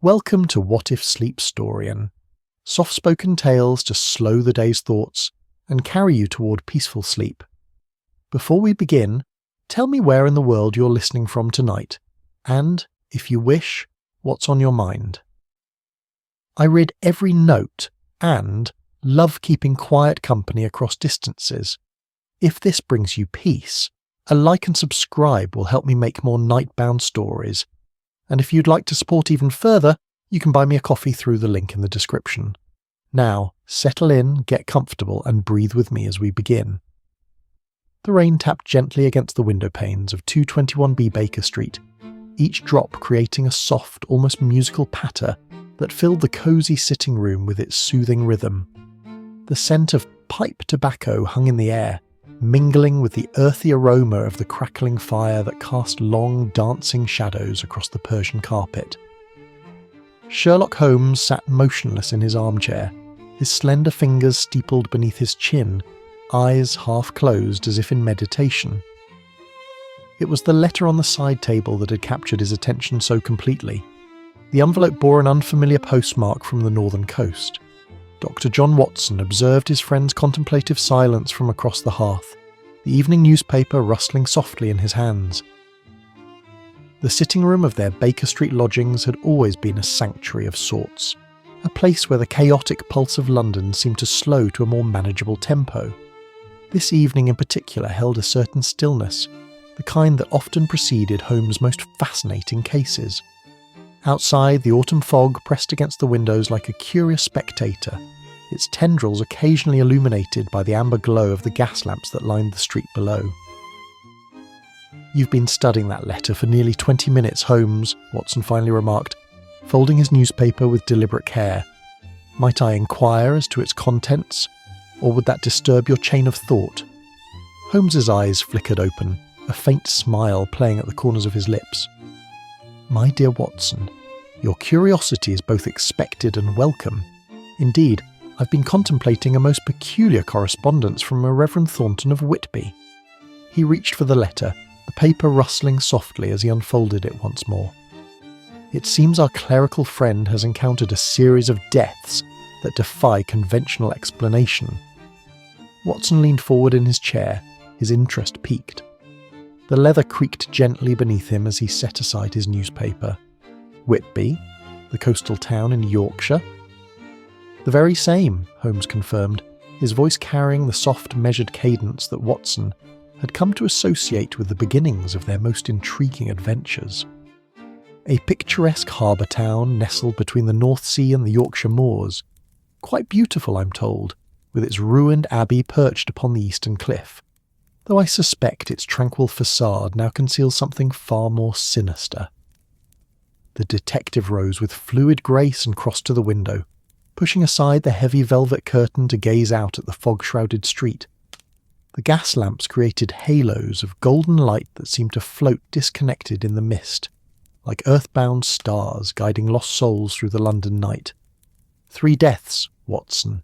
Welcome to What If Sleep Storian, soft-spoken tales to slow the day's thoughts and carry you toward peaceful sleep. Before we begin, tell me where in the world you're listening from tonight, and, if you wish, what's on your mind. I read every note and love keeping quiet company across distances. If this brings you peace, a like and subscribe will help me make more night-bound stories. And if you'd like to support even further, you can buy me a coffee through the link in the description. Now, settle in, get comfortable, and breathe with me as we begin. The rain tapped gently against the window panes of 221B Baker Street, each drop creating a soft, almost musical patter that filled the cosy sitting room with its soothing rhythm. The scent of pipe tobacco hung in the air, mingling with the earthy aroma of the crackling fire that cast long, dancing shadows across the Persian carpet. Sherlock Holmes sat motionless in his armchair, his slender fingers steepled beneath his chin, eyes half closed as if in meditation. It was the letter on the side table that had captured his attention so completely. The envelope bore an unfamiliar postmark from the northern coast. Dr. John Watson observed his friend's contemplative silence from across the hearth, the evening newspaper rustling softly in his hands. The sitting room of their Baker Street lodgings had always been a sanctuary of sorts, a place where the chaotic pulse of London seemed to slow to a more manageable tempo. This evening in particular held a certain stillness, the kind that often preceded Holmes' most fascinating cases. Outside, the autumn fog pressed against the windows like a curious spectator, its tendrils occasionally illuminated by the amber glow of the gas lamps that lined the street below. "You've been studying that letter for nearly 20 minutes, Holmes," Watson finally remarked, folding his newspaper with deliberate care. "Might I inquire as to its contents, or would that disturb your chain of thought?" Holmes's eyes flickered open, a faint smile playing at the corners of his lips. "My dear Watson, your curiosity is both expected and welcome. Indeed, I've been contemplating a most peculiar correspondence from a Reverend Thornton of Whitby." He reached for the letter, the paper rustling softly as he unfolded it once more. "It seems our clerical friend has encountered a series of deaths that defy conventional explanation." Watson leaned forward in his chair, his interest piqued. The leather creaked gently beneath him as he set aside his newspaper. "Whitby? The coastal town in Yorkshire?" "The very same," Holmes confirmed, his voice carrying the soft, measured cadence that Watson had come to associate with the beginnings of their most intriguing adventures. "A picturesque harbour town nestled between the North Sea and the Yorkshire moors. Quite beautiful, I'm told, with its ruined abbey perched upon the eastern cliff, though I suspect its tranquil facade now conceals something far more sinister." The detective rose with fluid grace and crossed to the window, pushing aside the heavy velvet curtain to gaze out at the fog-shrouded street. The gas lamps created halos of golden light that seemed to float disconnected in the mist, like earthbound stars guiding lost souls through the London night. 3 deaths, Watson.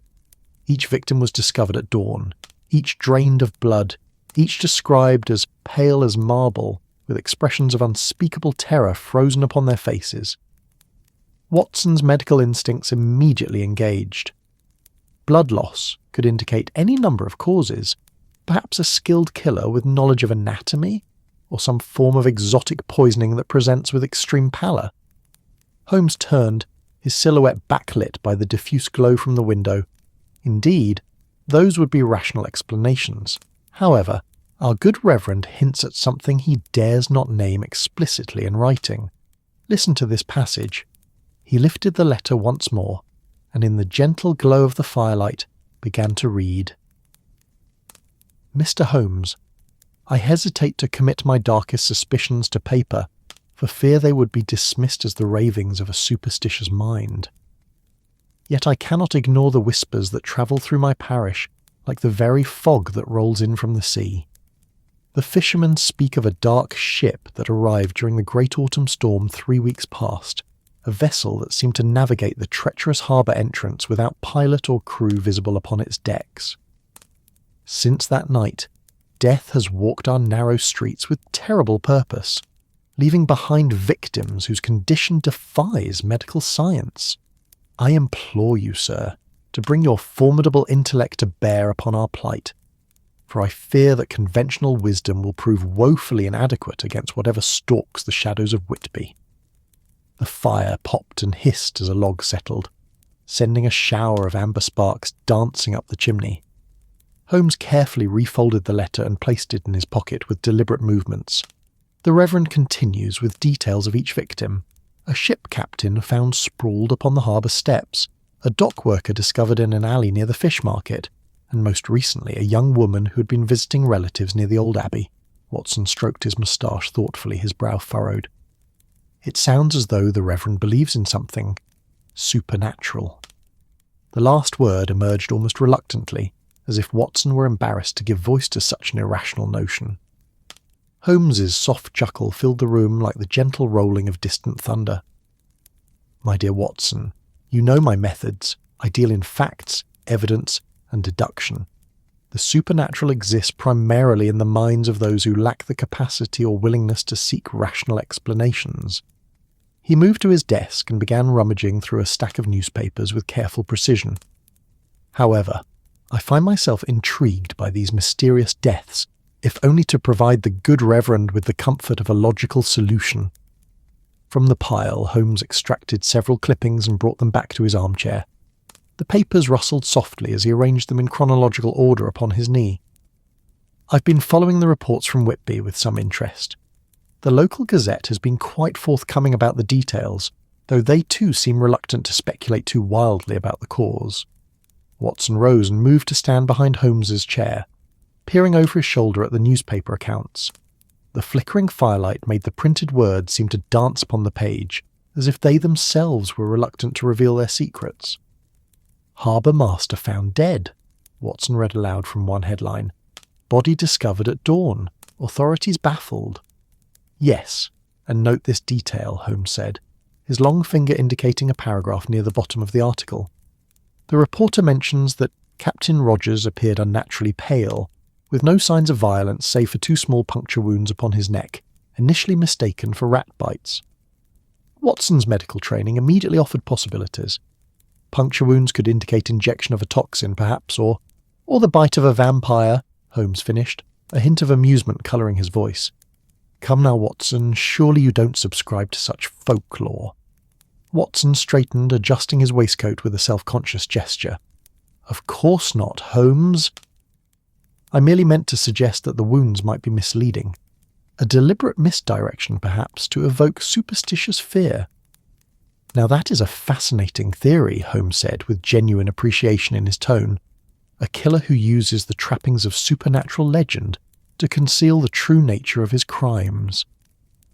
Each victim was discovered at dawn, each drained of blood, each described as pale as marble, with expressions of unspeakable terror frozen upon their faces. Watson's medical instincts immediately engaged. Blood loss could indicate any number of causes, perhaps a skilled killer with knowledge of anatomy, or some form of exotic poisoning that presents with extreme pallor. Holmes turned, his silhouette backlit by the diffuse glow from the window. Indeed, those would be rational explanations. However, our good Reverend hints at something he dares not name explicitly in writing. Listen to this passage. He lifted the letter once more, and in the gentle glow of the firelight began to read. "Mr. Holmes, I hesitate to commit my darkest suspicions to paper, for fear they would be dismissed as the ravings of a superstitious mind. Yet I cannot ignore the whispers that travel through my parish like the very fog that rolls in from the sea. The fishermen speak of a dark ship that arrived during the great autumn storm 3 weeks past, a vessel that seemed to navigate the treacherous harbour entrance without pilot or crew visible upon its decks. Since that night, death has walked our narrow streets with terrible purpose, leaving behind victims whose condition defies medical science. I implore you, sir, to bring your formidable intellect to bear upon our plight, for I fear that conventional wisdom will prove woefully inadequate against whatever stalks the shadows of Whitby." The fire popped and hissed as a log settled, sending a shower of amber sparks dancing up the chimney. Holmes carefully refolded the letter and placed it in his pocket with deliberate movements. The Reverend continues with details of each victim. A ship captain found sprawled upon the harbour steps, a dock worker discovered in an alley near the fish market, and most recently a young woman who had been visiting relatives near the old Abbey. Watson stroked his moustache thoughtfully, his brow furrowed. It sounds as though the Reverend believes in something supernatural. The last word emerged almost reluctantly, as if Watson were embarrassed to give voice to such an irrational notion. Holmes's soft chuckle filled the room like the gentle rolling of distant thunder. "My dear Watson, you know my methods. I deal in facts, evidence, and deduction. The supernatural exists primarily in the minds of those who lack the capacity or willingness to seek rational explanations." He moved to his desk and began rummaging through a stack of newspapers with careful precision. "However, I find myself intrigued by these mysterious deaths, if only to provide the good Reverend with the comfort of a logical solution." From the pile, Holmes extracted several clippings and brought them back to his armchair. The papers rustled softly as he arranged them in chronological order upon his knee. "I've been following the reports from Whitby with some interest. The local gazette has been quite forthcoming about the details, though they too seem reluctant to speculate too wildly about the cause." Watson rose and moved to stand behind Holmes's chair, peering over his shoulder at the newspaper accounts. The flickering firelight made the printed words seem to dance upon the page, as if they themselves were reluctant to reveal their secrets. "Harbour master found dead," Watson read aloud from one headline. "Body discovered at dawn. Authorities baffled." "Yes, and note this detail," Holmes said, his long finger indicating a paragraph near the bottom of the article. "The reporter mentions that Captain Rogers appeared unnaturally pale, with no signs of violence save for 2 small puncture wounds upon his neck, initially mistaken for rat bites." Watson's medical training immediately offered possibilities. Puncture wounds could indicate injection of a toxin, perhaps, or the bite of a vampire, Holmes finished, a hint of amusement colouring his voice. "Come now, Watson, surely you don't subscribe to such folklore." Watson straightened, adjusting his waistcoat with a self-conscious gesture. "Of course not, Holmes. I merely meant to suggest that the wounds might be misleading. A deliberate misdirection, perhaps, to evoke superstitious fear." "Now that is a fascinating theory," Holmes said, with genuine appreciation in his tone. "A killer who uses the trappings of supernatural legend to conceal the true nature of his crimes.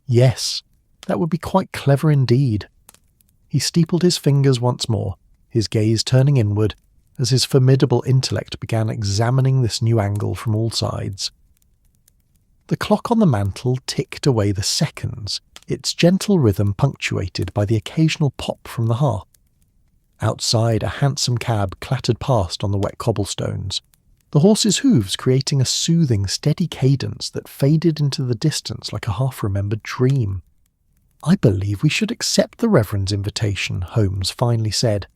Yes, that would be quite clever indeed." He steepled his fingers once more, his gaze turning inward, as his formidable intellect began examining this new angle from all sides. The clock on the mantel ticked away the seconds, its gentle rhythm punctuated by the occasional pop from the hearth. Outside, a hansom cab clattered past on the wet cobblestones, the horse's hooves creating a soothing, steady cadence that faded into the distance like a half-remembered dream. "I believe we should accept the Reverend's invitation," Holmes finally said,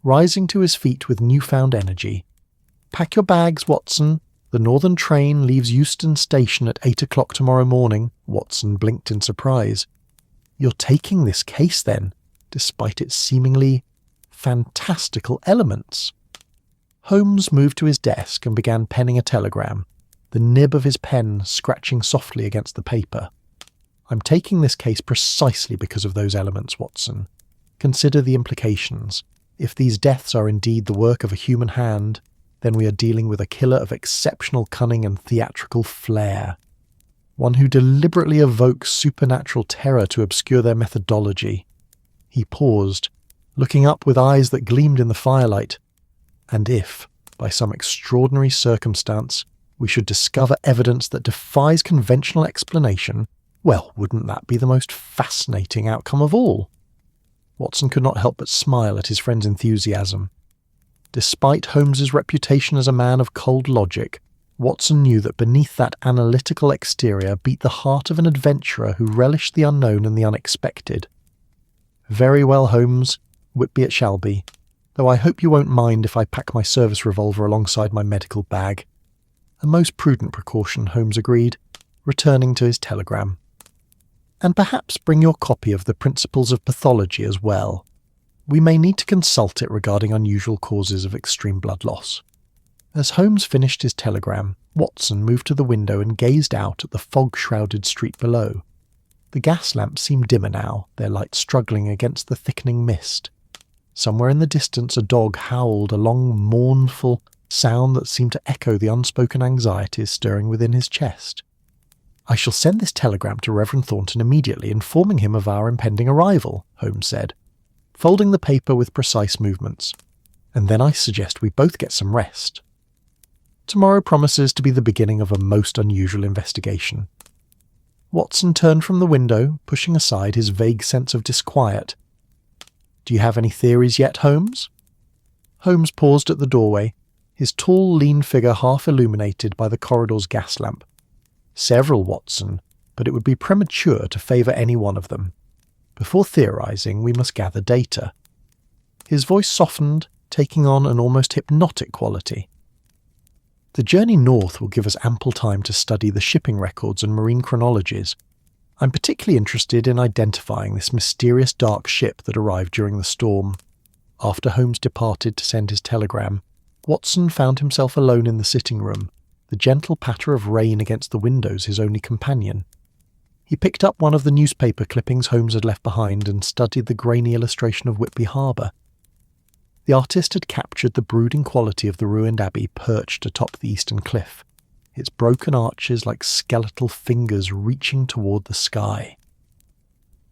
rising to his feet with newfound energy. "Pack your bags, Watson. The Northern train leaves Euston Station at 8 o'clock tomorrow morning." Watson blinked in surprise. "You're taking this case, then, despite its seemingly fantastical elements?" Holmes moved to his desk and began penning a telegram, the nib of his pen scratching softly against the paper. "I'm taking this case precisely because of those elements, Watson. Consider the implications. If these deaths are indeed the work of a human hand, then we are dealing with a killer of exceptional cunning and theatrical flair. One who deliberately evokes supernatural terror to obscure their methodology." He paused, looking up with eyes that gleamed in the firelight. "And if, by some extraordinary circumstance, we should discover evidence that defies conventional explanation, well, wouldn't that be the most fascinating outcome of all?" Watson could not help but smile at his friend's enthusiasm. Despite Holmes's reputation as a man of cold logic, Watson knew that beneath that analytical exterior beat the heart of an adventurer who relished the unknown and the unexpected. "Very well, Holmes. Whitby it shall be, though I hope you won't mind if I pack my service revolver alongside my medical bag." A most prudent precaution, Holmes agreed, returning to his telegram. "And perhaps bring your copy of the Principles of Pathology as well. We may need to consult it regarding unusual causes of extreme blood loss." As Holmes finished his telegram, Watson moved to the window and gazed out at the fog-shrouded street below. The gas lamps seemed dimmer now, their light struggling against the thickening mist. Somewhere in the distance a dog howled a long, mournful sound that seemed to echo the unspoken anxieties stirring within his chest. "I shall send this telegram to Reverend Thornton immediately, informing him of our impending arrival," Holmes said, folding the paper with precise movements. "And then I suggest we both get some rest. Tomorrow promises to be the beginning of a most unusual investigation." Watson turned from the window, pushing aside his vague sense of disquiet. "Do you have any theories yet, Holmes?" Holmes paused at the doorway, his tall, lean figure half illuminated by the corridor's gas lamp. "Several, Watson, but it would be premature to favour any one of them. Before theorising, we must gather data." His voice softened, taking on an almost hypnotic quality. "The journey north will give us ample time to study the shipping records and marine chronologies. I'm particularly interested in identifying this mysterious dark ship that arrived during the storm." After Holmes departed to send his telegram, Watson found himself alone in the sitting room, the gentle patter of rain against the windows his only companion. He picked up one of the newspaper clippings Holmes had left behind and studied the grainy illustration of Whitby harbour. The artist had captured the brooding quality of the ruined abbey perched atop the eastern cliff, its broken arches like skeletal fingers reaching toward the sky.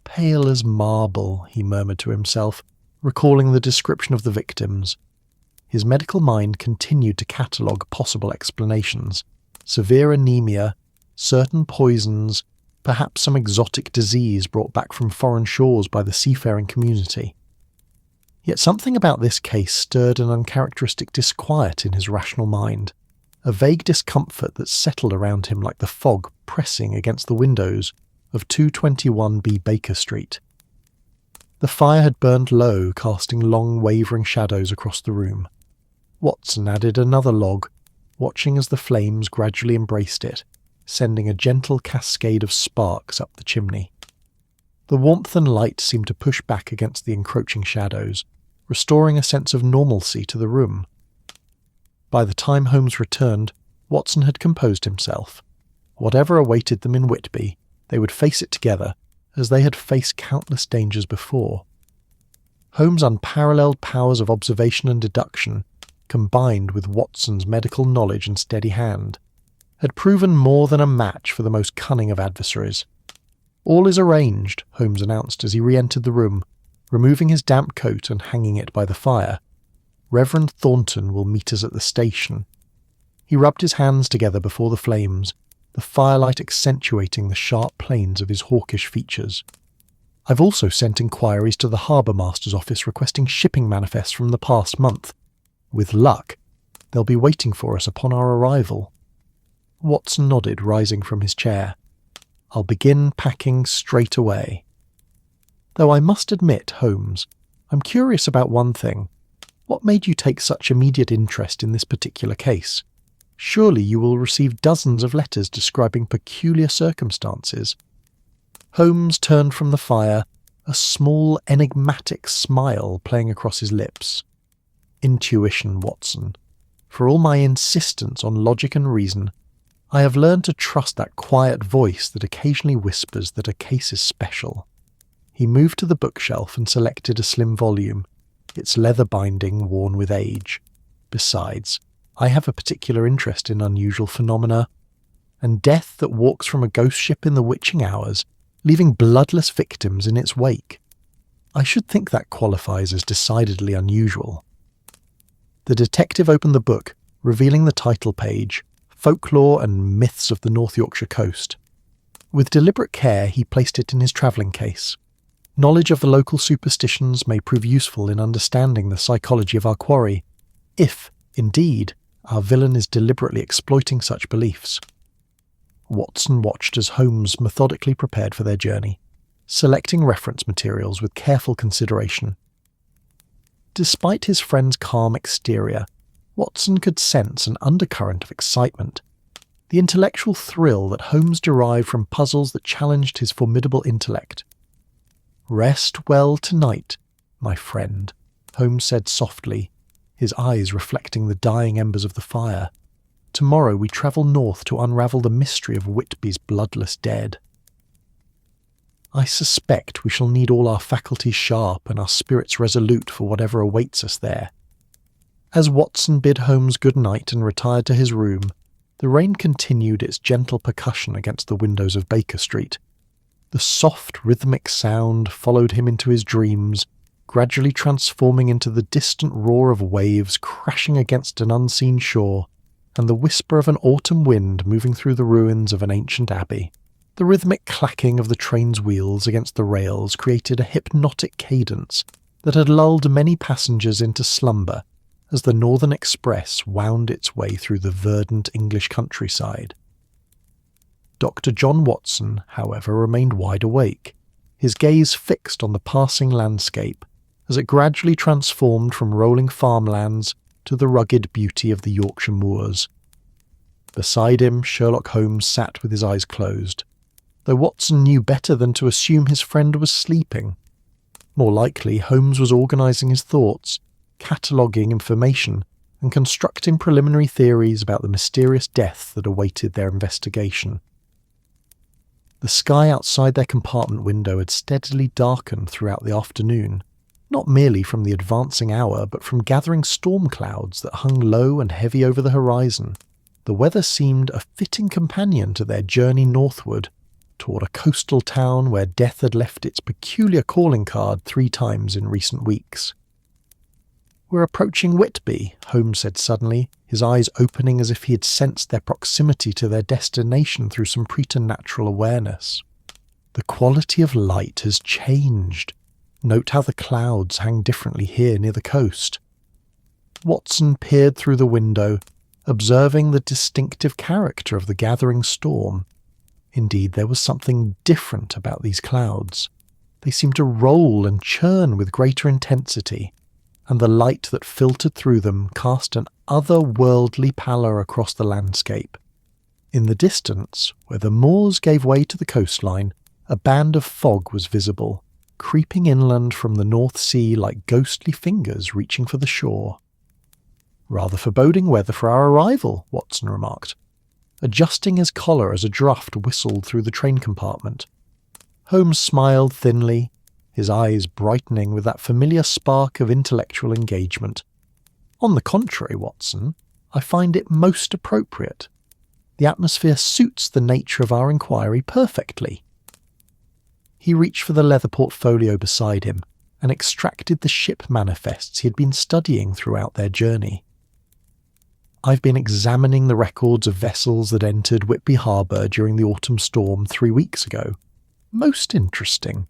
"Pale as marble," he murmured to himself, recalling the description of the victims. His medical mind continued to catalogue possible explanations: severe anemia, certain poisons, perhaps some exotic disease brought back from foreign shores by the seafaring community. Yet something about this case stirred an uncharacteristic disquiet in his rational mind, a vague discomfort that settled around him like the fog pressing against the windows of 221B Baker Street. The fire had burned low, casting long wavering shadows across the room. Watson added another log, watching as the flames gradually embraced it, sending a gentle cascade of sparks up the chimney. The warmth and light seemed to push back against the encroaching shadows, restoring a sense of normalcy to the room. By the time Holmes returned, Watson had composed himself. Whatever awaited them in Whitby, they would face it together, as they had faced countless dangers before. Holmes' unparalleled powers of observation and deduction, combined with Watson's medical knowledge and steady hand, had proven more than a match for the most cunning of adversaries. "All is arranged," Holmes announced as he re-entered the room, removing his damp coat and hanging it by the fire. "Reverend Thornton will meet us at the station." He rubbed his hands together before the flames, the firelight accentuating the sharp planes of his hawkish features. "I've also sent inquiries to the harbour master's office requesting shipping manifests from the past month. With luck, they'll be waiting for us upon our arrival." Watson nodded, rising from his chair. "I'll begin packing straight away. Though I must admit, Holmes, I'm curious about one thing. What made you take such immediate interest in this particular case? Surely you will receive dozens of letters describing peculiar circumstances." Holmes turned from the fire, a small, enigmatic smile playing across his lips. "Intuition, Watson. For all my insistence on logic and reason, I have learned to trust that quiet voice that occasionally whispers that a case is special." He moved to the bookshelf and selected a slim volume, its leather binding worn with age. "Besides, I have a particular interest in unusual phenomena, and death that walks from a ghost ship in the witching hours, leaving bloodless victims in its wake. I should think that qualifies as decidedly unusual." The detective opened the book, revealing the title page, Folklore and Myths of the North Yorkshire Coast. With deliberate care, he placed it in his travelling case. Knowledge of the local superstitions may prove useful in understanding the psychology of our quarry, if, indeed, Our villain is deliberately exploiting such beliefs. Watson watched as Holmes methodically prepared for their journey, selecting reference materials with careful consideration. Despite his friend's calm exterior, Watson could sense an undercurrent of excitement, the intellectual thrill that Holmes derived from puzzles that challenged his formidable intellect. "Rest well tonight, my friend," Holmes said softly, his eyes reflecting the dying embers of the fire. "Tomorrow we travel north to unravel the mystery of Whitby's bloodless dead." "I suspect we shall need all our faculties sharp and our spirits resolute for whatever awaits us there." As Watson bid Holmes good night and retired to his room, the rain continued its gentle percussion against the windows of Baker Street. The soft, rhythmic sound followed him into his dreams, gradually transforming into the distant roar of waves crashing against an unseen shore, and the whisper of an autumn wind moving through the ruins of an ancient abbey. The rhythmic clacking of the train's wheels against the rails created a hypnotic cadence that had lulled many passengers into slumber as the Northern Express wound its way through the verdant English countryside. Dr. John Watson, however, remained wide awake, his gaze fixed on the passing landscape as it gradually transformed from rolling farmlands to the rugged beauty of the Yorkshire moors. Beside him, Sherlock Holmes sat with his eyes closed, though Watson knew better than to assume his friend was sleeping. More likely, Holmes was organising his thoughts, cataloguing information, and constructing preliminary theories about the mysterious death that awaited their investigation. The sky outside their compartment window had steadily darkened throughout the afternoon, not merely from the advancing hour, but from gathering storm clouds that hung low and heavy over the horizon. The weather seemed a fitting companion to their journey northward, toward a coastal town where death had left its peculiar calling card 3 times in recent weeks. "We're approaching Whitby," Holmes said suddenly, his eyes opening as if he had sensed their proximity to their destination through some preternatural awareness. "The quality of light has changed. Note how the clouds hang differently here near the coast." Watson peered through the window, observing the distinctive character of the gathering storm. Indeed, there was something different about these clouds. They seemed to roll and churn with greater intensity, and the light that filtered through them cast an otherworldly pallor across the landscape. In the distance, where the moors gave way to the coastline, a band of fog was visible, creeping inland from the North Sea like ghostly fingers reaching for the shore. "Rather foreboding weather for our arrival," Watson remarked, adjusting his collar as a draught whistled through the train compartment. Holmes smiled thinly, his eyes brightening with that familiar spark of intellectual engagement. "On the contrary, Watson, I find it most appropriate. The atmosphere suits the nature of our inquiry perfectly." He reached for the leather portfolio beside him and extracted the ship manifests he had been studying throughout their journey. "I've been examining the records of vessels that entered Whitby harbour during the autumn storm 3 weeks ago. Most interesting."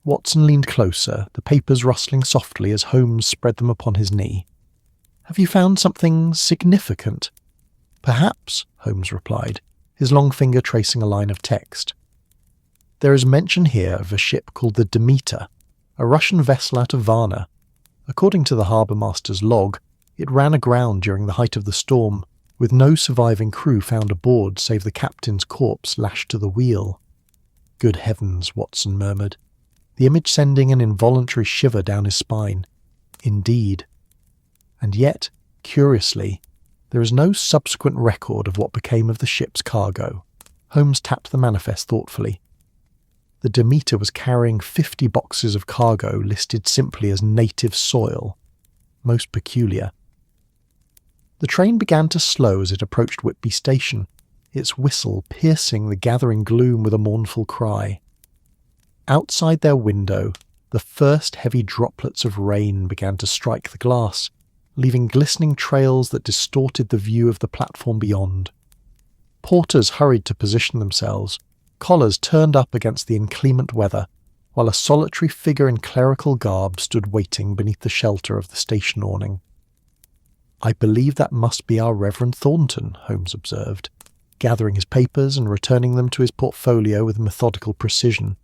Watson leaned closer, the papers rustling softly as Holmes spread them upon his knee. "Have you found something significant?" "Perhaps," Holmes replied, his long finger tracing a line of text. "There is mention here of a ship called the Demeter, a Russian vessel out of Varna. According to the harbour master's log, it ran aground during the height of the storm, with no surviving crew found aboard save the captain's corpse lashed to the wheel." "Good heavens," Watson murmured, the image sending an involuntary shiver down his spine. "Indeed. And yet, curiously, there is no subsequent record of what became of the ship's cargo." Holmes tapped the manifest thoughtfully. The Demeter was carrying 50 boxes of cargo listed simply as native soil. Most peculiar. The train began to slow as it approached Whitby station, its whistle piercing the gathering gloom with a mournful cry. Outside their window, the first heavy droplets of rain began to strike the glass, leaving glistening trails that distorted the view of the platform beyond. Porters hurried to position themselves, collars turned up against the inclement weather, while a solitary figure in clerical garb stood waiting beneath the shelter of the station awning. "I believe that must be our Reverend Thornton," Holmes observed, gathering his papers and returning them to his portfolio with methodical precision.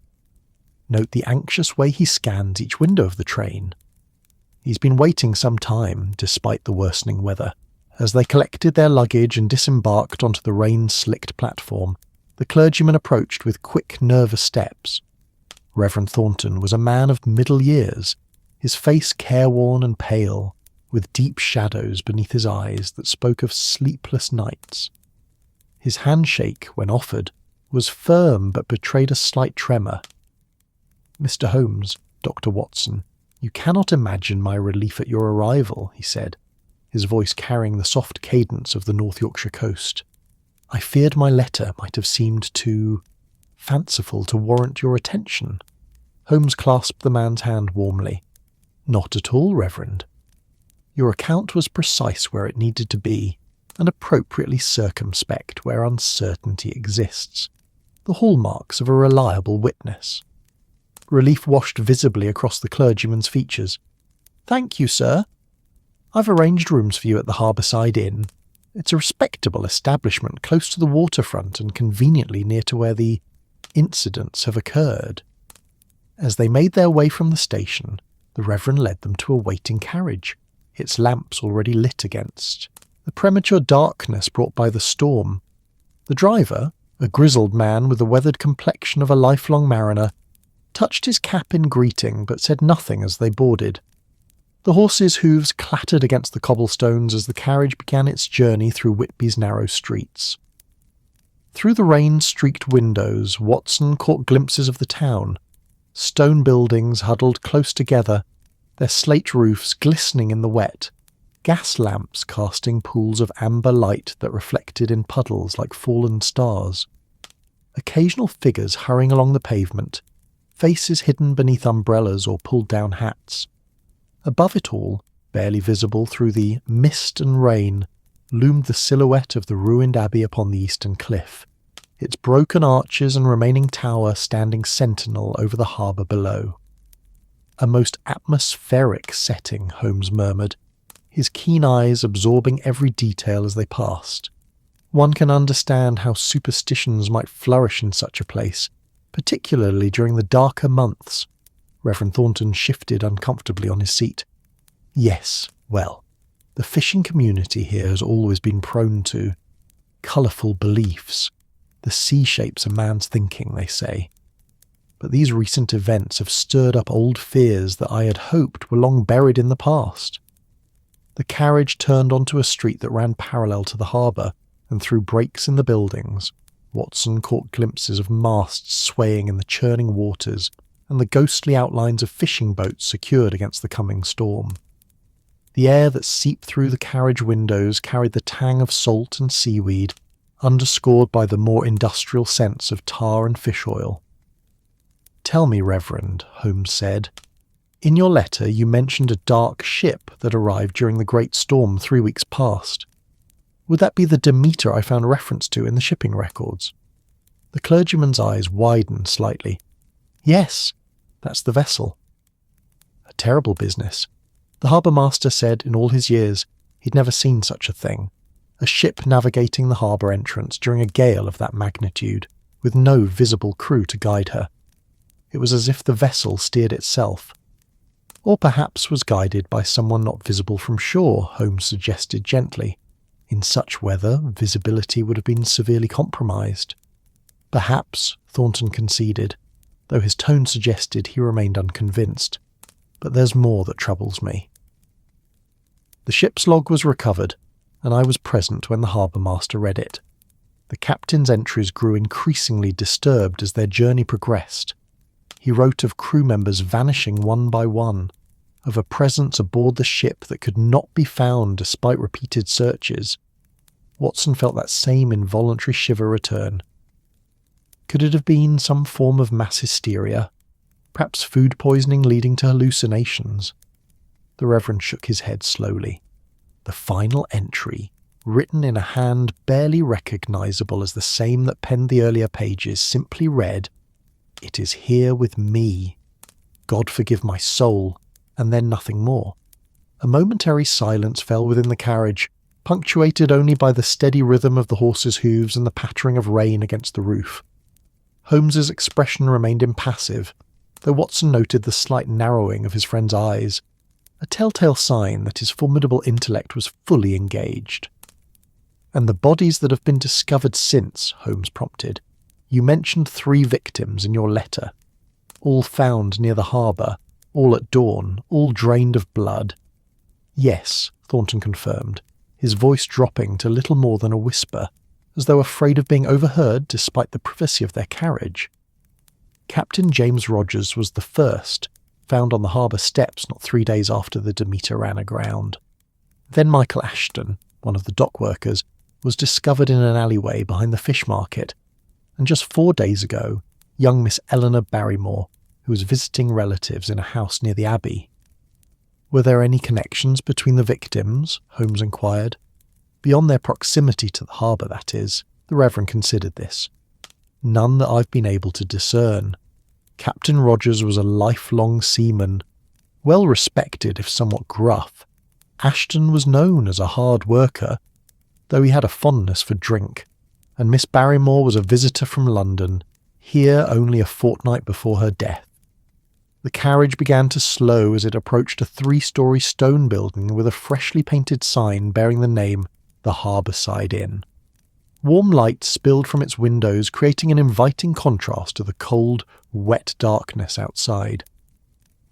"Note the anxious way he scans each window of the train. He's been waiting some time, despite the worsening weather. As they collected their luggage and disembarked onto the rain-slicked platform, the clergyman approached with quick, nervous steps. Reverend Thornton was a man of middle years, his face careworn and pale, with deep shadows beneath his eyes that spoke of sleepless nights. His handshake, when offered, was firm but betrayed a slight tremor. "Mr. Holmes, Dr. Watson, you cannot imagine my relief at your arrival," he said, his voice carrying the soft cadence of the North Yorkshire coast. "I feared my letter might have seemed too fanciful to warrant your attention." Holmes clasped the man's hand warmly. "Not at all, Reverend. Your account was precise where it needed to be, and appropriately circumspect where uncertainty exists, the hallmarks of a reliable witness." Relief washed visibly across the clergyman's features. "Thank you, sir. I've arranged rooms for you at the Harbourside Inn. It's a respectable establishment close to the waterfront and conveniently near to where the incidents have occurred." As they made their way from the station, the Reverend led them to a waiting carriage, its lamps already lit against the premature darkness brought by the storm. The driver, a grizzled man with the weathered complexion of a lifelong mariner, touched his cap in greeting but said nothing as they boarded. The horses' hooves clattered against the cobblestones as the carriage began its journey through Whitby's narrow streets. Through the rain-streaked windows, Watson caught glimpses of the town, stone buildings huddled close together, their slate roofs glistening in the wet, gas lamps casting pools of amber light that reflected in puddles like fallen stars. Occasional figures hurrying along the pavement, faces hidden beneath umbrellas or pulled-down hats. Above it all, barely visible through the mist and rain, loomed the silhouette of the ruined Abbey upon the eastern cliff, its broken arches and remaining tower standing sentinel over the harbour below. "A most atmospheric setting," Holmes murmured, his keen eyes absorbing every detail as they passed. "One can understand how superstitions might flourish in such a place, particularly during the darker months." Reverend Thornton shifted uncomfortably on his seat. "Yes, well, the fishing community here has always been prone to colourful beliefs. The sea shapes a man's thinking, they say. But these recent events have stirred up old fears that I had hoped were long buried in the past." The carriage turned onto a street that ran parallel to the harbour, and through breaks in the buildings, Watson caught glimpses of masts swaying in the churning waters and the ghostly outlines of fishing boats secured against the coming storm. The air that seeped through the carriage windows carried the tang of salt and seaweed, underscored by the more industrial sense of tar and fish oil. "Tell me, Reverend," Holmes said, "in your letter you mentioned a dark ship that arrived during the great storm 3 weeks past. Would that be the Demeter I found reference to in the shipping records?" The clergyman's eyes widened slightly. "Yes, that's the vessel." "A terrible business. The harbour-master said in all his years he'd never seen such a thing. A ship navigating the harbour entrance during a gale of that magnitude, with no visible crew to guide her. It was as if the vessel steered itself. Or perhaps was guided by someone not visible from shore," Holmes suggested gently. "In such weather, visibility would have been severely compromised." "Perhaps," Thornton conceded, though his tone suggested he remained unconvinced. "But there's more that troubles me." The ship's log was recovered, and I was present when the harbour-master read it. The captain's entries grew increasingly disturbed as their journey progressed. He wrote of crew members vanishing one by one, of a presence aboard the ship that could not be found despite repeated searches. Watson felt that same involuntary shiver return. Could it have been some form of mass hysteria? Perhaps food poisoning leading to hallucinations? The Reverend shook his head slowly. The final entry, written in a hand barely recognisable as the same that penned the earlier pages, simply read, "It is here with me. God forgive my soul," and then nothing more. A momentary silence fell within the carriage, punctuated only by the steady rhythm of the horses' hooves and the pattering of rain against the roof. Holmes's expression remained impassive, though Watson noted the slight narrowing of his friend's eyes, a telltale sign that his formidable intellect was fully engaged. "And the bodies that have been discovered since," Holmes prompted. "You mentioned 3 victims in your letter. All found near the harbour, all at dawn, all drained of blood." "Yes," Thornton confirmed, his voice dropping to little more than a whisper, as though afraid of being overheard despite the privacy of their carriage. Captain James Rogers was the first, found on the harbour steps not 3 days after the Demeter ran aground. Then Michael Ashton, one of the dock workers, was discovered in an alleyway behind the fish market, and just 4 days ago, young Miss Eleanor Barrymore, who was visiting relatives in a house near the Abbey. "Were there any connections between the victims?" Holmes inquired. "Beyond their proximity to the harbour, that is." The Reverend considered this. "None that I've been able to discern. Captain Rogers was a lifelong seaman, well respected if somewhat gruff. Ashton was known as a hard worker, though he had a fondness for drink, and Miss Barrymore was a visitor from London, here only a fortnight before her death." The carriage began to slow as it approached a 3-story stone building with a freshly painted sign bearing the name The Harbourside Inn. Warm light spilled from its windows, creating an inviting contrast to the cold, wet darkness outside.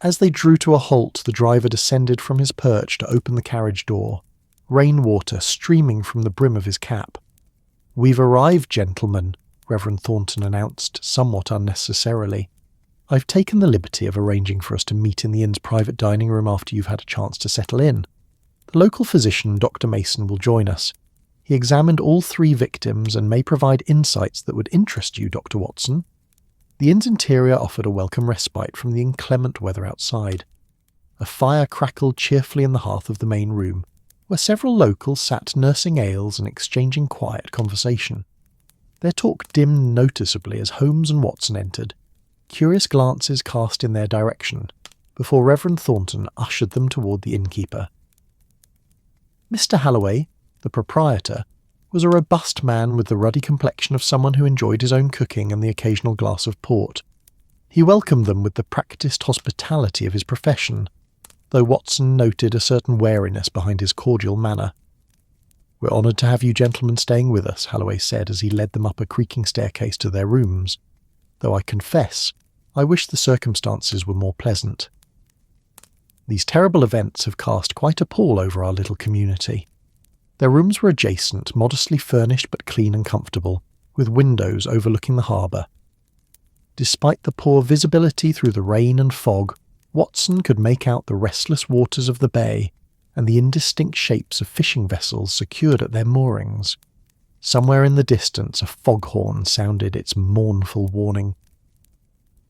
As they drew to a halt, the driver descended from his perch to open the carriage door, rainwater streaming from the brim of his cap. "We've arrived, gentlemen," Reverend Thornton announced, somewhat unnecessarily. "I've taken the liberty of arranging for us to meet in the inn's private dining room after you've had a chance to settle in. The local physician, Dr. Mason, will join us. He examined all 3 victims and may provide insights that would interest you, Dr. Watson." The inn's interior offered a welcome respite from the inclement weather outside. A fire crackled cheerfully in the hearth of the main room, where several locals sat nursing ales and exchanging quiet conversation. Their talk dimmed noticeably as Holmes and Watson entered, curious glances cast in their direction, before Reverend Thornton ushered them toward the innkeeper. Mr. Halloway, the proprietor, was a robust man with the ruddy complexion of someone who enjoyed his own cooking and the occasional glass of port. He welcomed them with the practised hospitality of his profession, though Watson noted a certain wariness behind his cordial manner. "We're honoured to have you gentlemen staying with us," Halloway said as he led them up a creaking staircase to their rooms, "though I confess I wish the circumstances were more pleasant. These terrible events have cast quite a pall over our little community." Their rooms were adjacent, modestly furnished but clean and comfortable, with windows overlooking the harbour. Despite the poor visibility through the rain and fog, Watson could make out the restless waters of the bay and the indistinct shapes of fishing vessels secured at their moorings. Somewhere in the distance a foghorn sounded its mournful warning.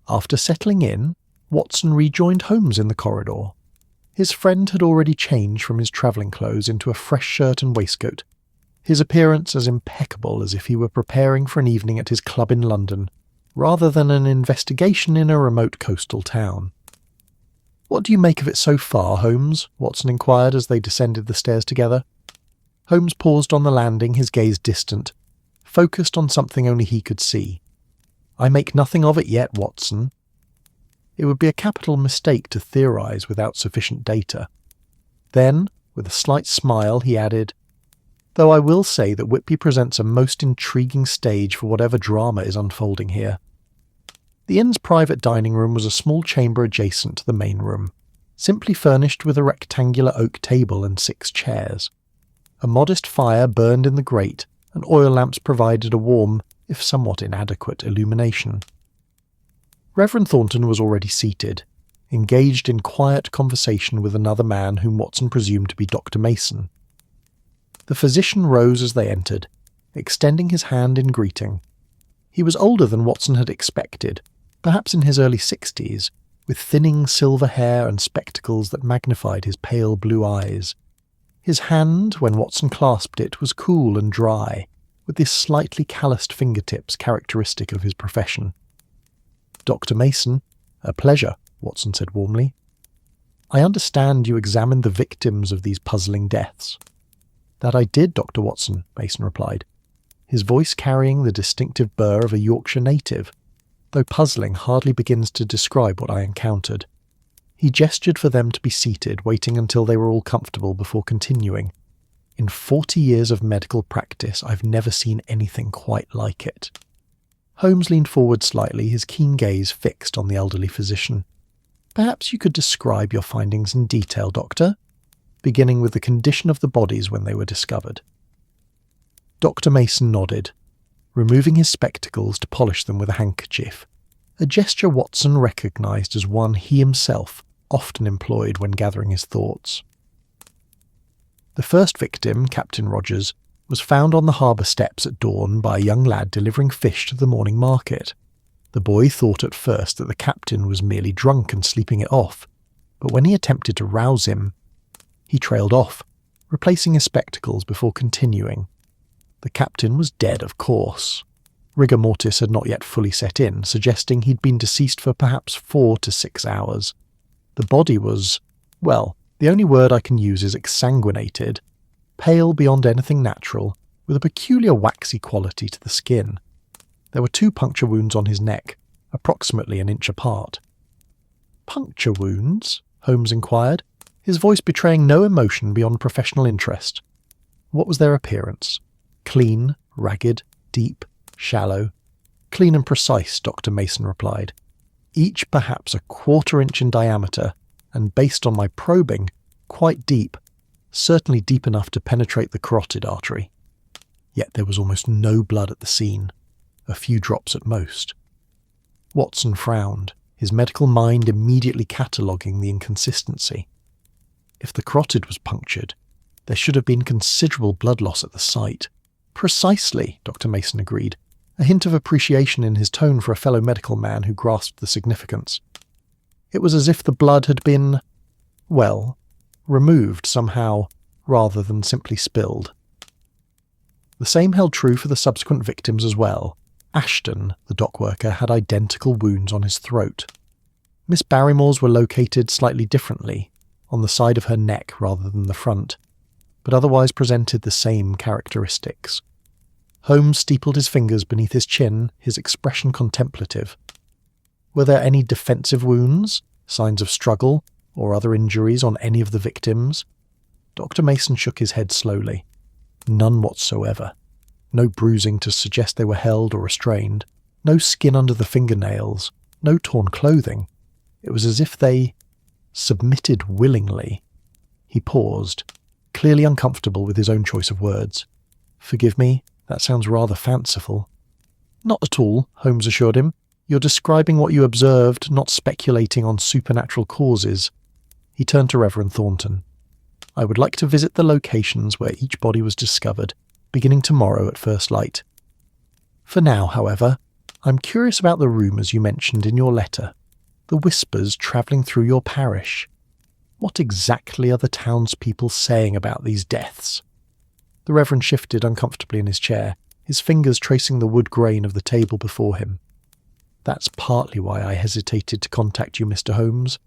After settling in, Watson rejoined Holmes in the corridor. His friend had already changed from his travelling clothes into a fresh shirt and waistcoat, his appearance as impeccable as if he were preparing for an evening at his club in London, rather than an investigation in a remote coastal town. "What do you make of it so far, Holmes?" Watson inquired as they descended the stairs together. Holmes paused on the landing, his gaze distant, focused on something only he could see. "I make nothing of it yet, Watson. It would be a capital mistake to theorise without sufficient data." Then, with a slight smile, he added, "Though I will say that Whitby presents a most intriguing stage for whatever drama is unfolding here." The inn's private dining room was a small chamber adjacent to the main room, simply furnished with a rectangular oak table and 6 chairs. A modest fire burned in the grate, and oil lamps provided a warm, if somewhat inadequate, illumination. Reverend Thornton was already seated, engaged in quiet conversation with another man whom Watson presumed to be Dr. Mason. The physician rose as they entered, extending his hand in greeting. He was older than Watson had expected, perhaps in his early 60s, with thinning silver hair and spectacles that magnified his pale blue eyes. His hand, when Watson clasped it, was cool and dry, with the slightly calloused fingertips characteristic of his profession. "Dr. Mason, a pleasure," Watson said warmly. I understand you examined the victims of these puzzling deaths." "That I did, Dr. Watson," Mason replied, his voice carrying the distinctive burr of a Yorkshire native, though puzzling hardly begins to describe what I encountered. He gestured for them to be seated, waiting until they were all comfortable before continuing. "In 40 years of medical practice, I've never seen anything quite like it." Holmes leaned forward slightly, his keen gaze fixed on the elderly physician. "Perhaps you could describe your findings in detail, Doctor, beginning with the condition of the bodies when they were discovered." Dr. Mason nodded, removing his spectacles to polish them with a handkerchief, a gesture Watson recognised as one he himself often employed when gathering his thoughts. The first victim, Captain Rogers, was found on the harbour steps at dawn by a young lad delivering fish to the morning market. The boy thought at first that the captain was merely drunk and sleeping it off, but when he attempted to rouse him, he trailed off, replacing his spectacles before continuing. The captain was dead, of course. Rigor mortis had not yet fully set in, suggesting he'd been deceased for perhaps 4 to 6 hours. The body was, well, the only word I can use is exsanguinated, pale beyond anything natural, with a peculiar waxy quality to the skin. There were 2 puncture wounds on his neck, approximately an inch apart. "Puncture wounds?" Holmes inquired, his voice betraying no emotion beyond professional interest. "What was their appearance? Clean, ragged, deep, shallow?" "Clean and precise," Dr. Mason replied. "Each perhaps a 1/4 inch in diameter, and based on my probing, quite deep, certainly deep enough to penetrate the carotid artery. Yet there was almost no blood at the scene, a few drops at most." Watson frowned, his medical mind immediately cataloguing the inconsistency. If the carotid was punctured, there should have been considerable blood loss at the site. "Precisely," Dr. Mason agreed, a hint of appreciation in his tone for a fellow medical man who grasped the significance. "It was as if the blood had been, well, removed somehow, rather than simply spilled." The same held true for the subsequent victims as well. Ashton, the dock worker, had identical wounds on his throat. Miss Barrymore's were located slightly differently, on the side of her neck rather than the front, but otherwise presented the same characteristics. Holmes steepled his fingers beneath his chin, his expression contemplative. Were there any defensive wounds, signs of struggle, or other injuries on any of the victims? Dr. Mason shook his head slowly. None whatsoever. No bruising to suggest they were held or restrained. No skin under the fingernails. No torn clothing. It was as if they submitted willingly. He paused, clearly uncomfortable with his own choice of words. "Forgive me, that sounds rather fanciful." "Not at all," Holmes assured him. "You're describing what you observed, not speculating on supernatural causes." He turned to Reverend Thornton. "I would like to visit the locations where each body was discovered, beginning tomorrow at first light. For now, however, I'm curious about the rumours you mentioned in your letter, the whispers travelling through your parish. What exactly are the townspeople saying about these deaths?" The Reverend shifted uncomfortably in his chair, his fingers tracing the wood grain of the table before him. "That's partly why I hesitated to contact you, Mr. Holmes.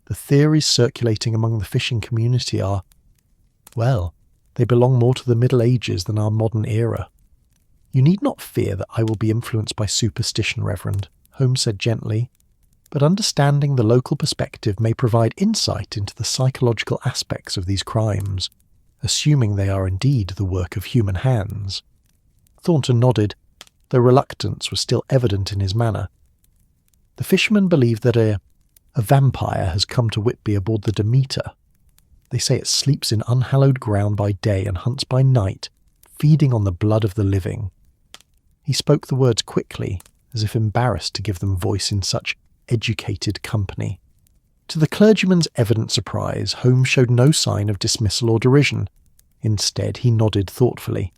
The theories circulating among the fishing community are, well, they belong more to the Middle Ages than our modern era." "You need not fear that I will be influenced by superstition, Reverend," Holmes said gently, "but understanding the local perspective may provide insight into the psychological aspects of these crimes, assuming they are indeed the work of human hands." Thornton nodded, though reluctance was still evident in his manner. "The fishermen believe that a vampire has come to Whitby aboard the Demeter. They say it sleeps in unhallowed ground by day and hunts by night, feeding on the blood of the living." He spoke the words quickly, as if embarrassed to give them voice in such educated company. To the clergyman's evident surprise, Holmes showed no sign of dismissal or derision. Instead, he nodded thoughtfully.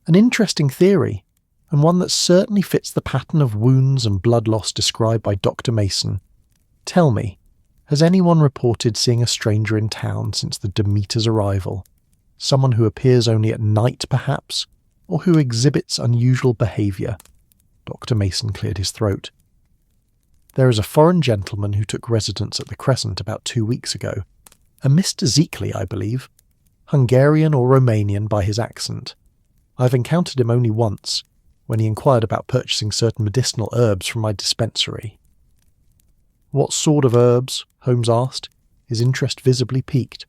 "An interesting theory, and one that certainly fits the pattern of wounds and blood loss described by Dr. Mason. Tell me, has anyone reported seeing a stranger in town since the Demeter's arrival? Someone who appears only at night, perhaps, or who exhibits unusual behaviour?" Dr. Mason cleared his throat. There is a foreign gentleman who took residence at the Crescent about 2 weeks ago. A Mr. Zekli, I believe. Hungarian or Romanian by his accent. I've encountered him only once, when he inquired about purchasing certain medicinal herbs from my dispensary. What sort of herbs? Holmes asked, his interest visibly piqued.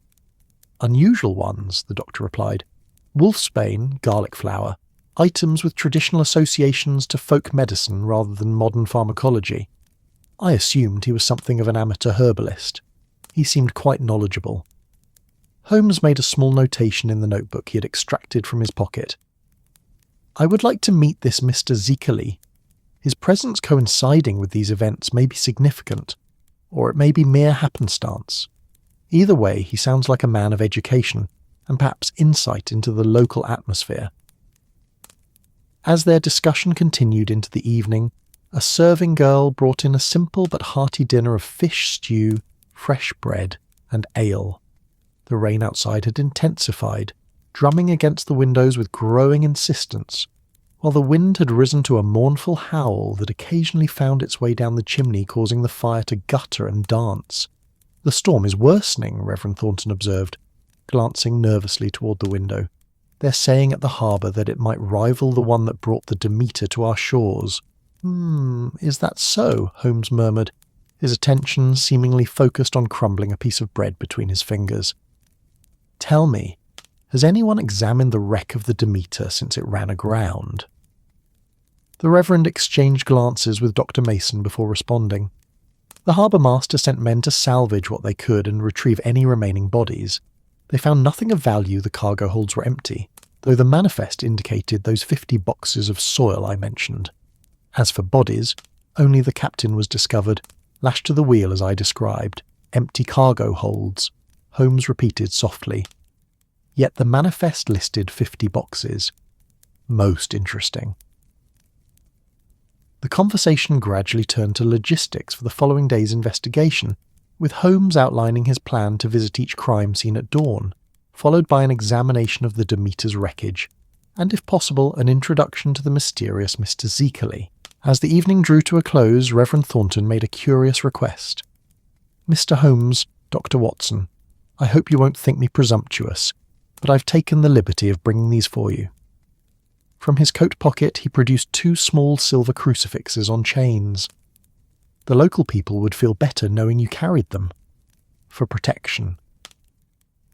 Unusual ones, the doctor replied. Wolfsbane, garlic flower, items with traditional associations to folk medicine rather than modern pharmacology. I assumed he was something of an amateur herbalist. He seemed quite knowledgeable. Holmes made a small notation in the notebook he had extracted from his pocket. I would like to meet this Mr. Zekli. His presence coinciding with these events may be significant, or it may be mere happenstance. Either way, he sounds like a man of education, and perhaps insight into the local atmosphere. As their discussion continued into the evening, a serving girl brought in a simple but hearty dinner of fish stew, fresh bread, and ale. The rain outside had intensified, drumming against the windows with growing insistence, while the wind had risen to a mournful howl that occasionally found its way down the chimney, causing the fire to gutter and dance. The storm is worsening, Reverend Thornton observed, glancing nervously toward the window. They're saying at the harbour that it might rival the one that brought the Demeter to our shores. Is that so? Holmes murmured, his attention seemingly focused on crumbling a piece of bread between his fingers. Tell me, has anyone examined the wreck of the Demeter since it ran aground? The Reverend exchanged glances with Dr. Mason before responding. The harbour master sent men to salvage what they could and retrieve any remaining bodies. They found nothing of value. The cargo holds were empty, though the manifest indicated those 50 boxes of soil I mentioned. As for bodies, only the captain was discovered, lashed to the wheel as I described, empty cargo holds, Holmes repeated softly. Yet the manifest listed 50 boxes. Most interesting. The conversation gradually turned to logistics for the following day's investigation, with Holmes outlining his plan to visit each crime scene at dawn, followed by an examination of the Demeter's wreckage, and if possible an introduction to the mysterious Mr. Zekli. As the evening drew to a close, Reverend Thornton made a curious request. Mr. Holmes, Dr. Watson, I hope you won't think me presumptuous, but I've taken the liberty of bringing these for you. From his coat pocket he produced 2 small silver crucifixes on chains. The local people would feel better knowing you carried them. For protection.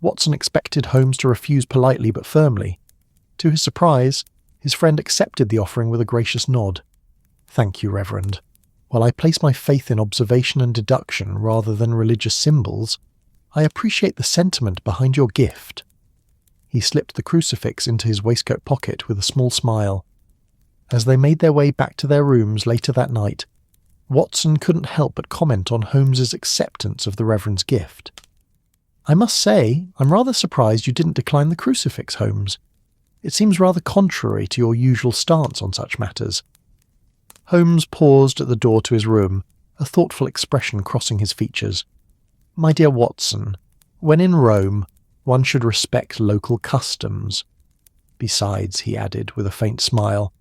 Watson expected Holmes to refuse politely but firmly. To his surprise, his friend accepted the offering with a gracious nod. Thank you, Reverend. While I place my faith in observation and deduction rather than religious symbols, I appreciate the sentiment behind your gift. He slipped the crucifix into his waistcoat pocket with a small smile. As they made their way back to their rooms later that night, Watson couldn't help but comment on Holmes's acceptance of the Reverend's gift. I must say, I'm rather surprised you didn't decline the crucifix, Holmes. It seems rather contrary to your usual stance on such matters. Holmes paused at the door to his room, a thoughtful expression crossing his features. My dear Watson, when in Rome, one should respect local customs. Besides, he added with a faint smile,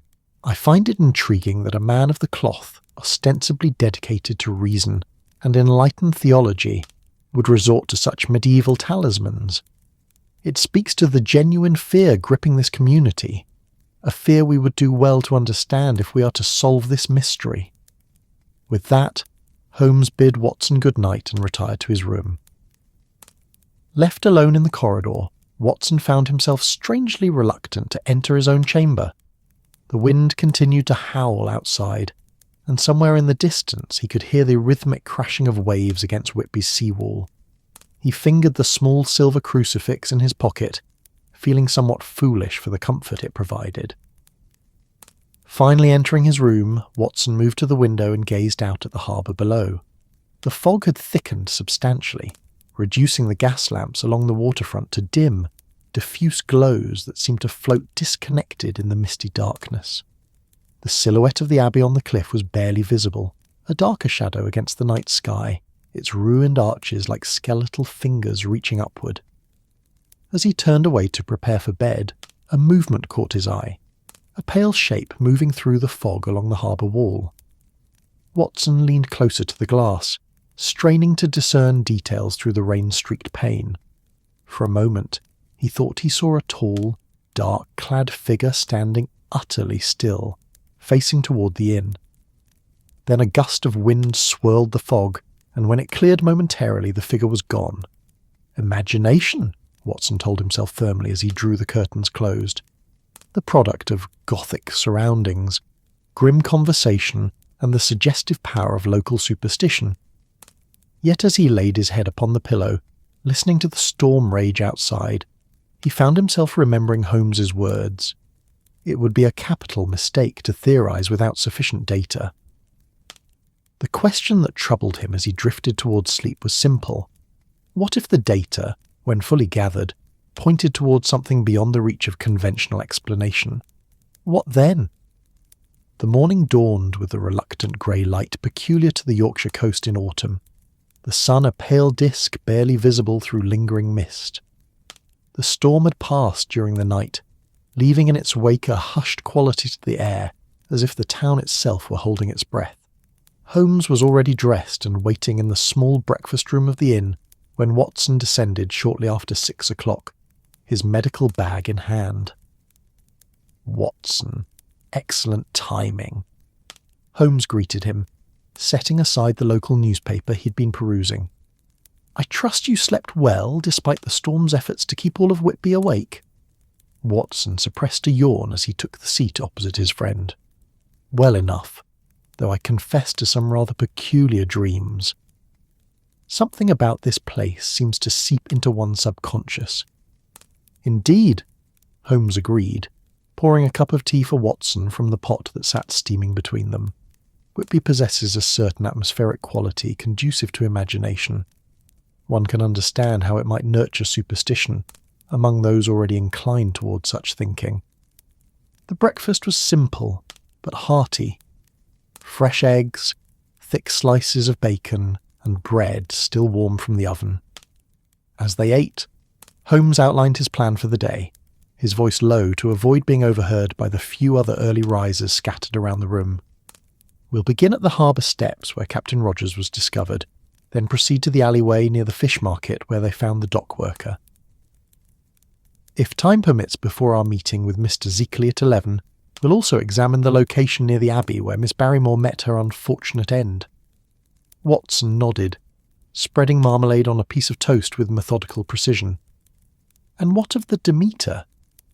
I find it intriguing that a man of the cloth, ostensibly dedicated to reason and enlightened theology, would resort to such medieval talismans. It speaks to the genuine fear gripping this community, a fear we would do well to understand if we are to solve this mystery. With that, Holmes bid Watson good night and retired to his room. Left alone in the corridor, Watson found himself strangely reluctant to enter his own chamber. The wind continued to howl outside, and somewhere in the distance he could hear the rhythmic crashing of waves against Whitby's seawall. He fingered the small silver crucifix in his pocket, feeling somewhat foolish for the comfort it provided. Finally entering his room, Watson moved to the window and gazed out at the harbour below. The fog had thickened substantially, reducing the gas lamps along the waterfront to dim, diffuse glows that seemed to float disconnected in the misty darkness. The silhouette of the Abbey on the cliff was barely visible, a darker shadow against the night sky, its ruined arches like skeletal fingers reaching upward. As he turned away to prepare for bed, a movement caught his eye, a pale shape moving through the fog along the harbour wall. Watson leaned closer to the glass, straining to discern details through the rain-streaked pane. For a moment, he thought he saw a tall, dark-clad figure standing utterly still, facing toward the inn. Then a gust of wind swirled the fog, and when it cleared momentarily, the figure was gone. Imagination, Watson told himself firmly as he drew the curtains closed. The product of Gothic surroundings, grim conversation, and the suggestive power of local superstition. Yet as he laid his head upon the pillow, listening to the storm rage outside, he found himself remembering Holmes's words. It would be a capital mistake to theorize without sufficient data. The question that troubled him as he drifted towards sleep was simple. What if the data, when fully gathered, pointed towards something beyond the reach of conventional explanation? What then? The morning dawned with the reluctant grey light peculiar to the Yorkshire coast in autumn, the sun a pale disk barely visible through lingering mist. The storm had passed during the night, leaving in its wake a hushed quality to the air, as if the town itself were holding its breath. Holmes was already dressed and waiting in the small breakfast room of the inn when Watson descended shortly after 6 o'clock, his medical bag in hand. Watson. Excellent timing. Holmes greeted him, setting aside the local newspaper he'd been perusing. I trust you slept well despite the storm's efforts to keep all of Whitby awake. Watson suppressed a yawn as he took the seat opposite his friend. Well enough, though I confess to some rather peculiar dreams. Something about this place seems to seep into one's subconscious. Indeed, Holmes agreed, pouring a cup of tea for Watson from the pot that sat steaming between them. Whitby possesses a certain atmospheric quality conducive to imagination. One can understand how it might nurture superstition among those already inclined towards such thinking. The breakfast was simple, but hearty. Fresh eggs, thick slices of bacon, and bread still warm from the oven. As they ate, Holmes outlined his plan for the day, his voice low to avoid being overheard by the few other early risers scattered around the room. We'll begin at the harbour steps where Captain Rogers was discovered, then proceed to the alleyway near the fish market where they found the dock worker. If time permits before our meeting with Mr. Zeakley at 11, we'll also examine the location near the Abbey where Miss Barrymore met her unfortunate end. Watson nodded, spreading marmalade on a piece of toast with methodical precision. And what of the Demeter?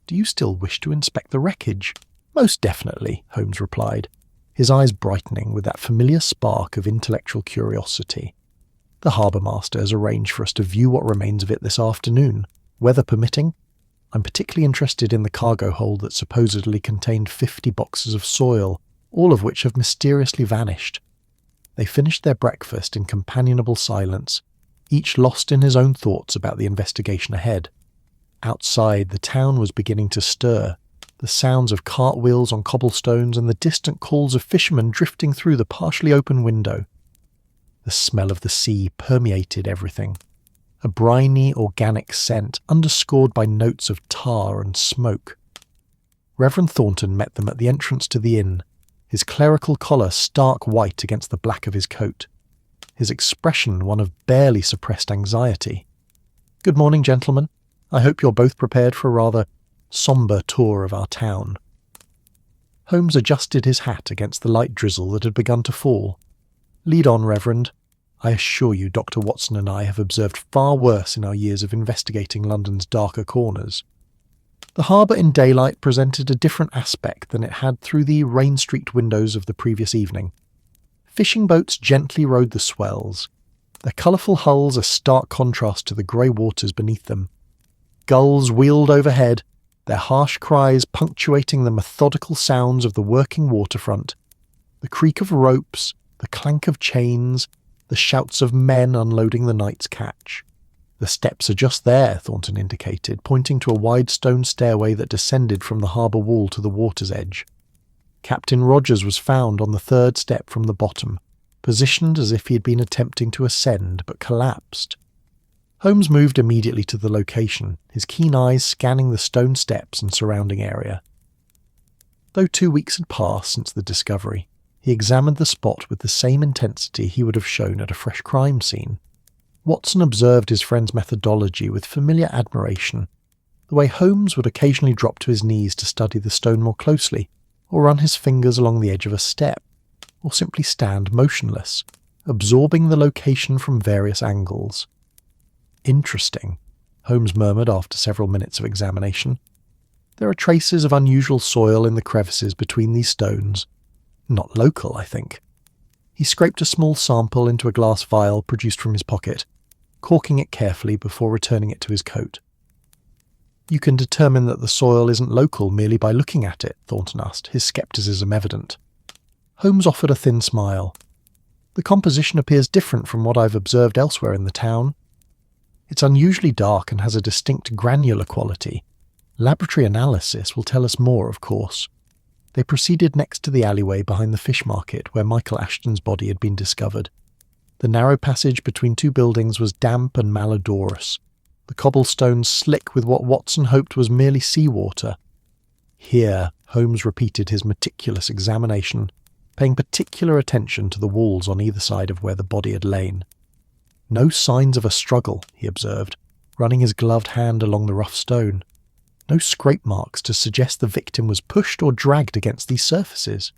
Do you still wish to inspect the wreckage? Most definitely, Holmes replied, his eyes brightening with that familiar spark of intellectual curiosity. The harbour master has arranged for us to view what remains of it this afternoon, weather permitting. I'm particularly interested in the cargo hold that supposedly contained 50 boxes of soil, all of which have mysteriously vanished. They finished their breakfast in companionable silence, each lost in his own thoughts about the investigation ahead. Outside, the town was beginning to stir, the sounds of cartwheels on cobblestones and the distant calls of fishermen drifting through the partially open window. The smell of the sea permeated everything, a briny, organic scent underscored by notes of tar and smoke. Reverend Thornton met them at the entrance to the inn, his clerical collar stark white against the black of his coat, his expression one of barely suppressed anxiety. "Good morning, gentlemen. I hope you're both prepared for a rather sombre tour of our town." Holmes adjusted his hat against the light drizzle that had begun to fall. "Lead on, Reverend. I assure you Dr. Watson and I have observed far worse in our years of investigating London's darker corners." The harbour in daylight presented a different aspect than it had through the rain-streaked windows of the previous evening. Fishing boats gently rode the swells, their colourful hulls a stark contrast to the grey waters beneath them. Gulls wheeled overhead, their harsh cries punctuating the methodical sounds of the working waterfront, the creak of ropes, the clank of chains, the shouts of men unloading the night's catch. "The steps are just there," Thornton indicated, pointing to a wide stone stairway that descended from the harbour wall to the water's edge. Captain Rogers was found on the third step from the bottom, positioned as if he had been attempting to ascend but collapsed. Holmes moved immediately to the location, his keen eyes scanning the stone steps and surrounding area. Though 2 weeks had passed since the discovery, He examined the spot with the same intensity he would have shown at a fresh crime scene. Watson observed his friend's methodology with familiar admiration, the way Holmes would occasionally drop to his knees to study the stone more closely, or run his fingers along the edge of a step, or simply stand motionless, absorbing the location from various angles. "Interesting," Holmes murmured after several minutes of examination. "There are traces of unusual soil in the crevices between these stones. Not local, I think." He scraped a small sample into a glass vial produced from his pocket, corking it carefully before returning it to his coat. "You can determine that the soil isn't local merely by looking at it?" Thornton asked, his scepticism evident. Holmes offered a thin smile. "The composition appears different from what I've observed elsewhere in the town. It's unusually dark and has a distinct granular quality. Laboratory analysis will tell us more, of course." They proceeded next to the alleyway behind the fish market where Michael Ashton's body had been discovered. The narrow passage between two buildings was damp and malodorous, the cobblestones slick with what Watson hoped was merely seawater. Here, Holmes repeated his meticulous examination, paying particular attention to the walls on either side of where the body had lain. "No signs of a struggle," he observed, running his gloved hand along the rough stone. "No scrape marks to suggest the victim was pushed or dragged against these surfaces."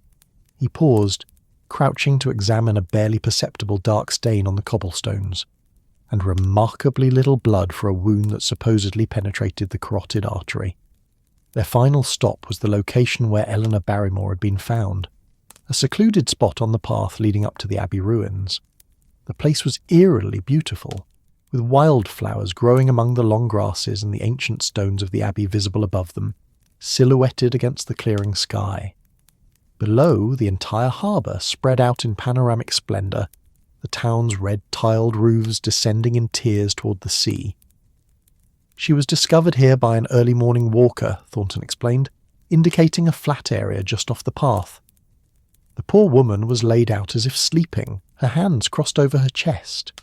He paused, crouching to examine a barely perceptible dark stain on the cobblestones, and remarkably little blood for a wound that supposedly penetrated the carotid artery. Their final stop was the location where Eleanor Barrymore had been found, a secluded spot on the path leading up to the Abbey ruins. The place was eerily beautiful, with wildflowers growing among the long grasses and the ancient stones of the Abbey visible above them, silhouetted against the clearing sky. Below, the entire harbour spread out in panoramic splendour, the town's red-tiled roofs descending in tiers toward the sea. "She was discovered here by an early morning walker," Thornton explained, indicating a flat area just off the path. "The poor woman was laid out as if sleeping, her hands crossed over her chest.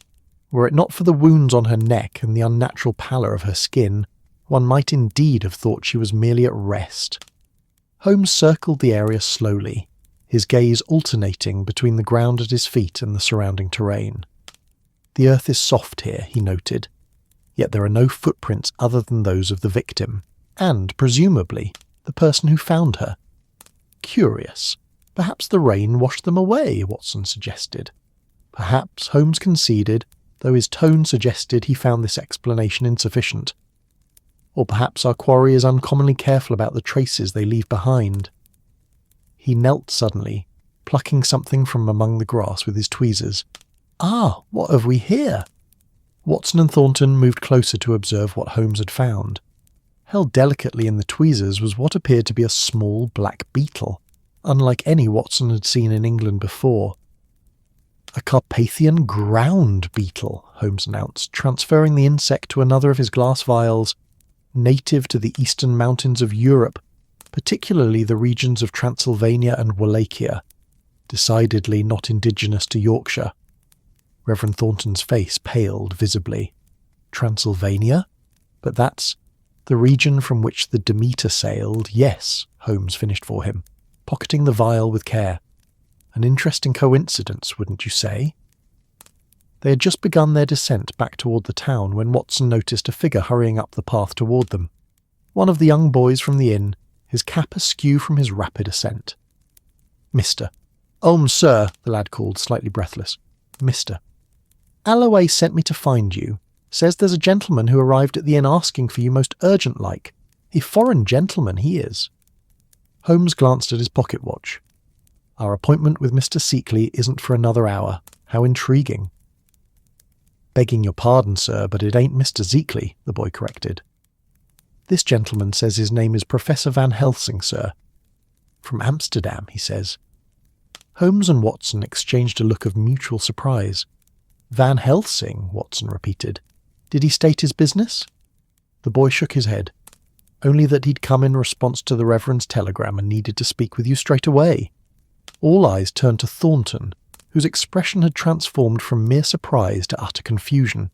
Were it not for the wounds on her neck and the unnatural pallor of her skin, one might indeed have thought she was merely at rest." Holmes circled the area slowly, his gaze alternating between the ground at his feet and the surrounding terrain. "The earth is soft here," he noted, "yet there are no footprints other than those of the victim, and, presumably, the person who found her. Curious. Perhaps the rain washed them away," Watson suggested. Perhaps, Holmes conceded, though his tone suggested he found this explanation insufficient. Or perhaps our quarry is uncommonly careful about the traces they leave behind. He knelt suddenly, plucking something from among the grass with his tweezers. "Ah, what have we here?" Watson and Thornton moved closer to observe what Holmes had found. Held delicately in the tweezers was what appeared to be a small black beetle, unlike any Watson had seen in England before. "A Carpathian ground beetle," Holmes announced, transferring the insect to another of his glass vials. "Native to the eastern mountains of Europe, particularly the regions of Transylvania and Wallachia. Decidedly not indigenous to Yorkshire." Reverend Thornton's face paled visibly. "Transylvania? But that's the region from which the Demeter sailed." "Yes," Holmes finished for him, pocketing the vial with care. "An interesting coincidence, wouldn't you say?" They had just begun their descent back toward the town when Watson noticed a figure hurrying up the path toward them. One of the young boys from the inn, his cap askew from his rapid ascent. "Mr. "Holmes, sir," the lad called, slightly breathless. "Mr. Alloway sent me to find you. Says there's a gentleman who arrived at the inn asking for you most urgent-like. A foreign gentleman he is." Holmes glanced at his pocket watch. "Our appointment with Mr. Seekley isn't for another hour. How intriguing." "Begging your pardon, sir, but it ain't Mr. Seekley," the boy corrected. "This gentleman says his name is Professor Van Helsing, sir. From Amsterdam, he says." Holmes and Watson exchanged a look of mutual surprise. "Van Helsing," Watson repeated. "Did he state his business?" The boy shook his head. "Only that he'd come in response to the Reverend's telegram and needed to speak with you straight away." All eyes turned to Thornton, whose expression had transformed from mere surprise to utter confusion.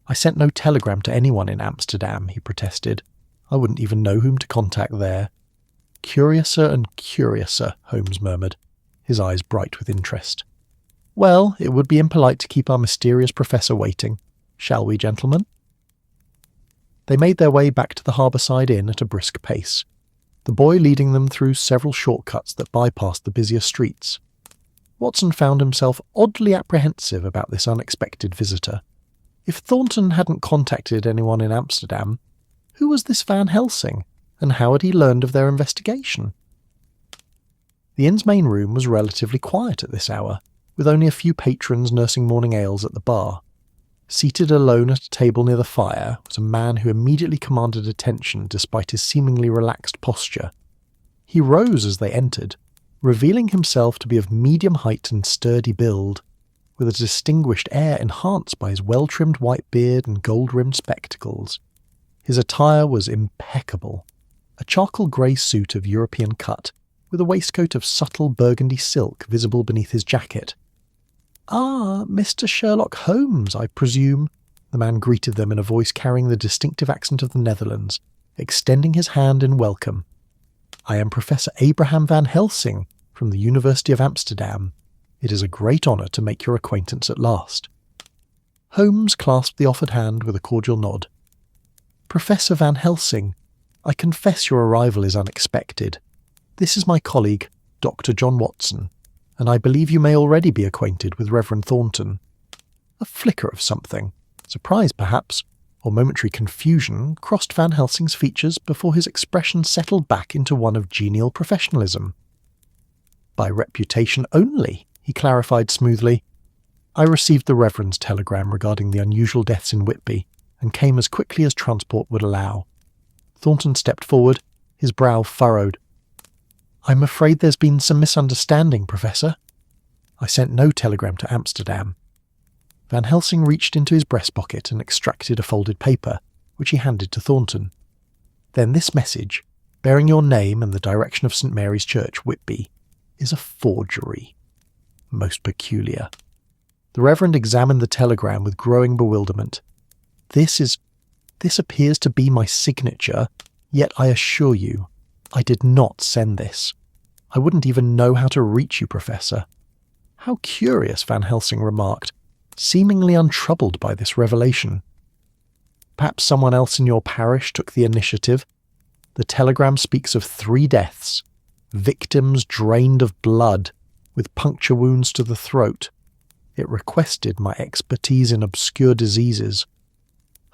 "I sent no telegram to anyone in Amsterdam," he protested. "I wouldn't even know whom to contact there." "Curiouser and curiouser," Holmes murmured. his eyes bright with interest. "Well, it would be impolite to keep our mysterious professor waiting. Shall we, gentlemen?" They made their way back to the harbourside inn at a brisk pace, the boy leading them through several shortcuts that bypassed the busier streets. Watson found himself oddly apprehensive about this unexpected visitor. If Thornton hadn't contacted anyone in Amsterdam, who was this Van Helsing, and how had he learned of their investigation? The inn's main room was relatively quiet at this hour, with only a few patrons nursing morning ales at the bar. Seated alone at a table near the fire was a man who immediately commanded attention despite his seemingly relaxed posture. He rose as they entered, revealing himself to be of medium height and sturdy build, with a distinguished air enhanced by his well-trimmed white beard and gold-rimmed spectacles. His attire was impeccable, a charcoal grey suit of European cut, with a waistcoat of subtle burgundy silk visible beneath his jacket. "Ah, Mr. Sherlock Holmes, I presume," the man greeted them in a voice carrying the distinctive accent of the Netherlands, extending his hand in welcome. "I am Professor Abraham Van Helsing, from the University of Amsterdam. It is a great honour to make your acquaintance at last." Holmes clasped the offered hand with a cordial nod. "Professor Van Helsing, I confess your arrival is unexpected. This is my colleague, Dr. John Watson, and I believe you may already be acquainted with Reverend Thornton." A flicker of something, surprise perhaps, or momentary confusion, crossed Van Helsing's features before his expression settled back into one of genial professionalism. "By reputation only," he clarified smoothly. "I received the Reverend's telegram regarding the unusual deaths in Whitby, and came as quickly as transport would allow." Thornton stepped forward, his brow furrowed. "I'm afraid there's been some misunderstanding, Professor. I sent no telegram to Amsterdam." Van Helsing reached into his breast pocket and extracted a folded paper, which he handed to Thornton. "Then this message, bearing your name and the direction of St. Mary's Church, Whitby, is a forgery. Most peculiar." The Reverend examined the telegram with growing bewilderment. This appears to be my signature, yet I assure you, I did not send this. I wouldn't even know how to reach you, Professor." "How curious," Van Helsing remarked, seemingly untroubled by this revelation. "Perhaps someone else in your parish took the initiative. The telegram speaks of 3 deaths, victims drained of blood, with puncture wounds to the throat. It requested my expertise in obscure diseases."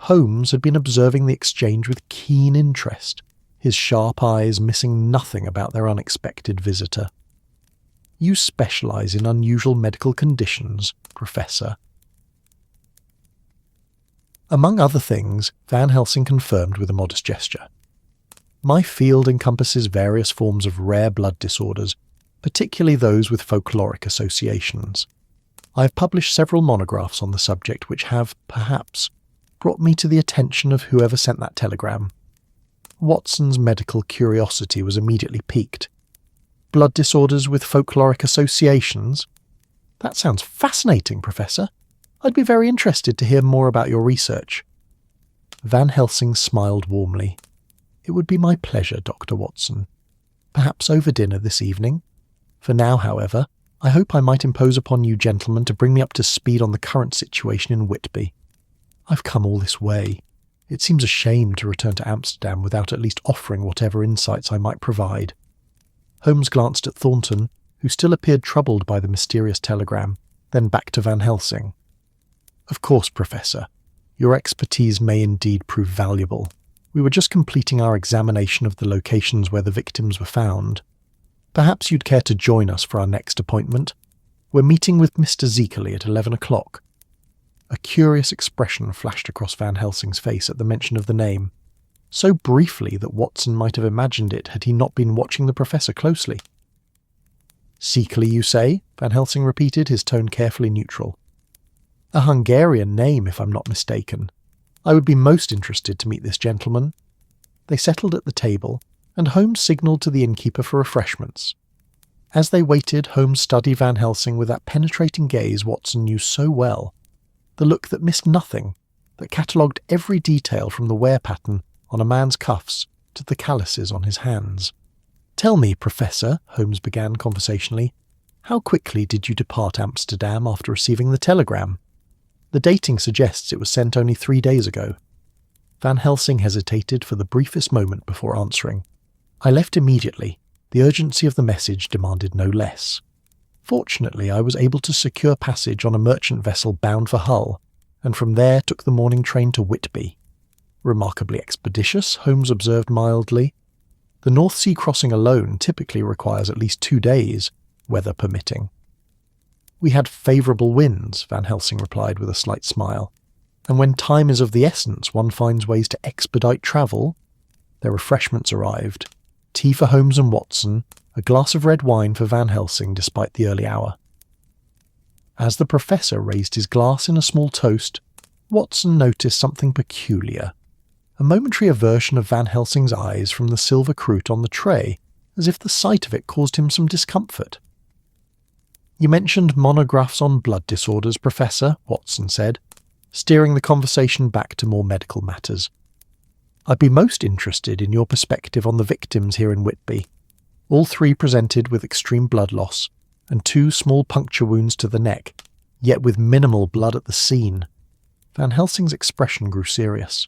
Holmes had been observing the exchange with keen interest, his sharp eyes missing nothing about their unexpected visitor. "You specialise in unusual medical conditions, Professor." Among other things, Van Helsing confirmed with a modest gesture. "My field encompasses various forms of rare blood disorders, particularly those with folkloric associations. I have published several monographs on the subject which have, perhaps, brought me to the attention of whoever sent that telegram." Watson's medical curiosity was immediately piqued. "Blood disorders with folkloric associations? That sounds fascinating, Professor. I'd be very interested to hear more about your research." Van Helsing smiled warmly. "It would be my pleasure, Dr. Watson. Perhaps over dinner this evening. For now, however, I hope I might impose upon you gentlemen to bring me up to speed on the current situation in Whitby. I've come all this way. It seems a shame to return to Amsterdam without at least offering whatever insights I might provide." Holmes glanced at Thornton, who still appeared troubled by the mysterious telegram, then back to Van Helsing. "Of course, Professor. Your expertise may indeed prove valuable. We were just completing our examination of the locations where the victims were found. Perhaps you'd care to join us for our next appointment. We're meeting with Mr. Zekerley at 11 o'clock. A curious expression flashed across Van Helsing's face at the mention of the name, so briefly that Watson might have imagined it had he not been watching the Professor closely. "Zekerley, you say?" Van Helsing repeated, his tone carefully neutral. "A Hungarian name, if I'm not mistaken. I would be most interested to meet this gentleman." They settled at the table, and Holmes signalled to the innkeeper for refreshments. As they waited, Holmes studied Van Helsing with that penetrating gaze Watson knew so well, the look that missed nothing, that catalogued every detail from the wear pattern on a man's cuffs to the calluses on his hands. "Tell me, Professor," Holmes began conversationally, How quickly did you depart Amsterdam after receiving the telegram? The dating suggests it was sent only 3 days ago. Van Helsing hesitated for the briefest moment before answering. I left immediately. The urgency of the message demanded no less. Fortunately, I was able to secure passage on a merchant vessel bound for Hull, and from there took the morning train to Whitby. Remarkably expeditious, Holmes observed mildly. The North Sea crossing alone typically requires at least 2 days, weather permitting. We had favourable winds, Van Helsing replied with a slight smile. And when time is of the essence, one finds ways to expedite travel. Their refreshments arrived. Tea for Holmes and Watson, a glass of red wine for Van Helsing despite the early hour. As the professor raised his glass in a small toast, Watson noticed something peculiar. A momentary aversion of Van Helsing's eyes from the silver croûte on the tray, as if the sight of it caused him some discomfort. "You mentioned monographs on blood disorders, Professor," Watson said, steering the conversation back to more medical matters. "I'd be most interested in your perspective on the victims here in Whitby. All 3 presented with extreme blood loss, and 2 small puncture wounds to the neck, yet with minimal blood at the scene." Van Helsing's expression grew serious.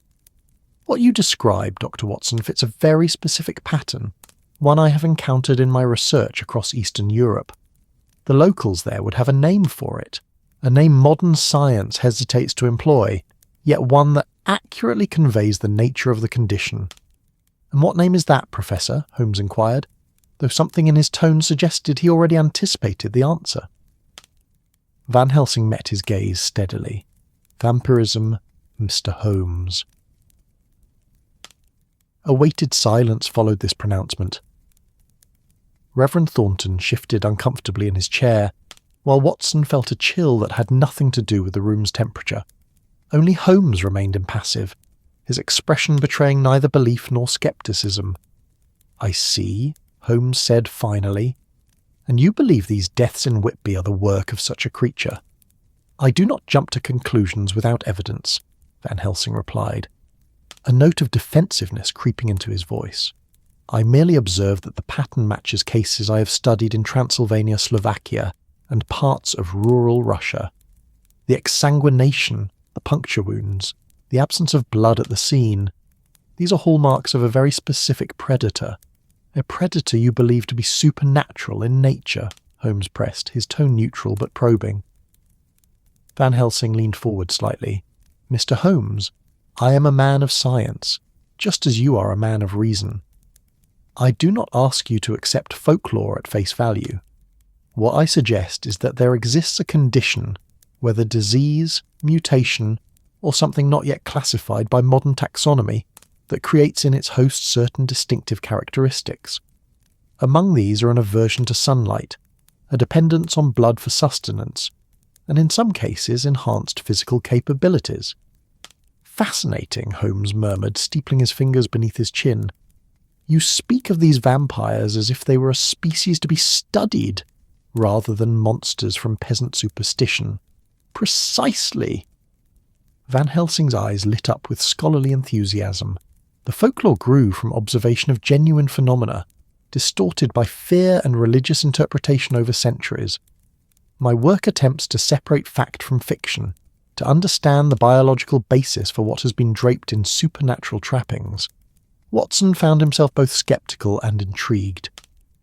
"What you describe, Dr. Watson, fits a very specific pattern, one I have encountered in my research across Eastern Europe. The locals there would have a name for it, a name modern science hesitates to employ, yet one that accurately conveys the nature of the condition." "And what name is that, Professor?" Holmes inquired, though something in his tone suggested he already anticipated the answer. Van Helsing met his gaze steadily. "Vampirism, Mr. Holmes." A weighted silence followed this pronouncement. Reverend Thornton shifted uncomfortably in his chair, while Watson felt a chill that had nothing to do with the room's temperature. Only Holmes remained impassive, his expression betraying neither belief nor scepticism. "I see," Holmes said finally. "And you believe these deaths in Whitby are the work of such a creature?" "I do not jump to conclusions without evidence," Van Helsing replied, a note of defensiveness creeping into his voice. "I merely observe that the pattern matches cases I have studied in Transylvania, Slovakia, and parts of rural Russia. The exsanguination, the puncture wounds, the absence of blood at the scene, these are hallmarks of a very specific predator. A predator you believe to be supernatural in nature," Holmes pressed, his tone neutral but probing. Van Helsing leaned forward slightly. "Mr. Holmes, I am a man of science, just as you are a man of reason. I do not ask you to accept folklore at face value. What I suggest is that there exists a condition, whether disease, mutation, or something not yet classified by modern taxonomy, that creates in its host certain distinctive characteristics. Among these are an aversion to sunlight, a dependence on blood for sustenance, and in some cases enhanced physical capabilities." "Fascinating," Holmes murmured, steepling his fingers beneath his chin. "You speak of these vampires as if they were a species to be studied, rather than monsters from peasant superstition." "Precisely." Van Helsing's eyes lit up with scholarly enthusiasm. The folklore grew from observation of genuine phenomena, distorted by fear and religious interpretation over centuries. My work attempts to separate fact from fiction, to understand the biological basis for what has been draped in supernatural trappings. Watson found himself both sceptical and intrigued.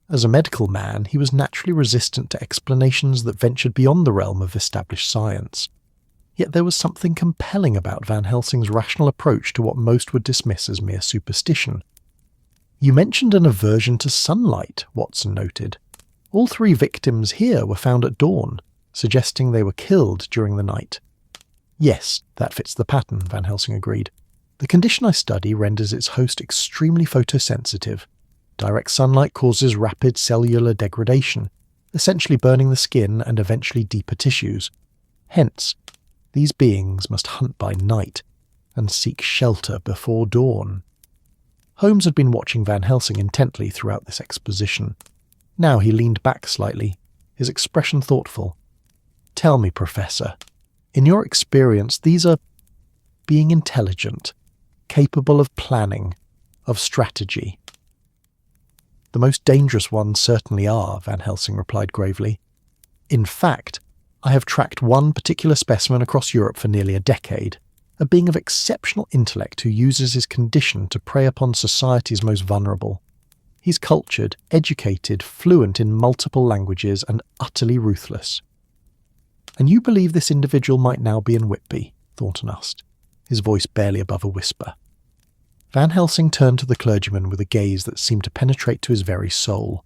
As a medical man, he was naturally resistant to explanations that ventured beyond the realm of established science. Yet there was something compelling about Van Helsing's rational approach to what most would dismiss as mere superstition. "You mentioned an aversion to sunlight," Watson noted. "All 3 victims here were found at dawn, suggesting they were killed during the night." "Yes, that fits the pattern," Van Helsing agreed. "The condition I study renders its host extremely photosensitive. Direct sunlight causes rapid cellular degradation, essentially burning the skin and eventually deeper tissues. Hence, these beings must hunt by night and seek shelter before dawn." Holmes had been watching Van Helsing intently throughout this exposition. Now he leaned back slightly, his expression thoughtful. "Tell me, Professor, in your experience, these are being intelligent, capable of planning, of strategy." "The most dangerous ones certainly are," Van Helsing replied gravely. In fact, I have tracked one particular specimen across Europe for nearly a decade, a being of exceptional intellect who uses his condition to prey upon society's most vulnerable. He's cultured, educated, fluent in multiple languages, and utterly ruthless. And you believe this individual might now be in Whitby? Thornton asked, his voice barely above a whisper. Van Helsing turned to the clergyman with a gaze that seemed to penetrate to his very soul.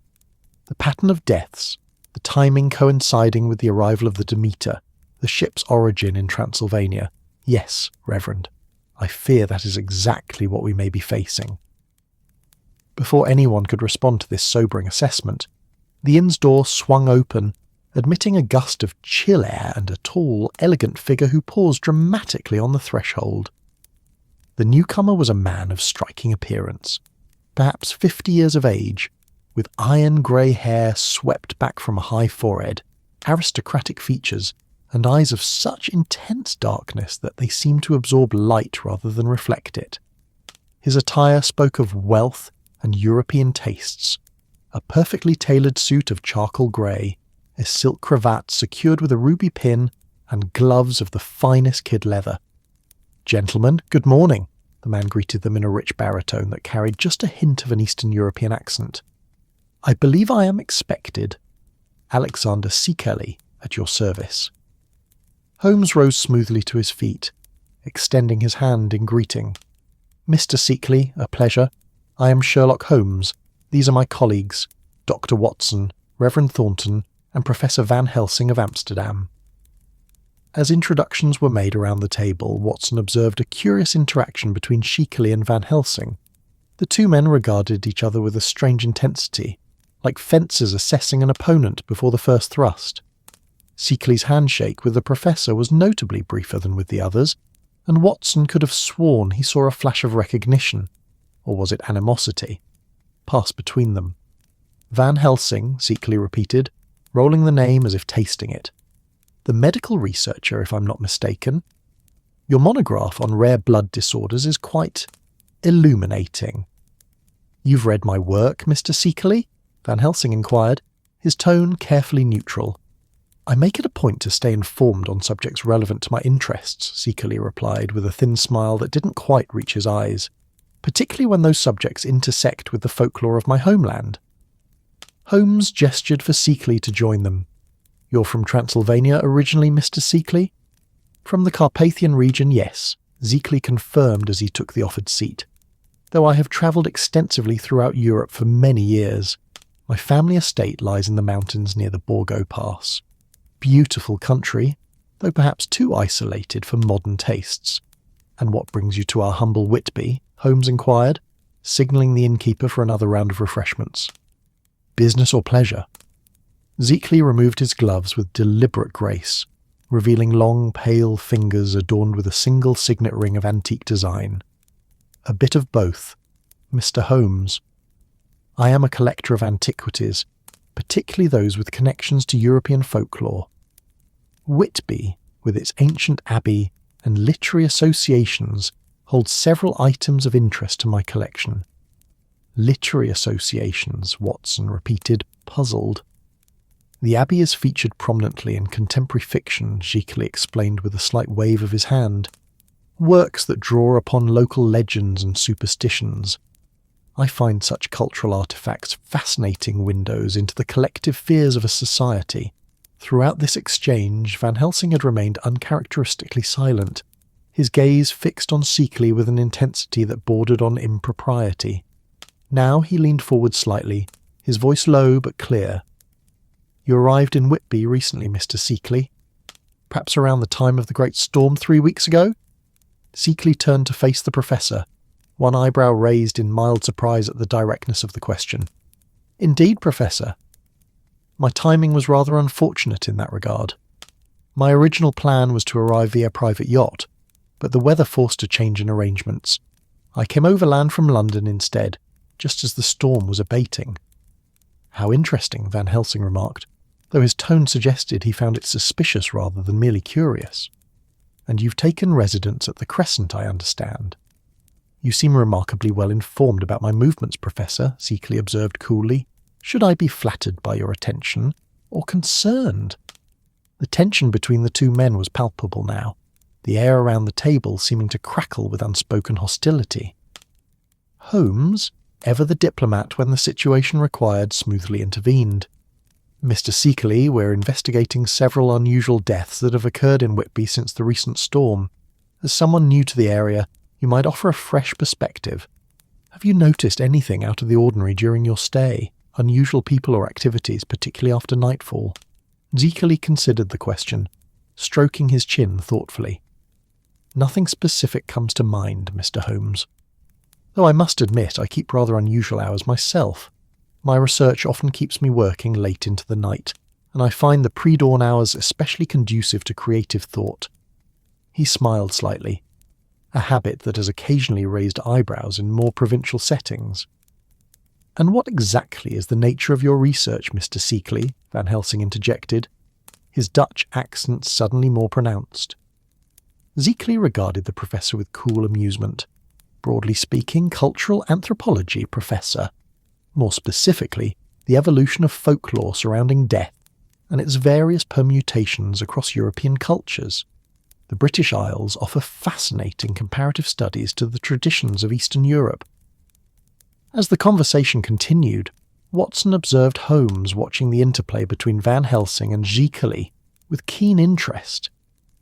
The pattern of deaths, the timing coinciding with the arrival of the Demeter, the ship's origin in Transylvania. Yes, Reverend, I fear that is exactly what we may be facing. Before anyone could respond to this sobering assessment, the inn's door swung open, admitting a gust of chill air and a tall, elegant figure who paused dramatically on the threshold. The newcomer was a man of striking appearance, perhaps 50 years of age, with iron-grey hair swept back from a high forehead, aristocratic features, and eyes of such intense darkness that they seemed to absorb light rather than reflect it. His attire spoke of wealth and European tastes, a perfectly tailored suit of charcoal grey, a silk cravat secured with a ruby pin, and gloves of the finest kid leather. "Gentlemen, good morning," the man greeted them in a rich baritone that carried just a hint of an Eastern European accent. "I believe I am expected. Alexander Seekelly, at your service." Holmes rose smoothly to his feet, extending his hand in greeting. "Mr. Seekeley, a pleasure. I am Sherlock Holmes. These are my colleagues, Dr. Watson, Reverend Thornton, and Professor Van Helsing of Amsterdam." As introductions were made around the table, Watson observed a curious interaction between Seekeley and Van Helsing. The two men regarded each other with a strange intensity, like fencers assessing an opponent before the first thrust. Seekeley's handshake with the professor was notably briefer than with the others, and Watson could have sworn he saw a flash of recognition, or was it animosity, pass between them. "Van Helsing," Seekeley repeated, rolling the name as if tasting it. "The medical researcher, if I'm not mistaken. Your monograph on rare blood disorders is quite illuminating." "You've read my work, Mr. Seekeley?" Van Helsing inquired, his tone carefully neutral. "I make it a point to stay informed on subjects relevant to my interests," Seekeley replied with a thin smile that didn't quite reach his eyes, "particularly when those subjects intersect with the folklore of my homeland." Holmes gestured for Seekeley to join them. "You're from Transylvania originally, Mr. Seekeley?" "From the Carpathian region, yes," Seekeley confirmed as he took the offered seat. "Though I have travelled extensively throughout Europe for many years. My family estate lies in the mountains near the Borgo Pass. Beautiful country, though perhaps too isolated for modern tastes." "And what brings you to our humble Whitby?" Holmes inquired, signalling the innkeeper for another round of refreshments. "Business or pleasure?" Seekeley removed his gloves with deliberate grace, revealing long, pale fingers adorned with a single signet ring of antique design. "A bit of both, Mr. Holmes. I am a collector of antiquities, particularly those with connections to European folklore. Whitby, with its ancient abbey and literary associations, holds several items of interest to my collection." "Literary associations," Watson repeated, puzzled. "The Abbey is featured prominently in contemporary fiction," Seekeley explained with a slight wave of his hand. "Works that draw upon local legends and superstitions. I find such cultural artifacts fascinating windows into the collective fears of a society." Throughout this exchange, Van Helsing had remained uncharacteristically silent, his gaze fixed on Seekeley with an intensity that bordered on impropriety. Now he leaned forward slightly, his voice low but clear. "You arrived in Whitby recently, Mr. Seekeley? Perhaps around the time of the great storm 3 weeks ago?" Seekeley turned to face the professor, one eyebrow raised in mild surprise at the directness of the question. "Indeed, Professor. My timing was rather unfortunate in that regard. My original plan was to arrive via private yacht, but the weather forced a change in arrangements. I came overland from London instead, just as the storm was abating." "How interesting," Van Helsing remarked, though his tone suggested he found it suspicious rather than merely curious. "And you've taken residence at the Crescent, I understand." "You seem remarkably well informed about my movements, Professor," Seekeley observed coolly. "Should I be flattered by your attention, or concerned?" The tension between the two men was palpable now, the air around the table seeming to crackle with unspoken hostility. Holmes, ever the diplomat when the situation required, smoothly intervened. "Mr. Seekerley, we're investigating several unusual deaths that have occurred in Whitby since the recent storm. As someone new to the area, you might offer a fresh perspective. Have you noticed anything out of the ordinary during your stay? Unusual people or activities, particularly after nightfall?" Seekerley considered the question, stroking his chin thoughtfully. "Nothing specific comes to mind, Mr. Holmes. Though I must admit I keep rather unusual hours myself. My research often keeps me working late into the night, and I find the pre-dawn hours especially conducive to creative thought." He smiled slightly, a habit that has occasionally raised eyebrows in more provincial settings. "And what exactly is the nature of your research, Mr. Seekerley?" Van Helsing interjected, his Dutch accent suddenly more pronounced. Seekerley regarded the professor with cool amusement. "Broadly speaking, cultural anthropology, Professor. More specifically, the evolution of folklore surrounding death and its various permutations across European cultures. The British Isles offer fascinating comparative studies to the traditions of Eastern Europe." As the conversation continued, Watson observed Holmes watching the interplay between Van Helsing and Seekerley with keen interest,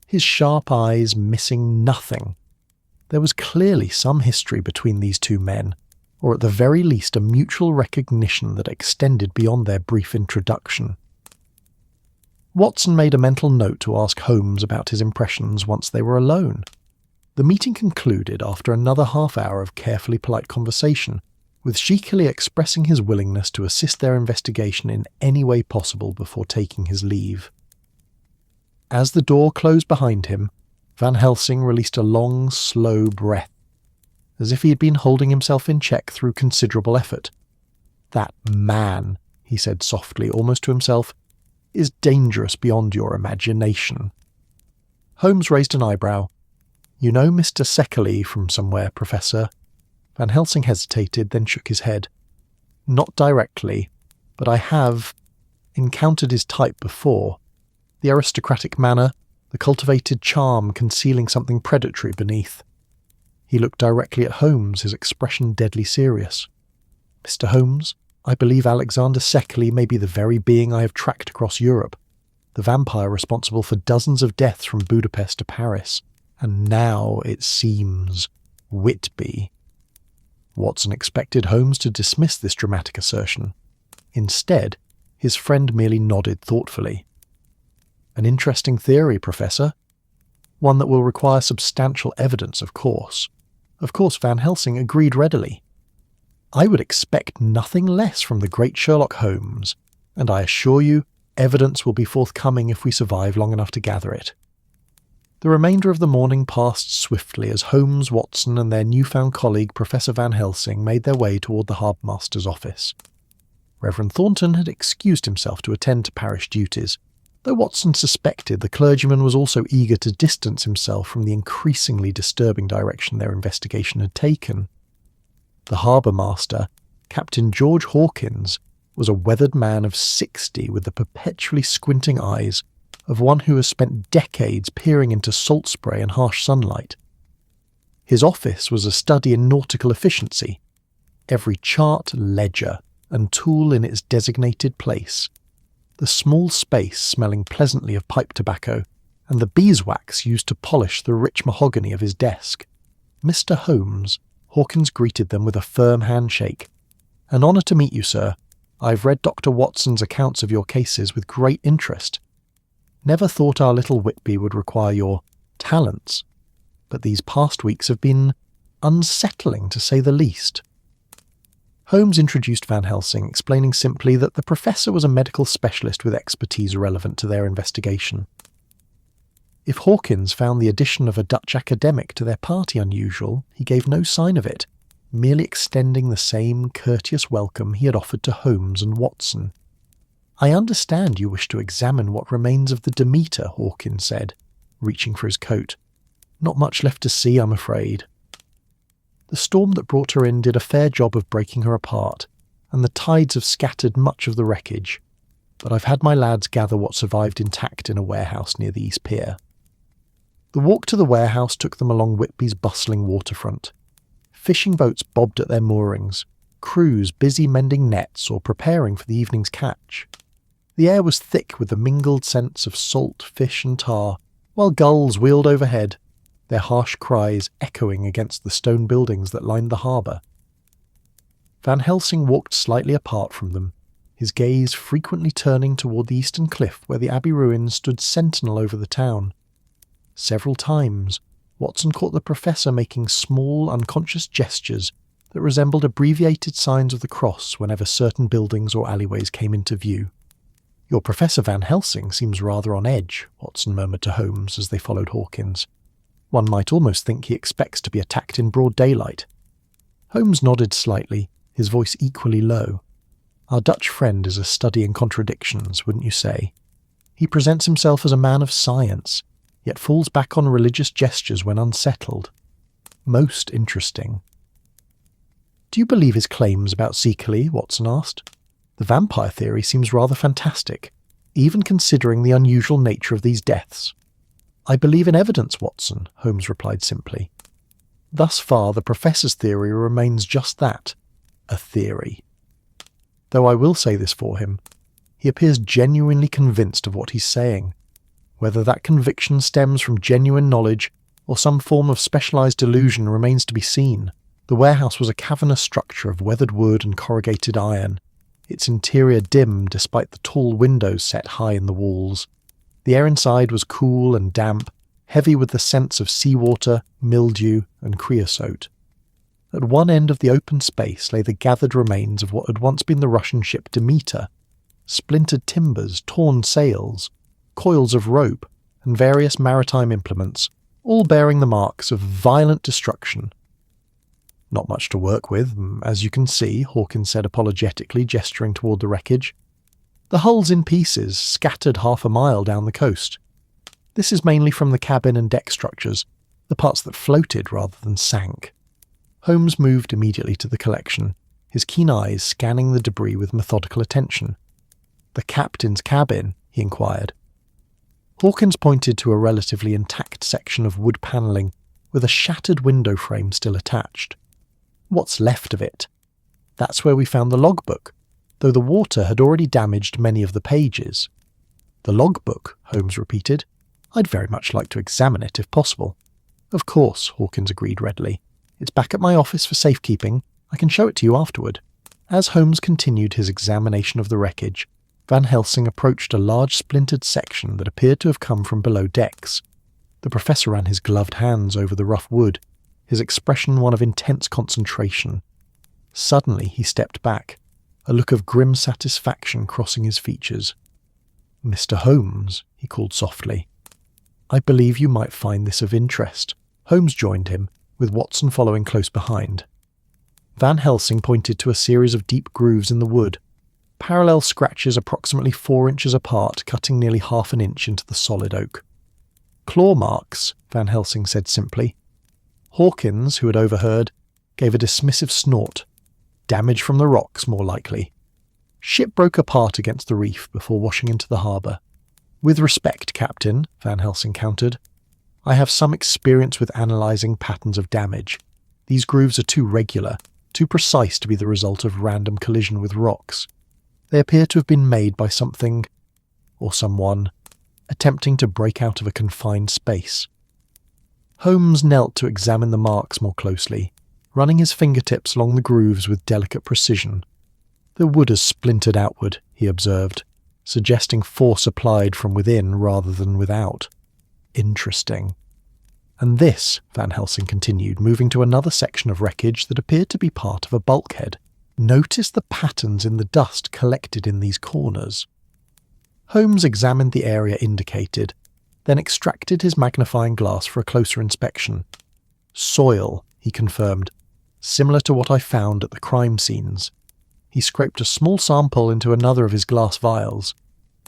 his sharp eyes missing nothing. There was clearly some history between these two men, or at the very least a mutual recognition that extended beyond their brief introduction. Watson made a mental note to ask Holmes about his impressions once they were alone. The meeting concluded after another half-hour of carefully polite conversation, with Seekerley expressing his willingness to assist their investigation in any way possible before taking his leave. As the door closed behind him, Van Helsing released a long, slow breath, as if he had been holding himself in check through considerable effort. "That man," he said softly, almost to himself, "is dangerous beyond your imagination." Holmes raised an eyebrow. "You know Mr. Seekerley from somewhere, Professor?" Van Helsing hesitated, then shook his head. "Not directly, but I have encountered his type before. The aristocratic manner, the cultivated charm concealing something predatory beneath." He looked directly at Holmes, his expression deadly serious. "Mr. Holmes, I believe Alexander Seekerley may be the very being I have tracked across Europe, the vampire responsible for dozens of deaths from Budapest to Paris, and now, it seems, Whitby." Watson expected Holmes to dismiss this dramatic assertion. Instead, his friend merely nodded thoughtfully. "An interesting theory, Professor. One that will require substantial evidence, of course." Of course, Van Helsing agreed readily. "I would expect nothing less from the great Sherlock Holmes, and I assure you, evidence will be forthcoming if we survive long enough to gather it." The remainder of the morning passed swiftly as Holmes, Watson, and their newfound colleague Professor Van Helsing made their way toward the harbour-master's office. Reverend Thornton had excused himself to attend to parish duties, though Watson suspected the clergyman was also eager to distance himself from the increasingly disturbing direction their investigation had taken. The harbour-master, Captain George Hawkins, was a weathered man of 60 with the perpetually squinting eyes of one who has spent decades peering into salt spray and harsh sunlight. His office was a study in nautical efficiency, every chart, ledger, and tool in its designated place, the small space smelling pleasantly of pipe tobacco, and the beeswax used to polish the rich mahogany of his desk. "Mr. Holmes," Hawkins greeted them with a firm handshake. "An honour to meet you, sir. I've read Dr. Watson's accounts of your cases with great interest. Never thought our little Whitby would require your talents, but these past weeks have been unsettling, to say the least." Holmes introduced Van Helsing, explaining simply that the professor was a medical specialist with expertise relevant to their investigation. If Hawkins found the addition of a Dutch academic to their party unusual, he gave no sign of it, merely extending the same courteous welcome he had offered to Holmes and Watson. "I understand you wish to examine what remains of the Demeter," Hawkins said, reaching for his coat. "Not much left to see, I'm afraid." The storm that brought her in did a fair job of breaking her apart, and the tides have scattered much of the wreckage. but I've had my lads gather what survived intact in a warehouse near the East Pier. The walk to the warehouse took them along Whitby's bustling waterfront. Fishing boats bobbed at their moorings, crews busy mending nets or preparing for the evening's catch. The air was thick with the mingled scents of salt, fish and tar, while gulls wheeled overhead, their harsh cries echoing against the stone buildings that lined the harbour. Van Helsing walked slightly apart from them, his gaze frequently turning toward the eastern cliff where the Abbey ruins stood sentinel over the town. Several times, Watson caught the Professor making small, unconscious gestures that resembled abbreviated signs of the cross whenever certain buildings or alleyways came into view. "Your Professor Van Helsing seems rather on edge," Watson murmured to Holmes as they followed Hawkins. "One might almost think he expects to be attacked in broad daylight." Holmes nodded slightly, his voice equally low. "Our Dutch friend is a study in contradictions, wouldn't you say? He presents himself as a man of science, yet falls back on religious gestures when unsettled. Most interesting." "Do you believe his claims about Seekerley?" Watson asked. "The vampire theory seems rather fantastic, even considering the unusual nature of these deaths." "I believe in evidence, Watson," Holmes replied simply. "Thus far, the Professor's theory remains just that, a theory. Though I will say this for him, he appears genuinely convinced of what he's saying. Whether that conviction stems from genuine knowledge or some form of specialised delusion remains to be seen. The warehouse was a cavernous structure of weathered wood and corrugated iron, its interior dim despite the tall windows set high in the walls. The air inside was cool and damp, heavy with the scents of seawater, mildew, and creosote. At one end of the open space lay the gathered remains of what had once been the Russian ship Demeter: splintered timbers, torn sails, coils of rope, and various maritime implements, all bearing the marks of violent destruction. "Not much to work with, as you can see," Hawkins said apologetically, gesturing toward the wreckage. "The hull's in pieces, scattered 1/2 mile down the coast. This is mainly from the cabin and deck structures, the parts that floated rather than sank." Holmes moved immediately to the collection, his keen eyes scanning the debris with methodical attention. "The captain's cabin?" he inquired. Hawkins pointed to a relatively intact section of wood panelling with a shattered window frame still attached. "What's left of it? That's where we found the logbook, though the water had already damaged many of the pages." "The logbook," Holmes repeated. "I'd very much like to examine it if possible." "Of course," Hawkins agreed readily. "It's back at my office for safekeeping. I can show it to you afterward." As Holmes continued his examination of the wreckage, Van Helsing approached a large splintered section that appeared to have come from below decks. The Professor ran his gloved hands over the rough wood, his expression one of intense concentration. Suddenly he stepped back, a look of grim satisfaction crossing his features. "Mr. Holmes," he called softly. "I believe you might find this of interest." Holmes joined him, with Watson following close behind. Van Helsing pointed to a series of deep grooves in the wood, parallel scratches approximately 4 inches apart, cutting nearly 1/2 an inch into the solid oak. "Claw marks," Van Helsing said simply. Hawkins, who had overheard, gave a dismissive snort. "Damage from the rocks, more likely. Ship broke apart against the reef before washing into the harbour." "With respect, Captain," Van Helsing countered, "I have some experience with analysing patterns of damage. These grooves are too regular, too precise to be the result of random collision with rocks. They appear to have been made by something, or someone, attempting to break out of a confined space." Holmes knelt to examine the marks more closely, running his fingertips along the grooves with delicate precision. "The wood has splintered outward," he observed, suggesting force applied from within rather than without. "Interesting. And this," Van Helsing continued, moving to another section of wreckage that appeared to be part of a bulkhead. "Notice the patterns in the dust collected in these corners." Holmes examined the area indicated, then extracted his magnifying glass for a closer inspection. "Soil," he confirmed, "similar to what I found at the crime scenes." He scraped a small sample into another of his glass vials.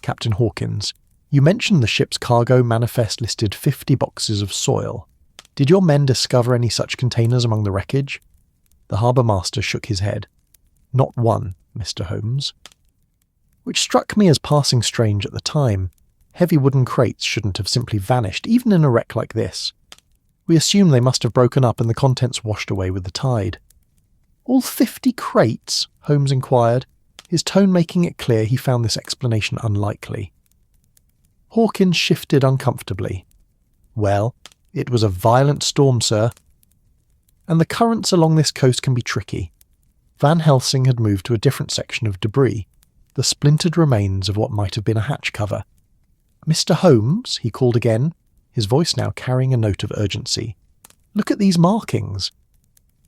"Captain Hawkins, you mentioned the ship's cargo manifest listed 50 boxes of soil. Did your men discover any such containers among the wreckage?" The harbour master shook his head. "Not one, Mr. Holmes." which struck me as passing strange at the time. Heavy wooden crates shouldn't have simply vanished, even in a wreck like this. We assume they must have broken up and the contents washed away with the tide. All 50 crates? Holmes inquired, his tone making it clear he found this explanation unlikely. Hawkins shifted uncomfortably. Well, it was a violent storm, sir. And the currents along this coast can be tricky. Van Helsing had moved to a different section of debris, the splintered remains of what might have been a hatch cover. "Mr. Holmes," he called again, his voice now carrying a note of urgency. "Look at these markings."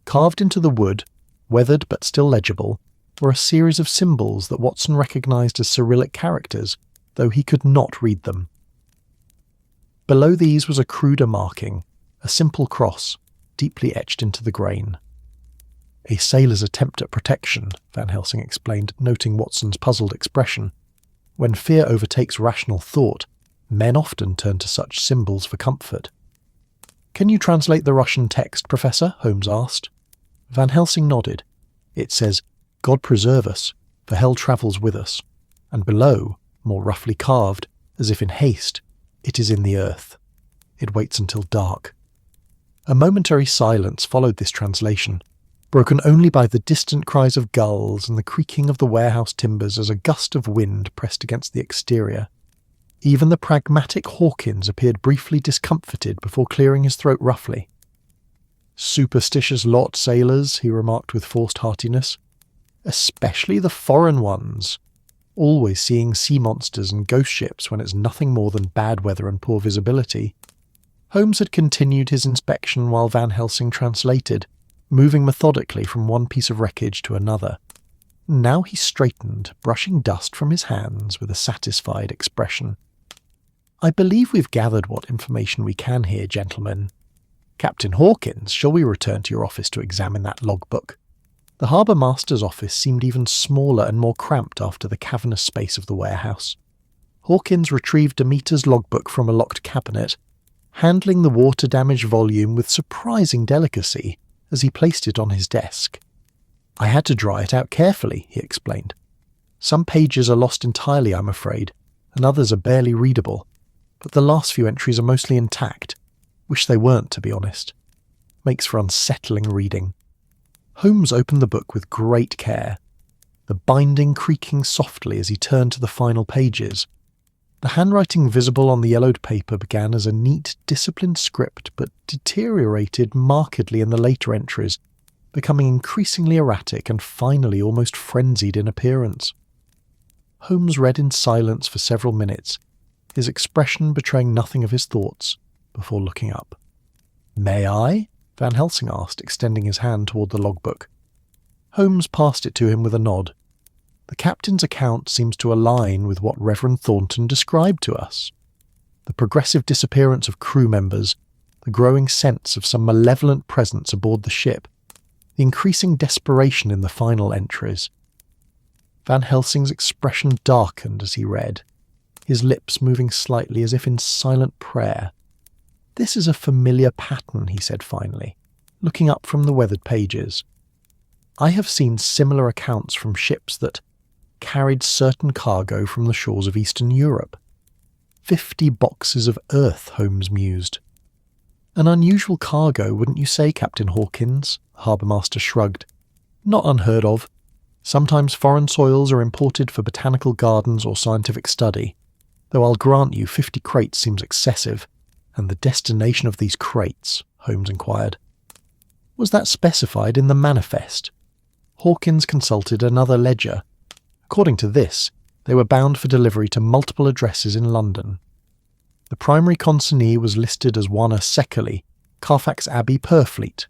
Carved into the wood, weathered but still legible, were a series of symbols that Watson recognised as Cyrillic characters, though he could not read them. Below these was a cruder marking, a simple cross, deeply etched into the grain. "A sailor's attempt at protection," Van Helsing explained, noting Watson's puzzled expression. "When fear overtakes rational thought, men often turn to such symbols for comfort." "Can you translate the Russian text, Professor?" Holmes asked. Van Helsing nodded. "It says, 'God preserve us, for hell travels with us,' and below, more roughly carved, as if in haste, 'It is in the earth. It waits until dark.'" A momentary silence followed this translation, broken only by the distant cries of gulls and the creaking of the warehouse timbers as a gust of wind pressed against the exterior. Even the pragmatic Hawkins appeared briefly discomfited before clearing his throat roughly. "Superstitious lot, sailors," he remarked with forced heartiness. "Especially the foreign ones. Always seeing sea monsters and ghost ships when it's nothing more than bad weather and poor visibility." Holmes had continued his inspection while Van Helsing translated, moving methodically from one piece of wreckage to another. Now he straightened, brushing dust from his hands with a satisfied expression. "I believe we've gathered what information we can here, gentlemen. Captain Hawkins, shall we return to your office to examine that logbook?" The harbour master's office seemed even smaller and more cramped after the cavernous space of the warehouse. Hawkins retrieved Demeter's logbook from a locked cabinet, handling the water-damaged volume with surprising delicacy as he placed it on his desk. "I had to dry it out carefully," he explained. "Some pages are lost entirely, I'm afraid, and others are barely readable, but the last few entries are mostly intact. Wish they weren't, to be honest. Makes for unsettling reading." Holmes opened the book with great care, the binding creaking softly as he turned to the final pages. The handwriting visible on the yellowed paper began as a neat, disciplined script, but deteriorated markedly in the later entries, becoming increasingly erratic and finally almost frenzied in appearance. Holmes read in silence for several minutes, his expression betraying nothing of his thoughts, before looking up. "May I?" Van Helsing asked, extending his hand toward the logbook. Holmes passed it to him with a nod. "The captain's account seems to align with what Reverend Thornton described to us. The progressive disappearance of crew members, the growing sense of some malevolent presence aboard the ship, the increasing desperation in the final entries." Van Helsing's expression darkened as he read, his lips moving slightly as if in silent prayer. "This is a familiar pattern," he said finally, looking up from the weathered pages. "I have seen similar accounts from ships that carried certain cargo from the shores of Eastern Europe. 50 boxes of earth," Holmes mused. "An unusual cargo, wouldn't you say, Captain Hawkins?" the harbour master shrugged. "Not unheard of. Sometimes foreign soils are imported for botanical gardens or scientific study, though I'll grant you 50 crates seems excessive. And the destination of these crates?" Holmes inquired. "Was that specified in the manifest?" Hawkins consulted another ledger. According to this, they were bound for delivery to multiple addresses in London. The primary consignee was listed as one Seckerley, Carfax Abbey, Purfleet.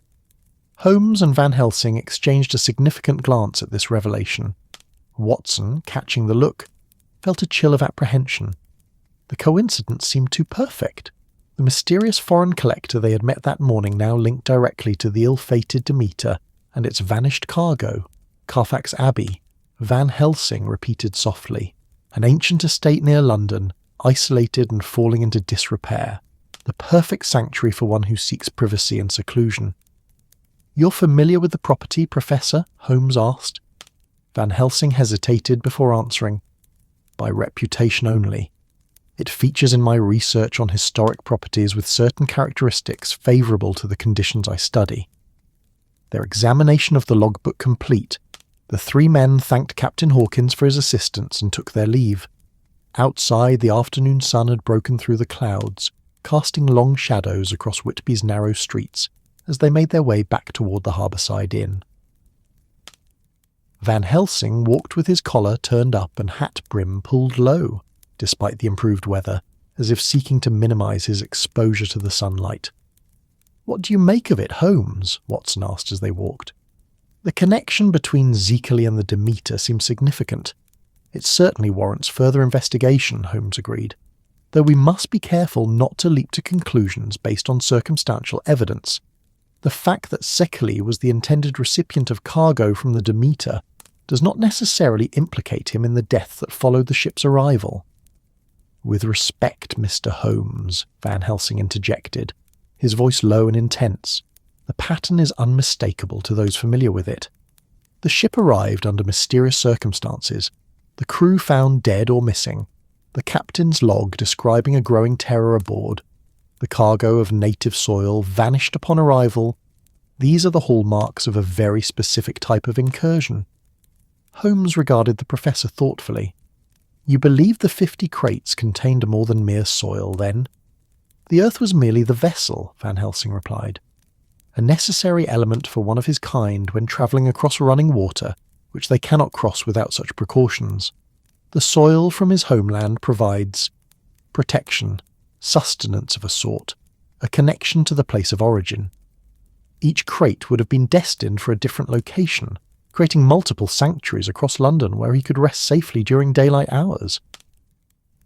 Holmes and Van Helsing exchanged a significant glance at this revelation. Watson, catching the look, felt a chill of apprehension. The coincidence seemed too perfect. The mysterious foreign collector they had met that morning now linked directly to the ill-fated Demeter and its vanished cargo. Carfax Abbey, Van Helsing repeated softly. An ancient estate near London, isolated and falling into disrepair. The perfect sanctuary for one who seeks privacy and seclusion. "You're familiar with the property, Professor?" Holmes asked. Van Helsing hesitated before answering, by reputation only. It features in my research on historic properties with certain characteristics favourable to the conditions I study. Their examination of the logbook complete, the three men thanked Captain Hawkins for his assistance and took their leave. Outside, the afternoon sun had broken through the clouds, casting long shadows across Whitby's narrow streets as they made their way back toward the Harbourside Inn. Van Helsing walked with his collar turned up and hat brim pulled low, despite the improved weather, as if seeking to minimise his exposure to the sunlight. "What do you make of it, Holmes?" Watson asked as they walked. "The connection between Zekely and the Demeter seems significant. It certainly warrants further investigation," Holmes agreed, "though we must be careful not to leap to conclusions based on circumstantial evidence. The fact that Zekely was the intended recipient of cargo from the Demeter does not necessarily implicate him in the death that followed the ship's arrival." "With respect, Mr. Holmes," Van Helsing interjected, his voice low and intense, "the pattern is unmistakable to those familiar with it. The ship arrived under mysterious circumstances, the crew found dead or missing, the captain's log describing a growing terror aboard, the cargo of native soil vanished upon arrival. These are the hallmarks of a very specific type of incursion." Holmes regarded the professor thoughtfully. "You believe the 50 crates contained more than mere soil, then?" "The earth was merely the vessel," Van Helsing replied. "A necessary element for one of his kind when travelling across running water, which they cannot cross without such precautions. The soil from his homeland provides protection, sustenance of a sort, a connection to the place of origin. Each crate would have been destined for a different location, creating multiple sanctuaries across London where he could rest safely during daylight hours."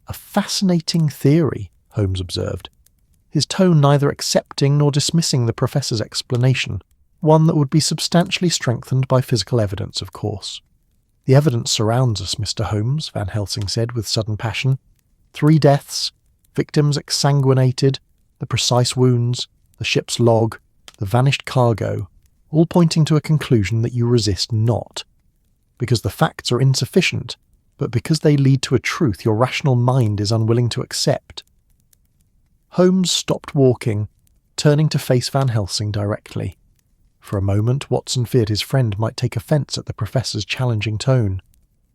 "A fascinating theory," Holmes observed, his tone neither accepting nor dismissing the professor's explanation, one that would be substantially strengthened by physical evidence, of course. "The evidence surrounds us, Mr. Holmes," Van Helsing said with sudden passion. 3 deaths, victims exsanguinated, the precise wounds, the ship's log, the vanished cargo, all pointing to a conclusion that you resist not. Because the facts are insufficient, but because they lead to a truth your rational mind is unwilling to accept." Holmes stopped walking, turning to face Van Helsing directly. For a moment, Watson feared his friend might take offence at the professor's challenging tone.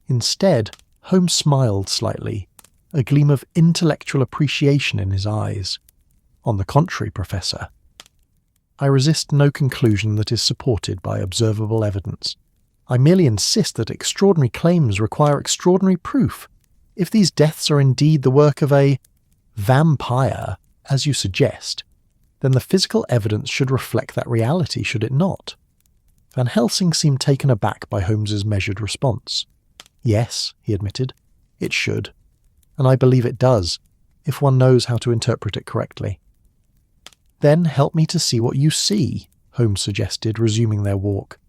Instead, Holmes smiled slightly, a gleam of intellectual appreciation in his eyes. "On the contrary, Professor, I resist no conclusion that is supported by observable evidence. I merely insist that extraordinary claims require extraordinary proof. If these deaths are indeed the work of a vampire, as you suggest, then the physical evidence should reflect that reality, should it not?" Van Helsing seemed taken aback by Holmes's measured response. "Yes," he admitted, "it should. And I believe it does, if one knows how to interpret it correctly." "Then help me to see what you see," Holmes suggested, resuming their walk.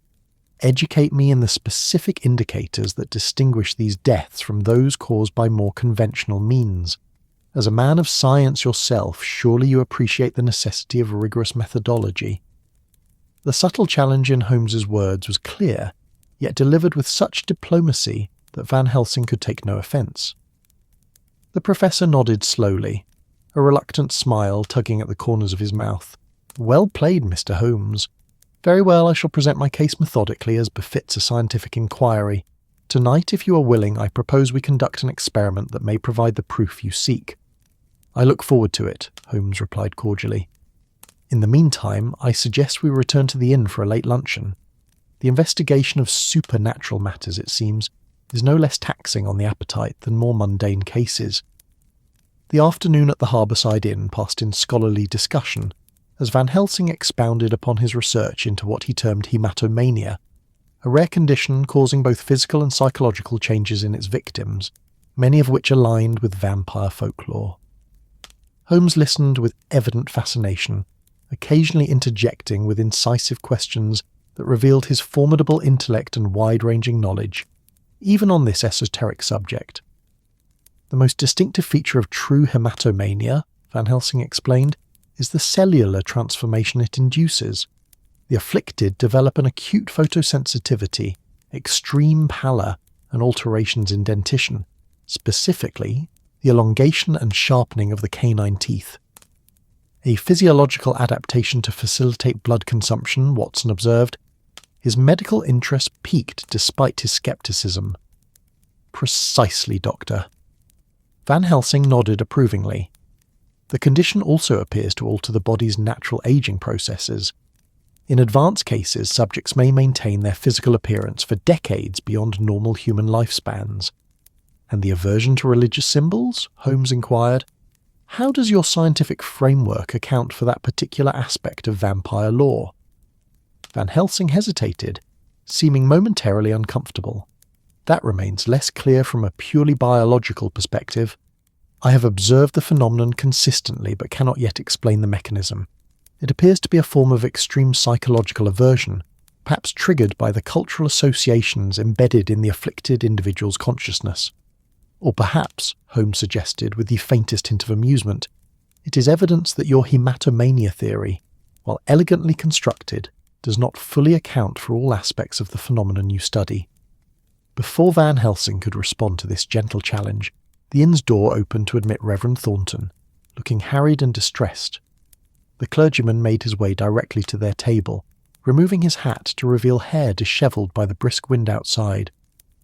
"Educate me in the specific indicators that distinguish these deaths from those caused by more conventional means. As a man of science yourself, surely you appreciate the necessity of rigorous methodology." The subtle challenge in Holmes's words was clear, yet delivered with such diplomacy that Van Helsing could take no offence. The professor nodded slowly, a reluctant smile tugging at the corners of his mouth. "Well played, Mr. Holmes. Very well, I shall present my case methodically as befits a scientific inquiry. Tonight, if you are willing, I propose we conduct an experiment that may provide the proof you seek." "I look forward to it," Holmes replied cordially. "In the meantime, I suggest we return to the inn for a late luncheon. The investigation of supernatural matters, it seems, is no less taxing on the appetite than more mundane cases." The afternoon at the Harbourside Inn passed in scholarly discussion, as Van Helsing expounded upon his research into what he termed hematomania, a rare condition causing both physical and psychological changes in its victims, many of which aligned with vampire folklore. Holmes listened with evident fascination, occasionally interjecting with incisive questions that revealed his formidable intellect and wide-ranging knowledge, even on this esoteric subject. "The most distinctive feature of true hematomania," Van Helsing explained, "is the cellular transformation it induces. The afflicted develop an acute photosensitivity, extreme pallor, and alterations in dentition. specifically the elongation and sharpening of the canine teeth. A physiological adaptation to facilitate blood consumption, Watson observed. His medical interest piqued despite his skepticism. Precisely, Doctor. Van Helsing nodded approvingly. The condition also appears to alter the body's natural aging processes. In advanced cases, subjects may maintain their physical appearance for decades beyond normal human lifespans. And the aversion to religious symbols? Holmes inquired. How does your scientific framework account for that particular aspect of vampire lore? Van Helsing hesitated, seeming momentarily uncomfortable. That remains less clear from a purely biological perspective. I have observed the phenomenon consistently but cannot yet explain the mechanism. It appears to be a form of extreme psychological aversion, perhaps triggered by the cultural associations embedded in the afflicted individual's consciousness. Or perhaps, Holmes suggested with the faintest hint of amusement, it is evidence that your hematomania theory, while elegantly constructed, does not fully account for all aspects of the phenomenon you study. Before Van Helsing could respond to this gentle challenge, the inn's door opened to admit Reverend Thornton, looking harried and distressed. The clergyman made his way directly to their table, removing his hat to reveal hair dishevelled by the brisk wind outside.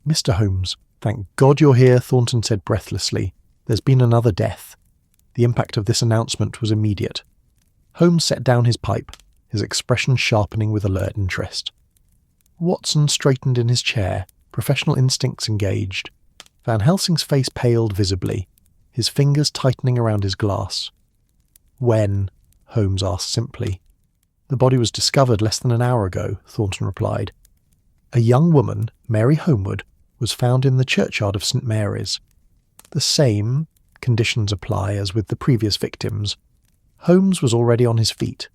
Mr. Holmes, thank God you're here, Thornton said breathlessly. There's been another death. The impact of this announcement was immediate. Holmes set down his pipe, his expression sharpening with alert interest. Watson straightened in his chair, professional instincts engaged. Van Helsing's face paled visibly, his fingers tightening around his glass. When? Holmes asked simply. The body was discovered less than an hour ago, Thornton replied. A young woman, Mary Homewood, was found in the churchyard of St. Mary's. The same conditions apply as with the previous victims. Holmes was already on his feet.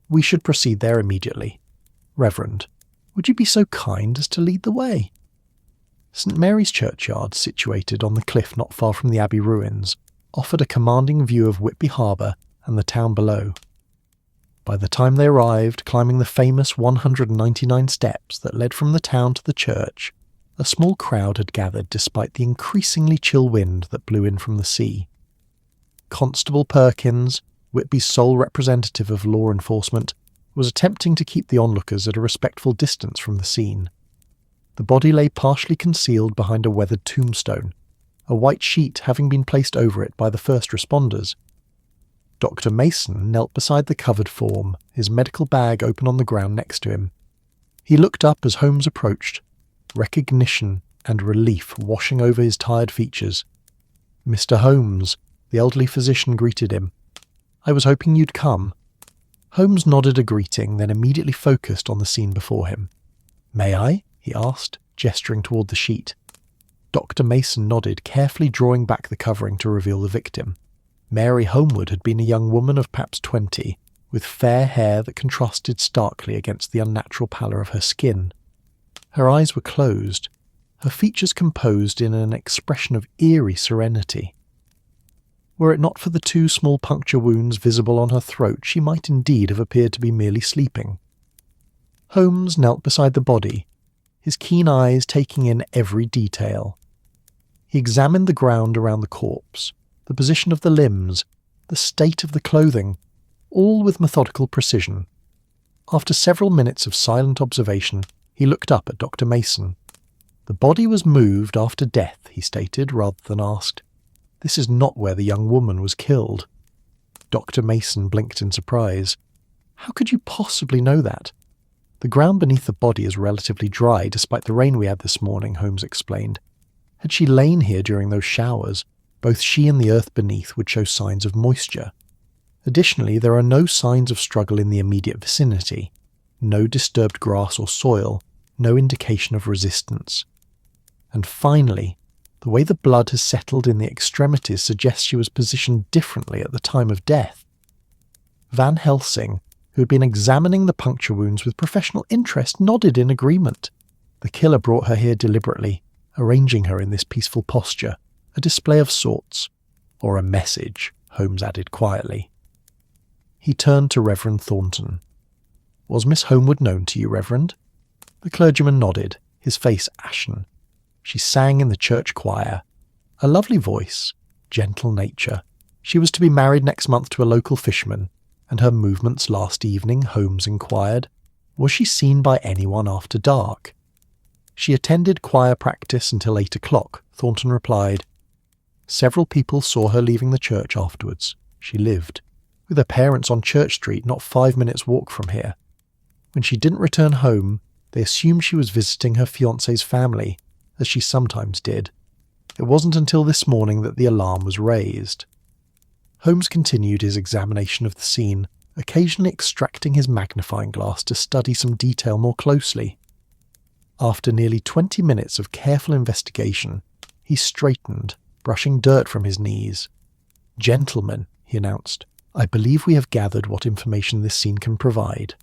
We should proceed there immediately. Reverend, would you be so kind as to lead the way? St. Mary's churchyard, situated on the cliff not far from the Abbey ruins, offered a commanding view of Whitby harbour and the town below. By the time they arrived, climbing the famous 199 steps that led from the town to the church, a small crowd had gathered despite the increasingly chill wind that blew in from the sea. Constable Perkins, Whitby's sole representative of law enforcement, was attempting to keep the onlookers at a respectful distance from the scene. The body lay partially concealed behind a weathered tombstone, a white sheet having been placed over it by the first responders. Dr. Mason knelt beside the covered form, his medical bag open on the ground next to him. He looked up as Holmes approached, recognition and relief washing over his tired features. Mr. Holmes, the elderly physician greeted him. I was hoping you'd come. Holmes nodded a greeting, then immediately focused on the scene before him. May I? He asked, gesturing toward the sheet. Dr. Mason nodded, carefully drawing back the covering to reveal the victim. Mary Homewood had been a young woman of perhaps 20, with fair hair that contrasted starkly against the unnatural pallor of her skin. Her eyes were closed, her features composed in an expression of eerie serenity. Were it not for the 2 small puncture wounds visible on her throat, she might indeed have appeared to be merely sleeping. Holmes knelt beside the body, his keen eyes taking in every detail. He examined the ground around the corpse, the position of the limbs, the state of the clothing, all with methodical precision. After several minutes of silent observation, he looked up at Dr. Mason. The body was moved after death, he stated, rather than asked. This is not where the young woman was killed. Dr. Mason blinked in surprise. How could you possibly know that? The ground beneath the body is relatively dry, despite the rain we had this morning, Holmes explained. Had she lain here during those showers, both she and the earth beneath would show signs of moisture. Additionally, there are no signs of struggle in the immediate vicinity, no disturbed grass or soil, no indication of resistance. And finally, the way the blood has settled in the extremities suggests she was positioned differently at the time of death. Van Helsing, who had been examining the puncture wounds with professional interest, nodded in agreement. The killer brought her here deliberately, arranging her in this peaceful posture, a display of sorts, or a message, Holmes added quietly. He turned to Reverend Thornton. Was Miss Homewood known to you, Reverend? The clergyman nodded, his face ashen. She sang in the church choir. A lovely voice, gentle nature. She was to be married next month to a local fisherman, and her movements last evening, Holmes inquired. Was she seen by anyone after dark? She attended choir practice until 8 o'clock, Thornton replied. Several people saw her leaving the church afterwards. She lived, with her parents on Church Street, not 5 minutes' walk from here. When she didn't return home, they assumed she was visiting her fiancé's family, as she sometimes did. It wasn't until this morning that the alarm was raised. Holmes continued his examination of the scene, occasionally extracting his magnifying glass to study some detail more closely. After nearly 20 minutes of careful investigation, he straightened, brushing dirt from his knees. "Gentlemen," he announced, "I believe we have gathered what information this scene can provide.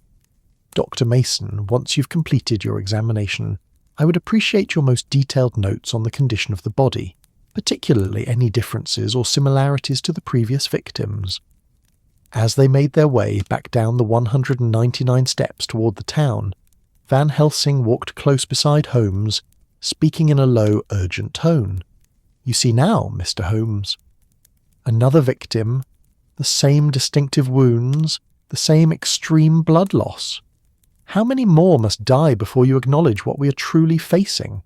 Dr. Mason, once you've completed your examination, I would appreciate your most detailed notes on the condition of the body, particularly any differences or similarities to the previous victims." As they made their way back down the 199 steps toward the town, Van Helsing walked close beside Holmes, speaking in a low, urgent tone. "You see now, Mr. Holmes. Another victim, the same distinctive wounds, the same extreme blood loss. How many more must die before you acknowledge what we are truly facing?"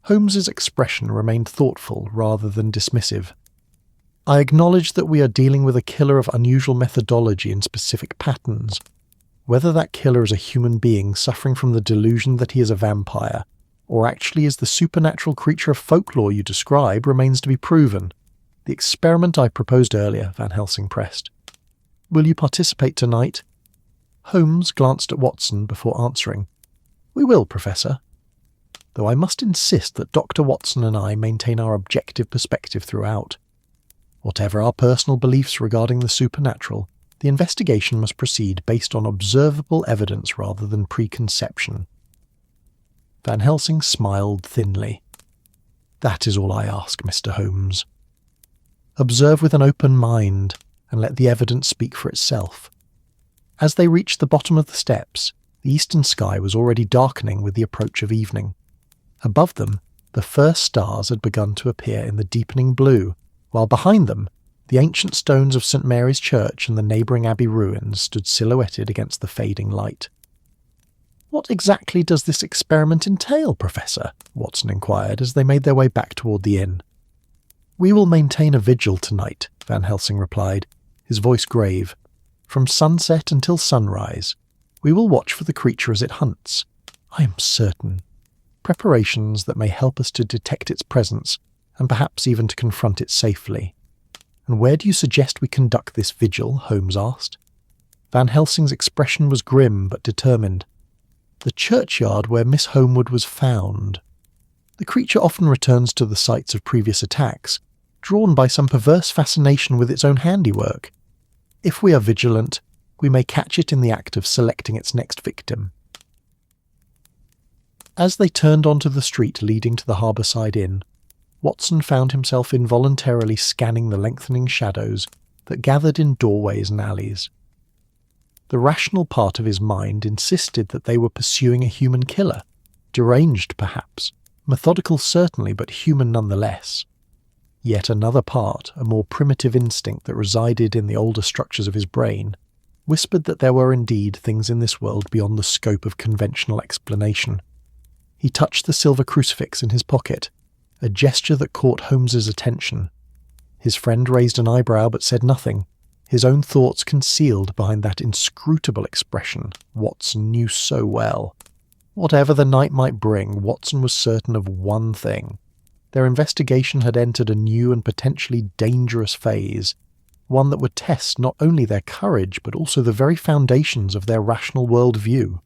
Holmes's expression remained thoughtful rather than dismissive. "I acknowledge that we are dealing with a killer of unusual methodology and specific patterns. Whether that killer is a human being suffering from the delusion that he is a vampire, or actually is the supernatural creature of folklore you describe, remains to be proven. The experiment I proposed earlier," Van Helsing pressed. "Will you participate tonight?" Holmes glanced at Watson before answering. "We will, Professor. Though I must insist that Dr. Watson and I maintain our objective perspective throughout. Whatever our personal beliefs regarding the supernatural, the investigation must proceed based on observable evidence rather than preconception." Van Helsing smiled thinly. "That is all I ask, Mr. Holmes. Observe with an open mind, and let the evidence speak for itself." As they reached the bottom of the steps, the eastern sky was already darkening with the approach of evening. Above them, the first stars had begun to appear in the deepening blue, while behind them, the ancient stones of St. Mary's Church and the neighbouring Abbey ruins stood silhouetted against the fading light. "What exactly does this experiment entail, Professor?" Watson inquired as they made their way back toward the inn. "We will maintain a vigil tonight," Van Helsing replied, his voice grave. "From sunset until sunrise, we will watch for the creature as it hunts. I am certain. Preparations that may help us to detect its presence, and perhaps even to confront it safely." "And where do you suggest we conduct this vigil?" Holmes asked. Van Helsing's expression was grim but determined. "The churchyard where Miss Homewood was found. The creature often returns to the sites of previous attacks, drawn by some perverse fascination with its own handiwork. If we are vigilant, we may catch it in the act of selecting its next victim." As they turned onto the street leading to the Harbourside Inn, Watson found himself involuntarily scanning the lengthening shadows that gathered in doorways and alleys. The rational part of his mind insisted that they were pursuing a human killer, deranged perhaps, methodical certainly, but human nonetheless. Yet another part, a more primitive instinct that resided in the older structures of his brain, whispered that there were indeed things in this world beyond the scope of conventional explanation. He touched the silver crucifix in his pocket, a gesture that caught Holmes's attention. His friend raised an eyebrow but said nothing, his own thoughts concealed behind that inscrutable expression Watson knew so well. Whatever the night might bring, Watson was certain of one thing. Their investigation had entered a new and potentially dangerous phase, one that would test not only their courage but also the very foundations of their rational world-view.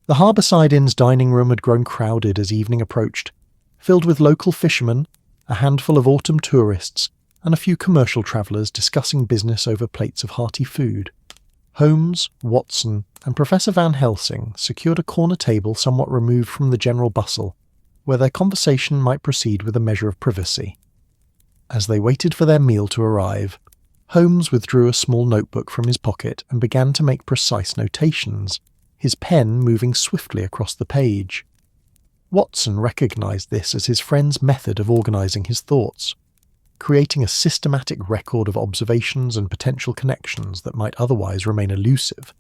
The Harbourside Inn's dining room had grown crowded as evening approached, filled with local fishermen, a handful of autumn tourists, and a few commercial travellers discussing business over plates of hearty food. Holmes, Watson, and Professor Van Helsing secured a corner table somewhat removed from the general bustle, where their conversation might proceed with a measure of privacy. As they waited for their meal to arrive, Holmes withdrew a small notebook from his pocket and began to make precise notations, his pen moving swiftly across the page. Watson recognised this as his friend's method of organising his thoughts, creating a systematic record of observations and potential connections that might otherwise remain elusive.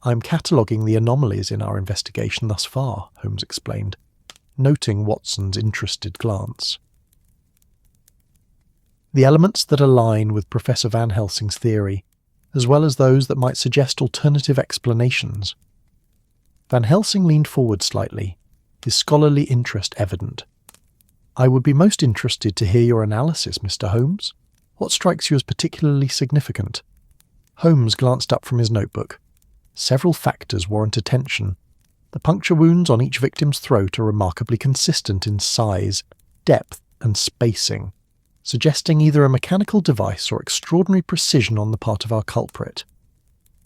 "I'm cataloguing the anomalies in our investigation thus far," Holmes explained, noting Watson's interested glance. The elements that align with Professor Van Helsing's theory, as well as those that might suggest alternative explanations. Van Helsing leaned forward slightly, his scholarly interest evident. "I would be most interested to hear your analysis, Mr. Holmes. What strikes you as particularly significant?" Holmes glanced up from his notebook. Several factors warrant attention. The puncture wounds on each victim's throat are remarkably consistent in size, depth, and spacing, suggesting either a mechanical device or extraordinary precision on the part of our culprit.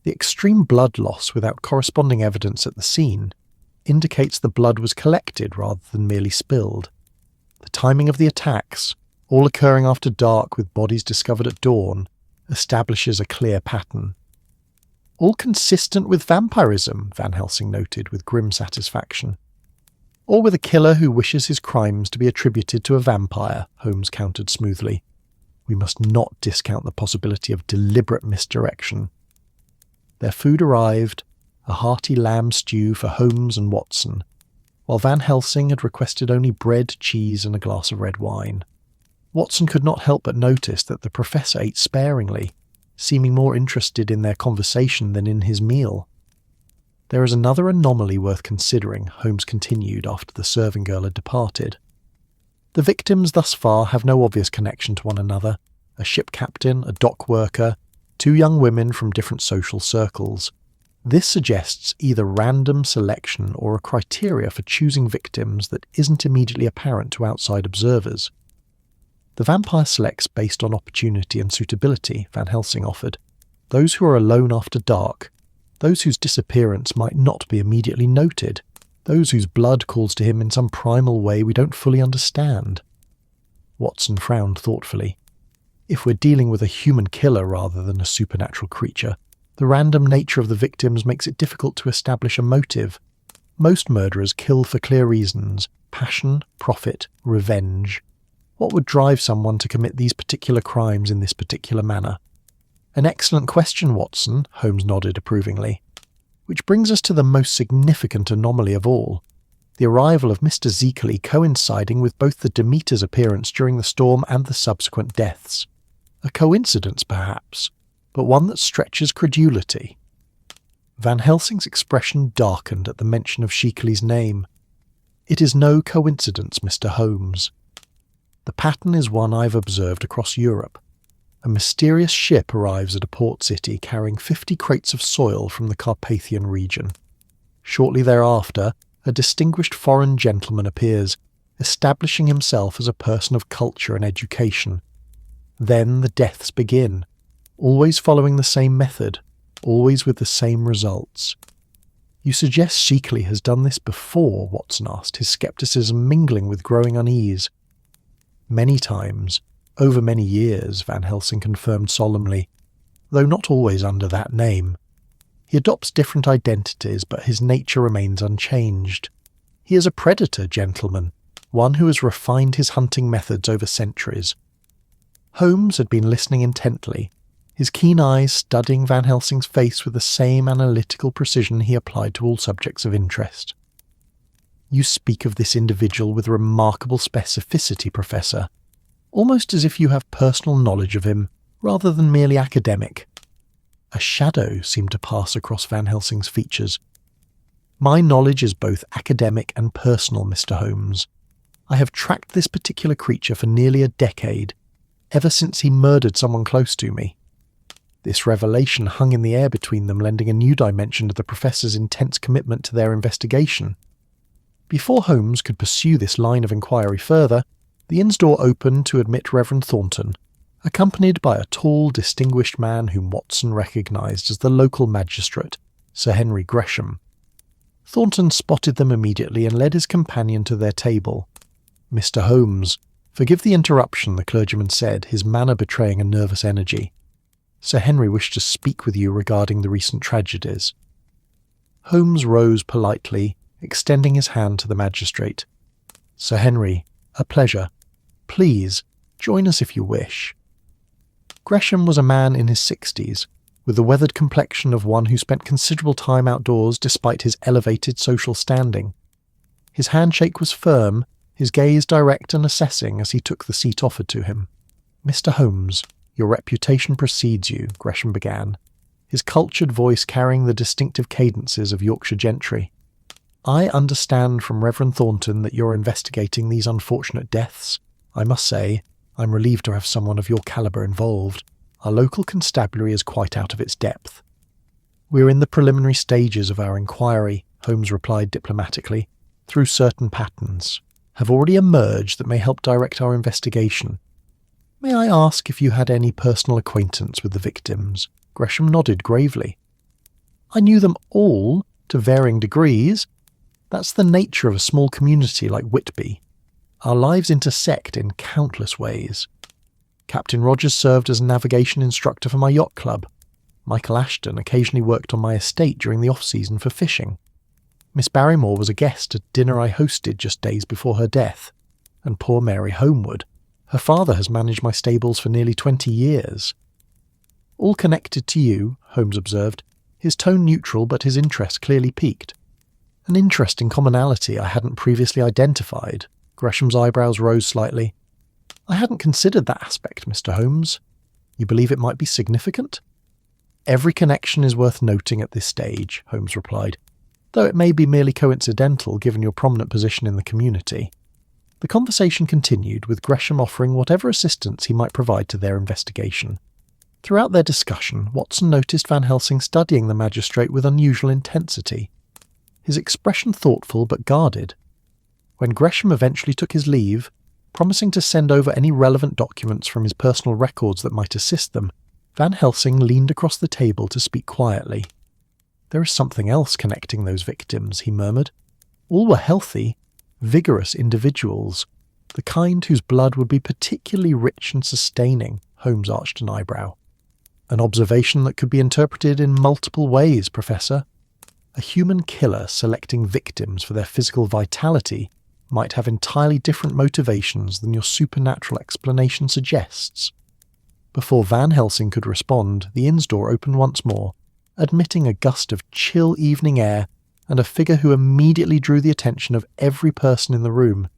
The extreme blood loss without corresponding evidence at the scene indicates the blood was collected rather than merely spilled. The timing of the attacks, all occurring after dark with bodies discovered at dawn, establishes a clear pattern. "All consistent with vampirism," Van Helsing noted with grim satisfaction. "Or with a killer who wishes his crimes to be attributed to a vampire," Holmes countered smoothly. "We must not discount the possibility of deliberate misdirection." Their food arrived, a hearty lamb stew for Holmes and Watson, while Van Helsing had requested only bread, cheese, and a glass of red wine. Watson could not help but notice that the professor ate sparingly, seeming more interested in their conversation than in his meal. "There is another anomaly worth considering," Holmes continued after the serving girl had departed. "The victims thus far have no obvious connection to one another. A ship captain, a dock worker, two young women from different social circles. This suggests either random selection or a criteria for choosing victims that isn't immediately apparent to outside observers. The vampire selects based on opportunity and suitability," Van Helsing offered. "Those who are alone after dark, those whose disappearance might not be immediately noted, those whose blood calls to him in some primal way we don't fully understand." Watson frowned thoughtfully. "If we're dealing with a human killer rather than a supernatural creature, the random nature of the victims makes it difficult to establish a motive. Most murderers kill for clear reasons: passion, profit, revenge. What would drive someone to commit these particular crimes in this particular manner?" "An excellent question, Watson," Holmes nodded approvingly. "Which brings us to the most significant anomaly of all, the arrival of Mr. Zeekerley coinciding with both the Demeter's appearance during the storm and the subsequent deaths. A coincidence, perhaps, but one that stretches credulity." Van Helsing's expression darkened at the mention of Zeekerley's name. "It is no coincidence, Mr. Holmes. The pattern is one I've observed across Europe. A mysterious ship arrives at a port city carrying 50 crates of soil from the Carpathian region. Shortly thereafter, a distinguished foreign gentleman appears, establishing himself as a person of culture and education. Then the deaths begin, always following the same method, always with the same results." "You suggest Zeekerley has done this before?" Watson asked, his scepticism mingling with growing unease. "Many times, over many years," Van Helsing confirmed solemnly, "though not always under that name. He adopts different identities, but his nature remains unchanged. He is a predator, gentlemen, one who has refined his hunting methods over centuries." Holmes had been listening intently, his keen eyes studying Van Helsing's face with the same analytical precision he applied to all subjects of interest. "You speak of this individual with remarkable specificity, Professor, almost as if you have personal knowledge of him, rather than merely academic." A shadow seemed to pass across Van Helsing's features. "My knowledge is both academic and personal, Mr. Holmes. I have tracked this particular creature for nearly a decade, ever since he murdered someone close to me." This revelation hung in the air between them, lending a new dimension to the Professor's intense commitment to their investigation. Before Holmes could pursue this line of inquiry further, the inn's door opened to admit Reverend Thornton, accompanied by a tall, distinguished man whom Watson recognised as the local magistrate, Sir Henry Gresham. Thornton spotted them immediately and led his companion to their table. "Mr. Holmes, forgive the interruption," the clergyman said, his manner betraying a nervous energy. "Sir Henry wished to speak with you regarding the recent tragedies." Holmes rose politely, extending his hand to the magistrate. "Sir Henry, a pleasure. Please, join us if you wish." Gresham was a man in his 60s, with the weathered complexion of one who spent considerable time outdoors despite his elevated social standing. His handshake was firm, his gaze direct and assessing as he took the seat offered to him. "Mr. Holmes, your reputation precedes you," Gresham began, his cultured voice carrying the distinctive cadences of Yorkshire gentry. "I understand from Reverend Thornton that you're investigating these unfortunate deaths. I must say, I'm relieved to have someone of your calibre involved. Our local constabulary is quite out of its depth." "We're in the preliminary stages of our inquiry," Holmes replied diplomatically, "through certain patterns have already emerged that may help direct our investigation. May I ask if you had any personal acquaintance with the victims?" Gresham nodded gravely. "I knew them all, to varying degrees. That's the nature of a small community like Whitby. Our lives intersect in countless ways. Captain Rogers served as a navigation instructor for my yacht club. Michael Ashton occasionally worked on my estate during the off-season for fishing. Miss Barrymore was a guest at dinner I hosted just days before her death. And poor Mary Homewood. Her father has managed my stables for nearly 20 years. "All connected to you," Holmes observed, his tone neutral but his interest clearly piqued. "An interesting commonality I hadn't previously identified." Gresham's eyebrows rose slightly. "I hadn't considered that aspect, Mr. Holmes. You believe it might be significant?" "Every connection is worth noting at this stage," Holmes replied, "though it may be merely coincidental given your prominent position in the community." The conversation continued, with Gresham offering whatever assistance he might provide to their investigation. Throughout their discussion, Watson noticed Van Helsing studying the magistrate with unusual intensity, his expression thoughtful but guarded. When Gresham eventually took his leave, promising to send over any relevant documents from his personal records that might assist them, Van Helsing leaned across the table to speak quietly. "There is something else connecting those victims," he murmured. "All were healthy, vigorous individuals, the kind whose blood would be particularly rich and sustaining." Holmes arched an eyebrow. "An observation that could be interpreted in multiple ways, Professor. A human killer selecting victims for their physical vitality might have entirely different motivations than your supernatural explanation suggests." Before Van Helsing could respond, the inn's door opened once more, admitting a gust of chill evening air and a figure who immediately drew the attention of every person in the room,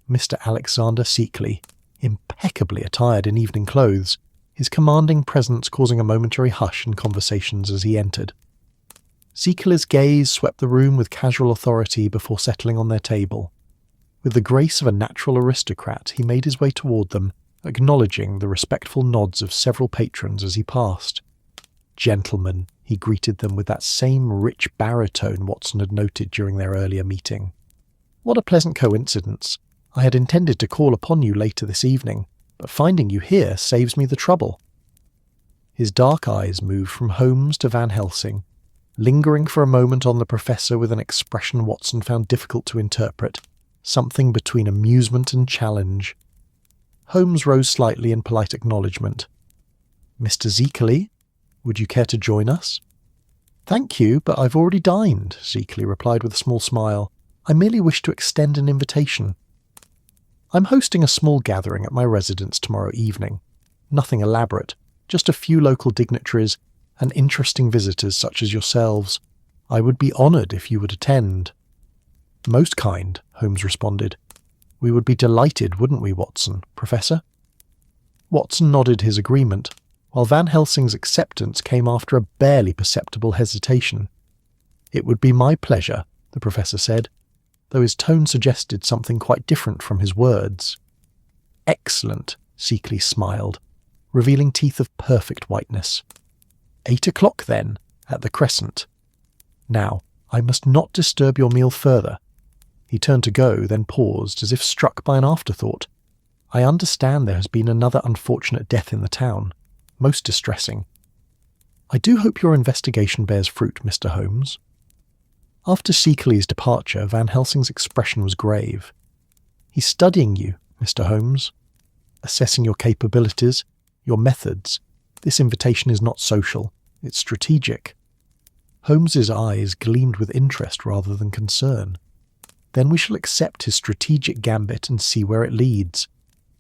Mr. Alexander Seekley, impeccably attired in evening clothes, his commanding presence causing a momentary hush in conversations as he entered. Seekley's gaze swept the room with casual authority before settling on their table. With the grace of a natural aristocrat, he made his way toward them, acknowledging the respectful nods of several patrons as he passed. "Gentlemen," he greeted them with that same rich baritone Watson had noted during their earlier meeting. "What a pleasant coincidence. I had intended to call upon you later this evening, but finding you here saves me the trouble." His dark eyes moved from Holmes to Van Helsing, lingering for a moment on the professor with an expression Watson found difficult to interpret, something between amusement and challenge. Holmes rose slightly in polite acknowledgement. "Mr. Seekley, would you care to join us?" "Thank you, but I've already dined," Seekley replied with a small smile. "I merely wish to extend an invitation. I'm hosting a small gathering at my residence tomorrow evening. Nothing elaborate, just a few local dignitaries and interesting visitors such as yourselves. I would be honoured if you would attend." "Most kind," Holmes responded. "We would be delighted, wouldn't we, Watson, Professor?" Watson nodded his agreement, while Van Helsing's acceptance came after a barely perceptible hesitation. "It would be my pleasure," the Professor said, though his tone suggested something quite different from his words. "Excellent," Seekley smiled, revealing teeth of perfect whiteness. 8 o'clock, then, at the Crescent. Now, I must not disturb your meal further." He turned to go, then paused, as if struck by an afterthought. "I understand there has been another unfortunate death in the town. Most distressing. I do hope your investigation bears fruit, Mr. Holmes." After Seekley's departure, Van Helsing's expression was grave. "He's studying you, Mr. Holmes, assessing your capabilities, your methods. This invitation is not social, it's strategic." Holmes's eyes gleamed with interest rather than concern. Then we shall accept his strategic gambit and see where it leads.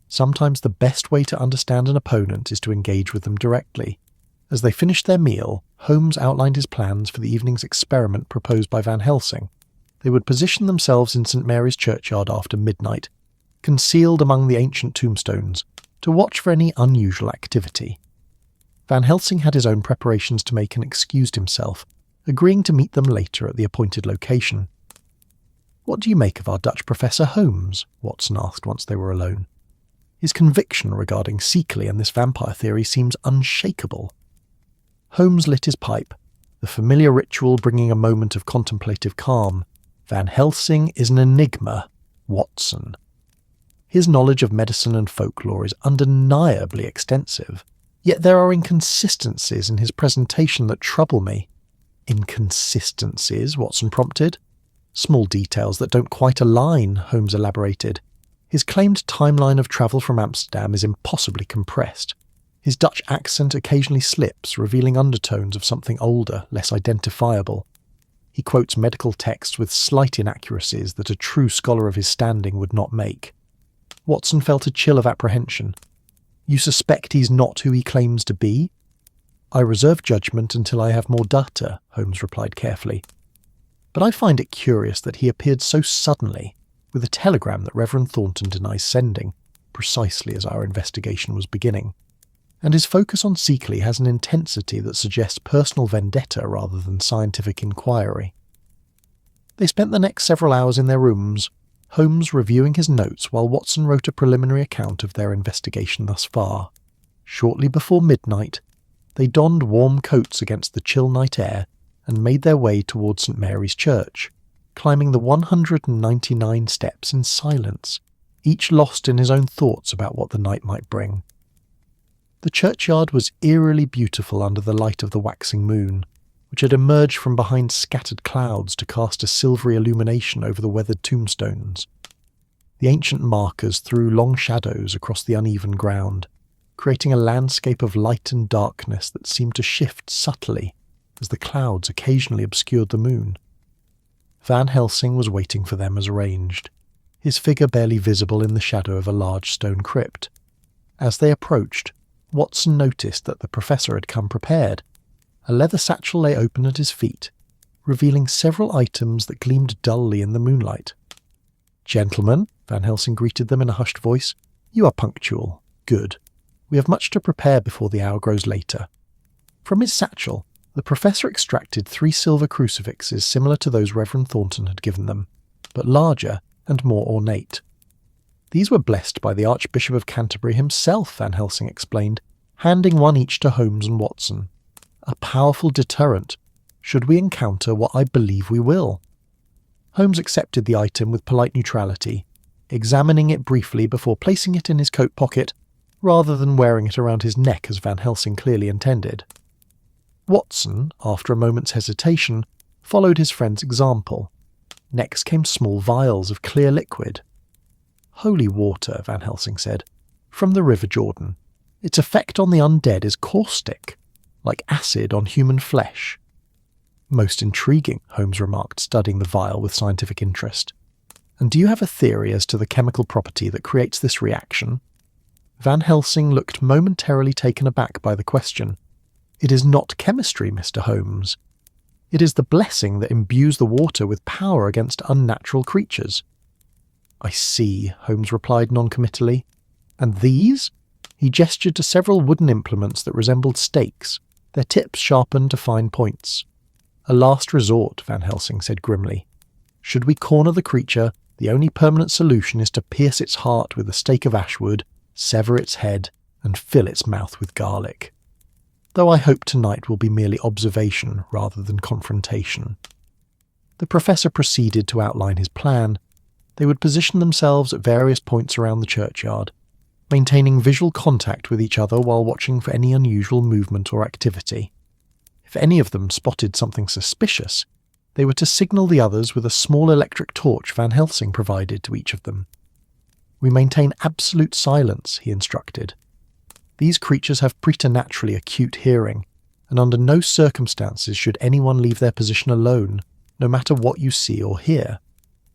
Sometimes the best way to understand an opponent is to engage with them directly. As they finished their meal, Holmes outlined his plans for the evening's experiment proposed by Van Helsing. They would position themselves in St. Mary's churchyard after midnight, concealed among the ancient tombstones, to watch for any unusual activity. Van Helsing had his own preparations to make and excused himself, agreeing to meet them later at the appointed location. "What do you make of our Dutch professor Holmes?" Watson asked once they were alone. "His conviction regarding Seekley and this vampire theory seems unshakable." Holmes lit his pipe, the familiar ritual bringing a moment of contemplative calm. Van Helsing is an enigma, Watson. His knowledge of medicine and folklore is undeniably extensive, yet there are inconsistencies in his presentation that trouble me. "Inconsistencies?" Watson prompted. "Small details that don't quite align," Holmes elaborated. "His claimed timeline of travel from Amsterdam is impossibly compressed. His Dutch accent occasionally slips, revealing undertones of something older, less identifiable. He quotes medical texts with slight inaccuracies that a true scholar of his standing would not make." Watson felt a chill of apprehension. "You suspect he's not who he claims to be?" "I reserve judgment until I have more data," Holmes replied carefully. "But I find it curious that he appeared so suddenly, with a telegram that Reverend Thornton denies sending, precisely as our investigation was beginning. And his focus on Seekley has an intensity that suggests personal vendetta rather than scientific inquiry." They spent the next several hours in their rooms, Holmes reviewing his notes while Watson wrote a preliminary account of their investigation thus far. Shortly before midnight, they donned warm coats against the chill night air and made their way towards St. Mary's Church, climbing the 199 steps in silence, each lost in his own thoughts about what the night might bring. The churchyard was eerily beautiful under the light of the waxing moon, which had emerged from behind scattered clouds to cast a silvery illumination over the weathered tombstones. The ancient markers threw long shadows across the uneven ground, creating a landscape of light and darkness that seemed to shift subtly as the clouds occasionally obscured the moon. Van Helsing was waiting for them as arranged, his figure barely visible in the shadow of a large stone crypt. As they approached, Watson noticed that the professor had come prepared. A leather satchel lay open at his feet, revealing several items that gleamed dully in the moonlight. "Gentlemen," Van Helsing greeted them in a hushed voice, "you are punctual. Good. We have much to prepare before the hour grows later." From his satchel, the professor extracted 3 silver crucifixes similar to those Reverend Thornton had given them, but larger and more ornate. "These were blessed by the Archbishop of Canterbury himself," Van Helsing explained, handing one each to Holmes and Watson. "A powerful deterrent, should we encounter what I believe we will." Holmes accepted the item with polite neutrality, examining it briefly before placing it in his coat pocket, rather than wearing it around his neck as Van Helsing clearly intended. Watson, after a moment's hesitation, followed his friend's example. Next came small vials of clear liquid. "Holy water," Van Helsing said, "from the River Jordan. Its effect on the undead is caustic, like acid on human flesh." "Most intriguing," Holmes remarked, studying the vial with scientific interest. "And do you have a theory as to the chemical property that creates this reaction?" Van Helsing looked momentarily taken aback by the question. "It is not chemistry, Mr. Holmes. It is the blessing that imbues the water with power against unnatural creatures." "I see," Holmes replied noncommittally. "And these?" He gestured to several wooden implements that resembled stakes, their tips sharpened to fine points. "A last resort," Van Helsing said grimly. "Should we corner the creature, the only permanent solution is to pierce its heart with a stake of ashwood, sever its head, and fill its mouth with garlic. Though I hope tonight will be merely observation rather than confrontation." The professor proceeded to outline his plan. They would position themselves at various points around the churchyard, maintaining visual contact with each other while watching for any unusual movement or activity. If any of them spotted something suspicious, they were to signal the others with a small electric torch Van Helsing provided to each of them. "We maintain absolute silence," he instructed. "These creatures have preternaturally acute hearing, and under no circumstances should anyone leave their position alone, no matter what you see or hear.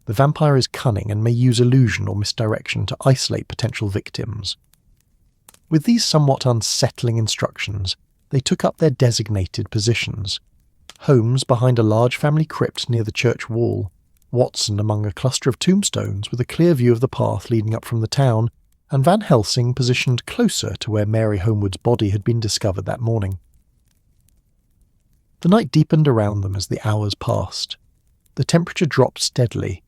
The vampire is cunning and may use illusion or misdirection to isolate potential victims. With these somewhat unsettling instructions, they took up their designated positions. Holmes behind a large family crypt near the church wall, Watson among a cluster of tombstones with a clear view of the path leading up from the town, and Van Helsing positioned closer to where Mary Homewood's body had been discovered that morning. The night deepened around them as the hours passed. The temperature dropped steadily,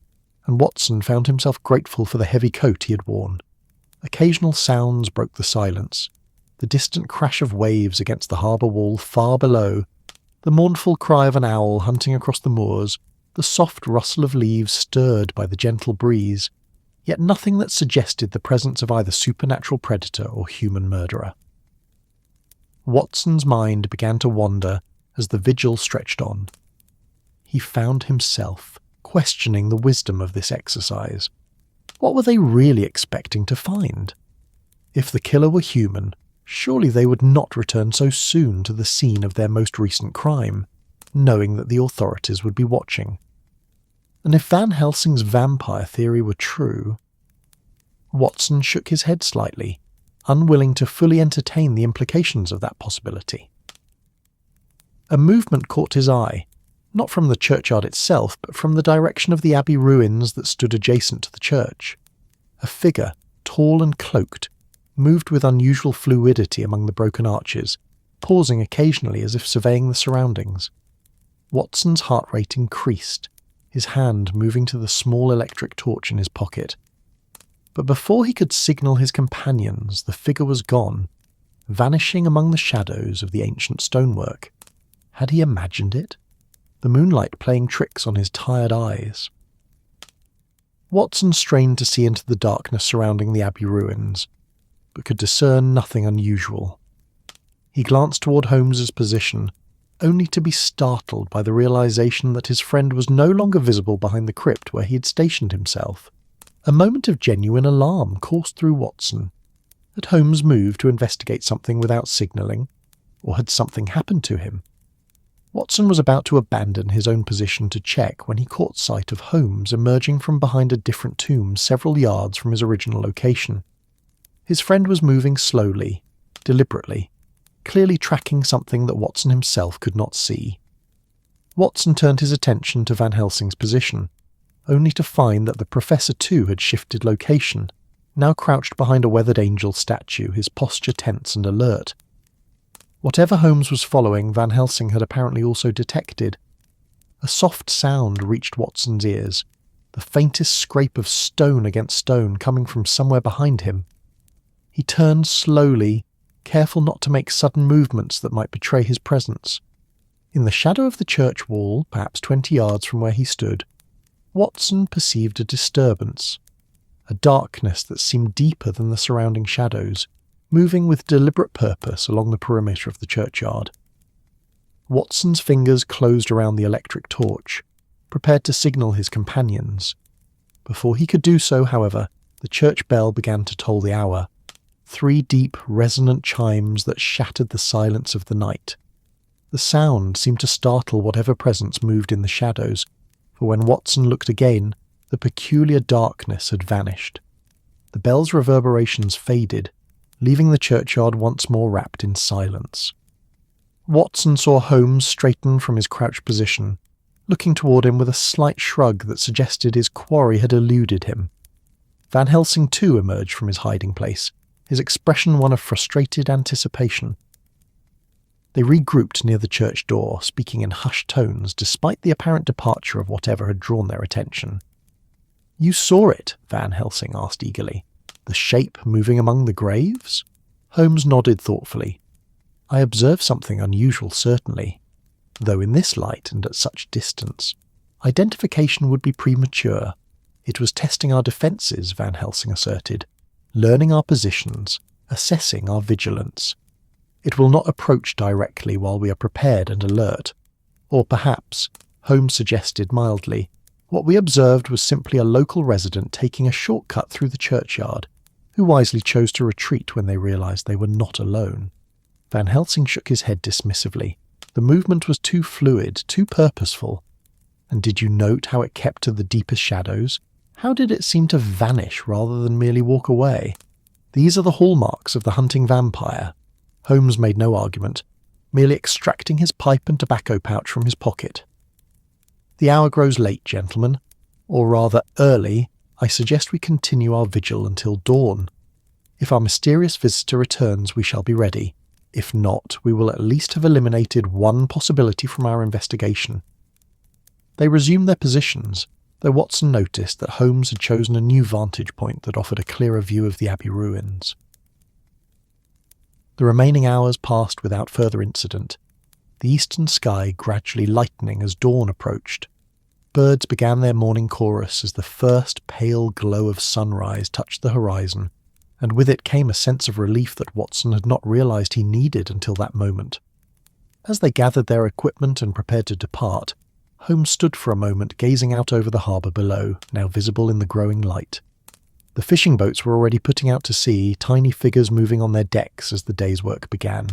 and Watson found himself grateful for the heavy coat he had worn. Occasional sounds broke the silence. The distant crash of waves against the harbour wall far below, the mournful cry of an owl hunting across the moors, the soft rustle of leaves stirred by the gentle breeze, yet nothing that suggested the presence of either supernatural predator or human murderer. Watson's mind began to wander as the vigil stretched on. He found himself questioning the wisdom of this exercise. What were they really expecting to find? If the killer were human, surely they would not return so soon to the scene of their most recent crime, knowing that the authorities would be watching. And if Van Helsing's vampire theory were true... Watson shook his head slightly, unwilling to fully entertain the implications of that possibility. A movement caught his eye, not from the churchyard itself, but from the direction of the Abbey ruins that stood adjacent to the church. A figure, tall and cloaked, moved with unusual fluidity among the broken arches, pausing occasionally as if surveying the surroundings. Watson's heart rate increased, his hand moving to the small electric torch in his pocket. But before he could signal his companions, the figure was gone, vanishing among the shadows of the ancient stonework. Had he imagined it? The moonlight playing tricks on his tired eyes. Watson strained to see into the darkness surrounding the Abbey ruins, but could discern nothing unusual. He glanced toward Holmes's position, only to be startled by the realization that his friend was no longer visible behind the crypt where he had stationed himself. A moment of genuine alarm coursed through Watson. Had Holmes moved to investigate something without signalling, or had something happened to him? Watson was about to abandon his own position to check when he caught sight of Holmes emerging from behind a different tomb several yards from his original location. His friend was moving slowly, deliberately, clearly tracking something that Watson himself could not see. Watson turned his attention to Van Helsing's position, only to find that the Professor too had shifted location, now crouched behind a weathered angel statue, his posture tense and alert. Whatever Holmes was following, Van Helsing had apparently also detected. A soft sound reached Watson's ears, the faintest scrape of stone against stone coming from somewhere behind him. He turned slowly, careful not to make sudden movements that might betray his presence. In the shadow of the church wall, perhaps 20 yards from where he stood, Watson perceived a disturbance, a darkness that seemed deeper than the surrounding shadows, moving with deliberate purpose along the perimeter of the churchyard. Watson's fingers closed around the electric torch, prepared to signal his companions. Before he could do so, however, the church bell began to toll the hour, 3 deep, resonant chimes that shattered the silence of the night. The sound seemed to startle whatever presence moved in the shadows, for when Watson looked again, the peculiar darkness had vanished. The bell's reverberations faded, leaving the churchyard once more wrapped in silence. Watson saw Holmes straighten from his crouched position, looking toward him with a slight shrug that suggested his quarry had eluded him. Van Helsing too emerged from his hiding place, his expression one of frustrated anticipation. They regrouped near the church door, speaking in hushed tones despite the apparent departure of whatever had drawn their attention. "You saw it?" Van Helsing asked eagerly. "The shape moving among the graves?" Holmes nodded thoughtfully. "I observed something unusual, certainly, though in this light and at such distance. Identification would be premature. It was testing our defences," Van Helsing asserted, "learning our positions, assessing our vigilance. It will not approach directly while we are prepared and alert. Or perhaps," Holmes suggested mildly, "what we observed was simply a local resident taking a shortcut through the churchyard, who wisely chose to retreat when they realised they were not alone." Van Helsing shook his head dismissively. The movement was too fluid, too purposeful. And did you note how it kept to the deepest shadows? How did it seem to vanish rather than merely walk away? These are the hallmarks of the hunting vampire. Holmes made no argument, merely extracting his pipe and tobacco pouch from his pocket. The hour grows late, gentlemen, or rather early. I suggest we continue our vigil until dawn. If our mysterious visitor returns, we shall be ready. If not, we will at least have eliminated one possibility from our investigation. They resumed their positions, though Watson noticed that Holmes had chosen a new vantage point that offered a clearer view of the Abbey ruins. The remaining hours passed without further incident, the eastern sky gradually lightening as dawn approached. Birds began their morning chorus as the first pale glow of sunrise touched the horizon, and with it came a sense of relief that Watson had not realized he needed until that moment. As they gathered their equipment and prepared to depart, Holmes stood for a moment gazing out over the harbour below, now visible in the growing light. The fishing boats were already putting out to sea, tiny figures moving on their decks as the day's work began.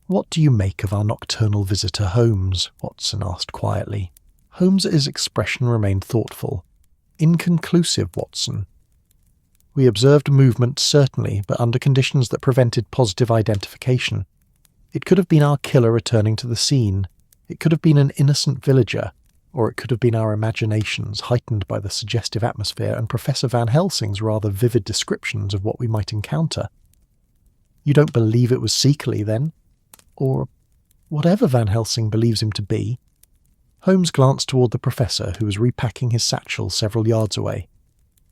"What do you make of our nocturnal visitor, Holmes?" Watson asked quietly. Holmes's expression remained thoughtful. "Inconclusive, Watson. We observed movement, certainly, but under conditions that prevented positive identification. It could have been our killer returning to the scene. It could have been an innocent villager, or it could have been our imaginations heightened by the suggestive atmosphere and Professor Van Helsing's rather vivid descriptions of what we might encounter. You don't believe it was Seekerly, then? Or whatever Van Helsing believes him to be?" Holmes glanced toward the professor, who was repacking his satchel several yards away.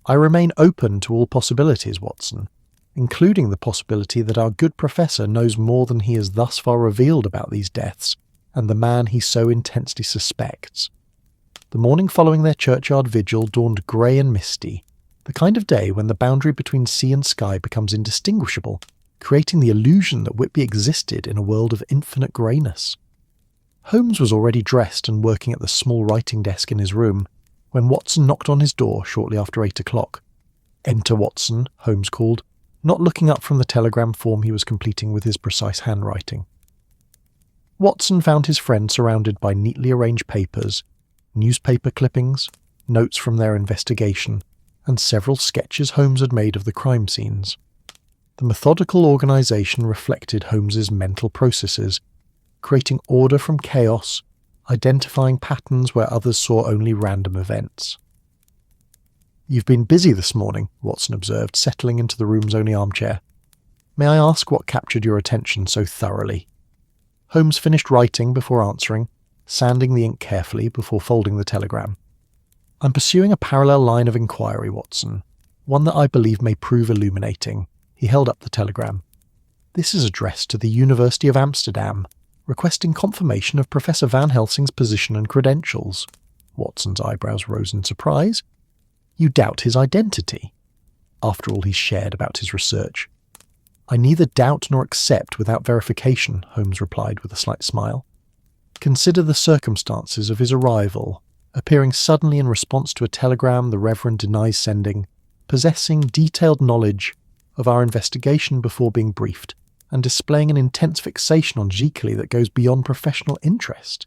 "I remain open to all possibilities, Watson, including the possibility that our good professor knows more than he has thus far revealed about these deaths, and the man he so intensely suspects." The morning following their churchyard vigil dawned grey and misty, the kind of day when the boundary between sea and sky becomes indistinguishable, creating the illusion that Whitby existed in a world of infinite greyness. Holmes was already dressed and working at the small writing desk in his room, when Watson knocked on his door shortly after 8 o'clock. "Enter, Watson," Holmes called, not looking up from the telegram form he was completing with his precise handwriting. Watson found his friend surrounded by neatly arranged papers, newspaper clippings, notes from their investigation, and several sketches Holmes had made of the crime scenes. The methodical organisation reflected Holmes's mental processes, creating order from chaos, identifying patterns where others saw only random events. "You've been busy this morning," Watson observed, settling into the room's only armchair. "May I ask what captured your attention so thoroughly?" Holmes finished writing before answering, sanding the ink carefully before folding the telegram. "I'm pursuing a parallel line of inquiry, Watson, one that I believe may prove illuminating." He held up the telegram. "This is addressed to the University of Amsterdam, requesting confirmation of Professor Van Helsing's position and credentials." Watson's eyebrows rose in surprise. "You doubt his identity? After all he's shared about his research." "I neither doubt nor accept without verification," Holmes replied with a slight smile. "Consider the circumstances of his arrival, appearing suddenly in response to a telegram the Reverend denies sending, possessing detailed knowledge of our investigation before being briefed, and displaying an intense fixation on Seekerly that goes beyond professional interest.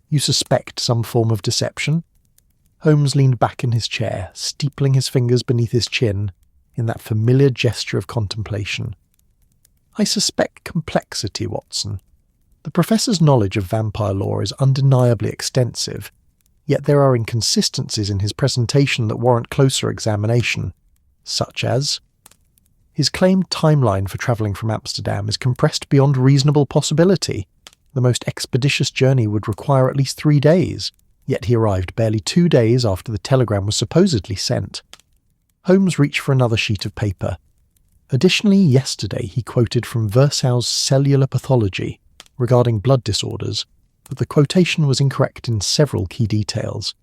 You suspect some form of deception?" Holmes leaned back in his chair, steepling his fingers beneath his chin in that familiar gesture of contemplation. "I suspect complexity, Watson. The professor's knowledge of vampire lore is undeniably extensive, yet there are inconsistencies in his presentation that warrant closer examination, such as his claimed timeline for travelling from Amsterdam is compressed beyond reasonable possibility. The most expeditious journey would require at least 3 days, yet he arrived barely 2 days after the telegram was supposedly sent." Holmes reached for another sheet of paper. Additionally, yesterday he quoted from Versau's Cellular Pathology regarding blood disorders, but the quotation was incorrect in several key details,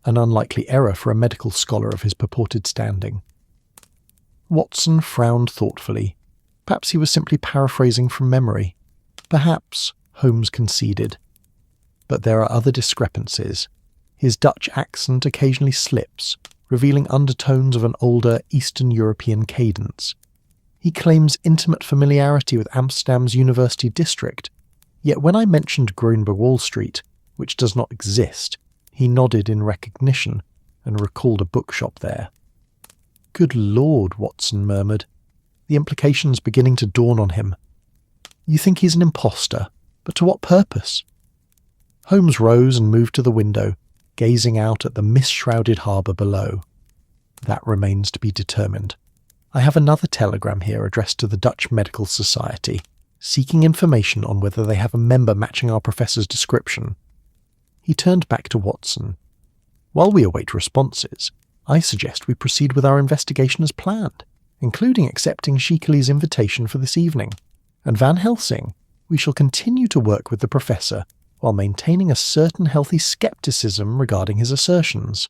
an unlikely error for a medical scholar of his purported standing. Watson frowned thoughtfully. Perhaps he was simply paraphrasing from memory. Perhaps, Holmes conceded. But there are other discrepancies. His Dutch accent occasionally slips, revealing undertones of an older Eastern European cadence. He claims intimate familiarity with Amsterdam's university district, yet when I mentioned Groenberg Wall Street, which does not exist, He nodded in recognition and recalled a bookshop there. "Good Lord," Watson murmured, the implications beginning to dawn on him. "You think he's an imposter, but to what purpose?" Holmes rose and moved to the window, gazing out at the mist-shrouded harbour below. "That remains to be determined. I have another telegram here addressed to the Dutch Medical Society, seeking information on whether they have a member matching our professor's description." He turned back to Watson. "While we await responses, I suggest we proceed with our investigation as planned, including accepting Shikali's invitation for this evening. And Van Helsing, we shall continue to work with the professor while maintaining a certain healthy skepticism regarding his assertions."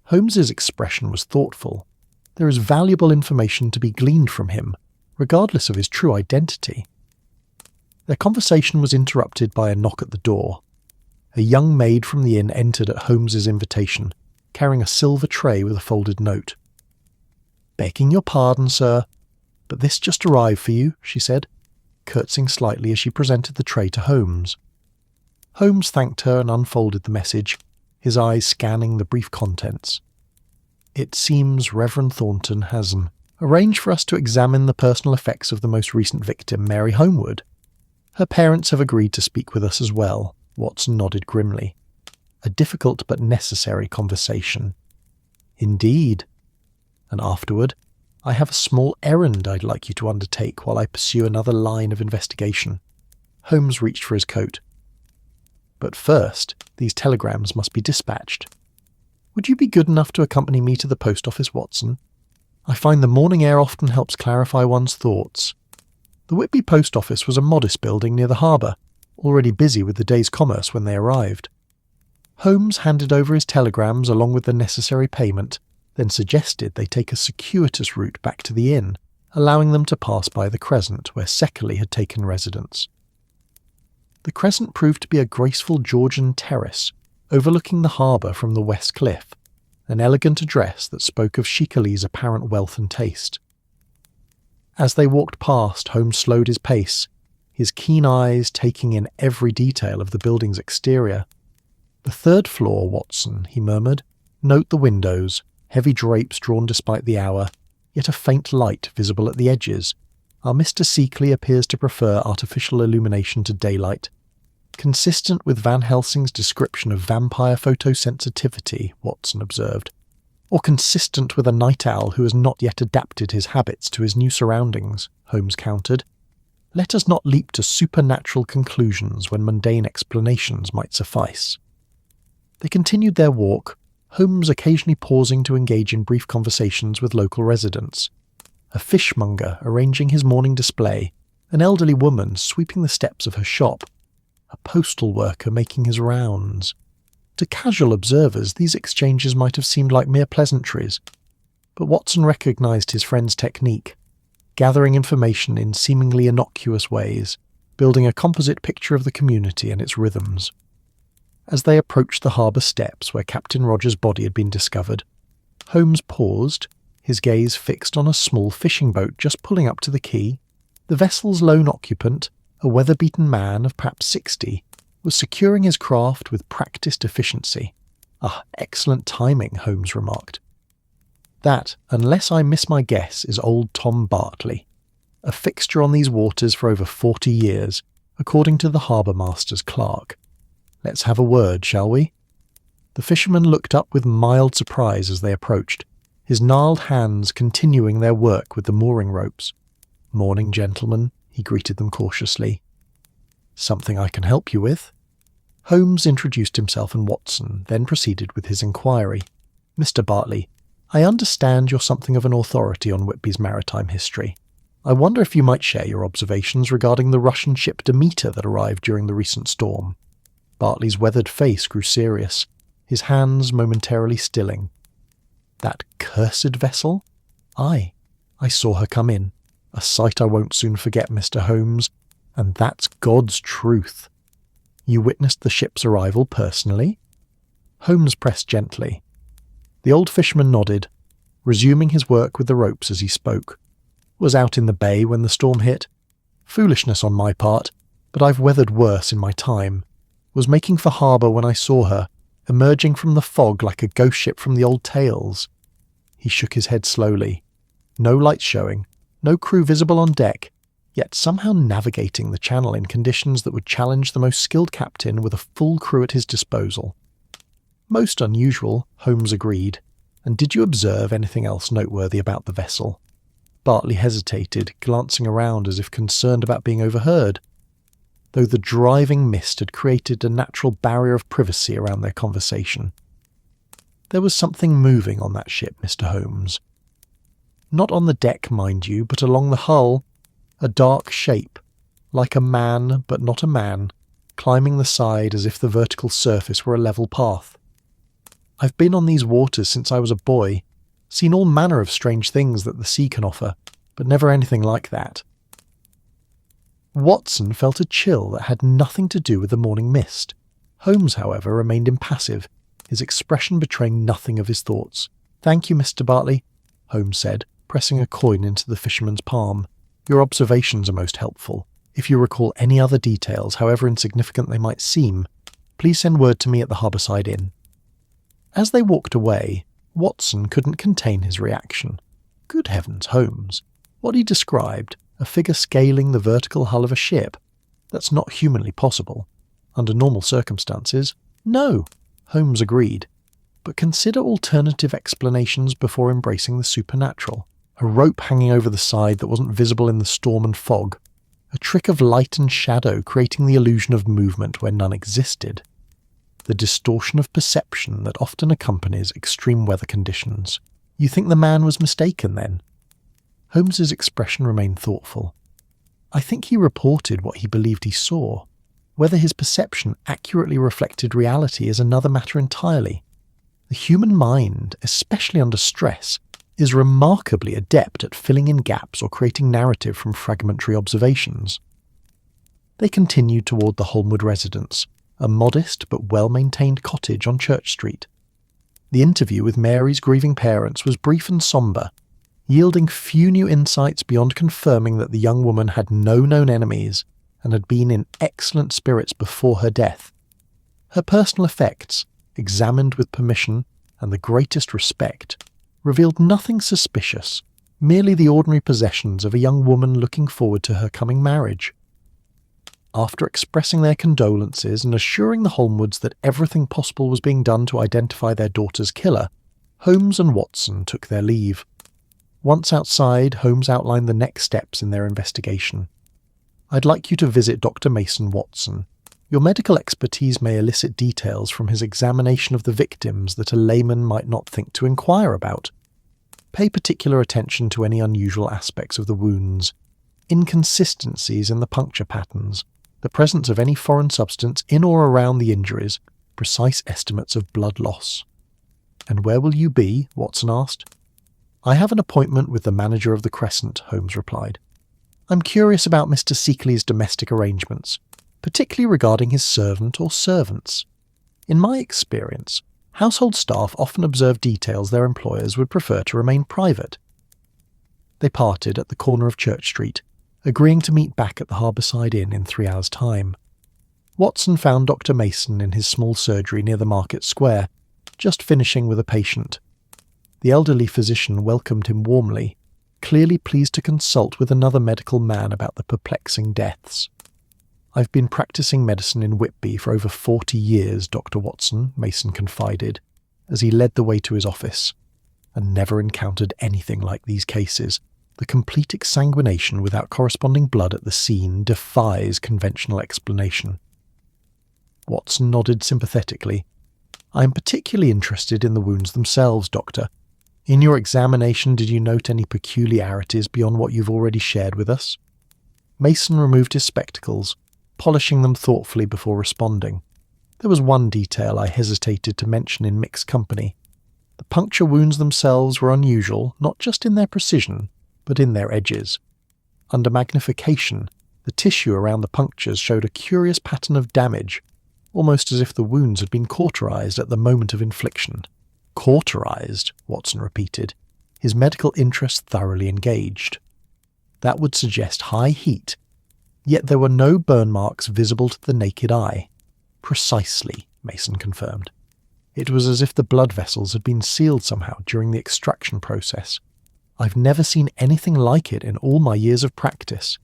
Holmes's expression was thoughtful. There is valuable information to be gleaned from him, regardless of his true identity. Their conversation was interrupted by a knock at the door. A young maid from the inn entered at Holmes's invitation, carrying a silver tray with a folded note. "Begging your pardon, sir, but this just arrived for you," she said, curtsying slightly as she presented the tray to Holmes. Holmes thanked her and unfolded the message, his eyes scanning the brief contents. "It seems Reverend Thornton has arranged for us to examine the personal effects of the most recent victim, Mary Homewood. Her parents have agreed to speak with us as well." Watson nodded grimly. "A difficult but necessary conversation." "Indeed. And afterward, I have a small errand I'd like you to undertake while I pursue another line of investigation." Holmes reached for his coat. "But first, these telegrams must be dispatched. Would you be good enough to accompany me to the post office, Watson? I find the morning air often helps clarify one's thoughts." The Whitby post office was a modest building near the harbour, already busy with the day's commerce when they arrived. Holmes handed over his telegrams along with the necessary payment, then suggested they take a circuitous route back to the inn, allowing them to pass by the Crescent where Shikali had taken residence. The Crescent proved to be a graceful Georgian terrace overlooking the harbour from the west cliff, an elegant address that spoke of Shikali's apparent wealth and taste. As they walked past, Holmes slowed his pace, his keen eyes taking in every detail of the building's exterior. "The third floor, Watson," he murmured. "Note the windows, heavy drapes drawn despite the hour, yet a faint light visible at the edges. Our Mr. Shikali appears to prefer artificial illumination to daylight. Consistent with Van Helsing's description of vampire photosensitivity," Watson observed. "Or consistent with a night owl who has not yet adapted his habits to his new surroundings," Holmes countered. "Let us not leap to supernatural conclusions when mundane explanations might suffice." They continued their walk, Holmes occasionally pausing to engage in brief conversations with local residents. A fishmonger arranging his morning display, an elderly woman sweeping the steps of her shop, a postal worker making his rounds. To casual observers, these exchanges might have seemed like mere pleasantries, but Watson recognised his friend's technique, gathering information in seemingly innocuous ways, building a composite picture of the community and its rhythms. As they approached the harbour steps where Captain Roger's body had been discovered, Holmes paused, his gaze fixed on a small fishing boat just pulling up to the quay. The vessel's lone occupant, a weather-beaten man of perhaps 60, was securing his craft with practised efficiency. "Ah, excellent timing," Holmes remarked. "That, unless I miss my guess, is old Tom Bartley, a fixture on these waters for over 40 years, according to the harbour master's clerk. Let's have a word, shall we?" The fisherman looked up with mild surprise as they approached, his gnarled hands continuing their work with the mooring ropes. "Morning, gentlemen," he greeted them cautiously. "Something I can help you with?" Holmes introduced himself and Watson, then proceeded with his inquiry. "Mr. Bartley, I understand you're something of an authority on Whitby's maritime history. I wonder if you might share your observations regarding the Russian ship Demeter that arrived during the recent storm." Bartley's weathered face grew serious, his hands momentarily stilling. "That cursed vessel? Aye, I saw her come in. A sight I won't soon forget, Mr. Holmes, and that's God's truth. You witnessed the ship's arrival personally?" Holmes pressed gently. The old fisherman nodded, resuming his work with the ropes as he spoke. "Was out in the bay when the storm hit. Foolishness on my part, but I've weathered worse in my time. Was making for harbour when I saw her, emerging from the fog like a ghost ship from the old tales. He shook his head slowly. No lights showing, no crew visible on deck, yet somehow navigating the channel in conditions that would challenge the most skilled captain with a full crew at his disposal. Most unusual, Holmes agreed. And did you observe anything else noteworthy about the vessel? Bartley hesitated, glancing around as if concerned about being overheard, though the driving mist had created a natural barrier of privacy around their conversation. There was something moving on that ship, Mr. Holmes. Not on the deck, mind you, but along the hull, a dark shape, like a man but not a man, climbing the side as if the vertical surface were a level path. I've been on these waters since I was a boy, seen all manner of strange things that the sea can offer, but never anything like that. Watson felt a chill that had nothing to do with the morning mist. Holmes, however, remained impassive, his expression betraying nothing of his thoughts. "Thank you, Mr. Bartley," Holmes said, pressing a coin into the fisherman's palm. "Your observations are most helpful. If you recall any other details, however insignificant they might seem, please send word to me at the Harbourside Inn." As they walked away, Watson couldn't contain his reaction. Good heavens, Holmes. What he described, a figure scaling the vertical hull of a ship, that's not humanly possible. Under normal circumstances, no, Holmes agreed. But consider alternative explanations before embracing the supernatural. A rope hanging over the side that wasn't visible in the storm and fog. A trick of light and shadow creating the illusion of movement where none existed. The distortion of perception that often accompanies extreme weather conditions. You think the man was mistaken, then? Holmes's expression remained thoughtful. I think he reported what he believed he saw. Whether his perception accurately reflected reality is another matter entirely. The human mind, especially under stress, is remarkably adept at filling in gaps or creating narrative from fragmentary observations. They continued toward the Holmwood residence, a modest but well-maintained cottage on Church Street. The interview with Mary's grieving parents was brief and sombre, yielding few new insights beyond confirming that the young woman had no known enemies and had been in excellent spirits before her death. Her personal effects, examined with permission and the greatest respect, revealed nothing suspicious, merely the ordinary possessions of a young woman looking forward to her coming marriage. After expressing their condolences and assuring the Holmwoods that everything possible was being done to identify their daughter's killer, Holmes and Watson took their leave. Once outside, Holmes outlined the next steps in their investigation. "I'd like you to visit Dr. Mason Watson. Your medical expertise may elicit details from his examination of the victims that a layman might not think to inquire about. Pay particular attention to any unusual aspects of the wounds, inconsistencies in the puncture patterns, the presence of any foreign substance in or around the injuries, precise estimates of blood loss." "And where will you be?" Watson asked. "I have an appointment with the manager of the Crescent," Holmes replied. "I'm curious about Mr. Seekley's domestic arrangements, particularly regarding his servant or servants. In my experience, household staff often observe details their employers would prefer to remain private." They parted at the corner of Church Street, agreeing to meet back at the Harbourside Inn in 3 hours' time. Watson found Dr. Mason in his small surgery near the Market Square, just finishing with a patient. The elderly physician welcomed him warmly, clearly pleased to consult with another medical man about the perplexing deaths. "I've been practicing medicine in Whitby for over 40 years, Dr. Watson," Mason confided, as he led the way to his office, "and never encountered anything like these cases. The complete exsanguination without corresponding blood at the scene defies conventional explanation." Watson nodded sympathetically. "I am particularly interested in the wounds themselves, Doctor. In your examination, did you note any peculiarities beyond what you've already shared with us?" Mason removed his spectacles, polishing them thoughtfully before responding. "There was one detail I hesitated to mention in mixed company. The puncture wounds themselves were unusual, not just in their precision, but in their edges. Under magnification, the tissue around the punctures showed a curious pattern of damage, almost as if the wounds had been cauterized at the moment of infliction." "Cauterized," Watson repeated, his medical interest thoroughly engaged. "That would suggest high heat, yet there were no burn marks visible to the naked eye." "Precisely," Mason confirmed. It was as if the blood vessels had been sealed somehow during the extraction process. I've never seen anything like it in all my years of practice.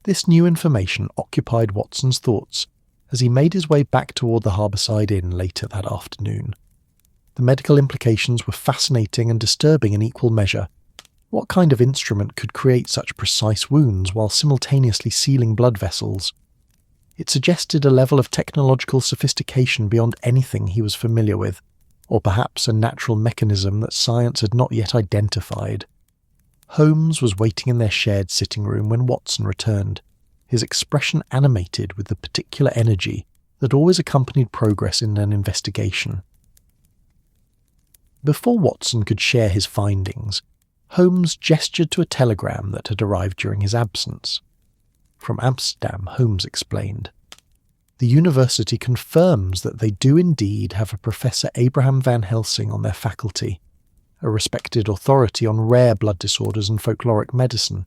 This new information occupied Watson's thoughts as he made his way back toward the Harbourside Inn later that afternoon. The medical implications were fascinating and disturbing in equal measure. What kind of instrument could create such precise wounds while simultaneously sealing blood vessels? It suggested a level of technological sophistication beyond anything he was familiar with, or perhaps a natural mechanism that science had not yet identified. Holmes was waiting in their shared sitting room when Watson returned, his expression animated with the particular energy that always accompanied progress in an investigation. Before Watson could share his findings, Holmes gestured to a telegram that had arrived during his absence. From Amsterdam, Holmes explained. The university confirms that they do indeed have a Professor Abraham Van Helsing on their faculty, a respected authority on rare blood disorders and folkloric medicine.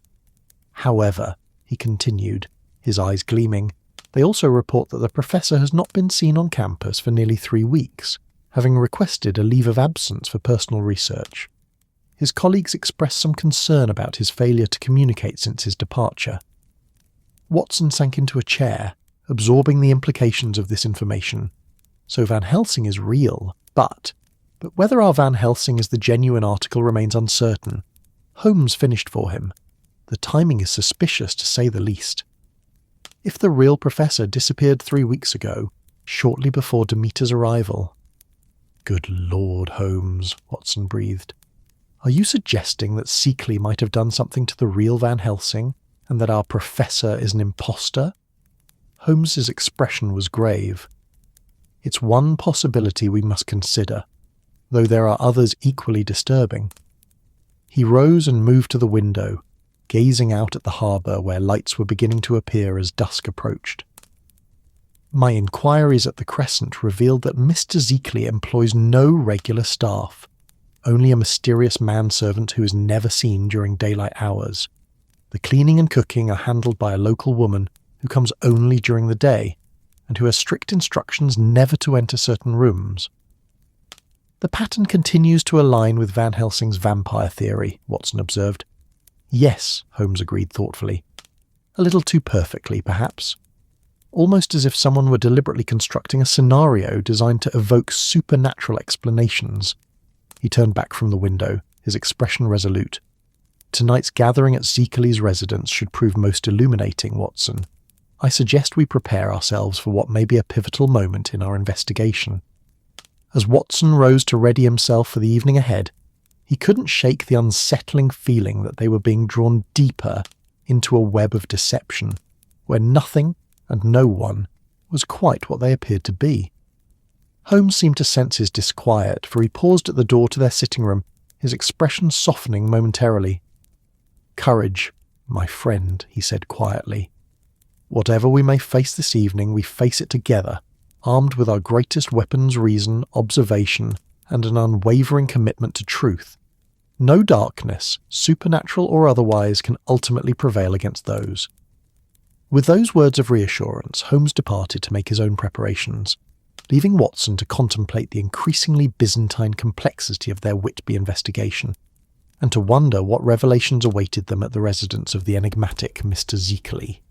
However, he continued, his eyes gleaming, they also report that the professor has not been seen on campus for nearly 3 weeks, having requested a leave of absence for personal research. His colleagues expressed some concern about his failure to communicate since his departure. Watson sank into a chair, absorbing the implications of this information. So Van Helsing is real, but whether our Van Helsing is the genuine article remains uncertain. Holmes finished for him. The timing is suspicious, to say the least. If the real professor disappeared 3 weeks ago, shortly before Demeter's arrival... Good Lord, Holmes, Watson breathed. Are you suggesting that Seekley might have done something to the real Van Helsing, and that our professor is an imposter? Holmes's expression was grave. It's one possibility we must consider, though there are others equally disturbing. He rose and moved to the window, gazing out at the harbour where lights were beginning to appear as dusk approached. My inquiries at the Crescent revealed that Mr. Seekley employs no regular staff, only a mysterious manservant who is never seen during daylight hours. The cleaning and cooking are handled by a local woman who comes only during the day, and who has strict instructions never to enter certain rooms. The pattern continues to align with Van Helsing's vampire theory, Watson observed. Yes, Holmes agreed thoughtfully. A little too perfectly, perhaps. Almost as if someone were deliberately constructing a scenario designed to evoke supernatural explanations. He turned back from the window, his expression resolute. Tonight's gathering at Seekley's residence should prove most illuminating, Watson. I suggest we prepare ourselves for what may be a pivotal moment in our investigation. As Watson rose to ready himself for the evening ahead, he couldn't shake the unsettling feeling that they were being drawn deeper into a web of deception, where nothing and no one was quite what they appeared to be. Holmes seemed to sense his disquiet, for he paused at the door to their sitting room, his expression softening momentarily. "Courage, my friend," he said quietly. "Whatever we may face this evening, we face it together, armed with our greatest weapons, reason, observation, and an unwavering commitment to truth. No darkness, supernatural or otherwise, can ultimately prevail against those." With those words of reassurance, Holmes departed to make his own preparations, leaving Watson to contemplate the increasingly Byzantine complexity of their Whitby investigation, and to wonder what revelations awaited them at the residence of the enigmatic Mr. Seekley.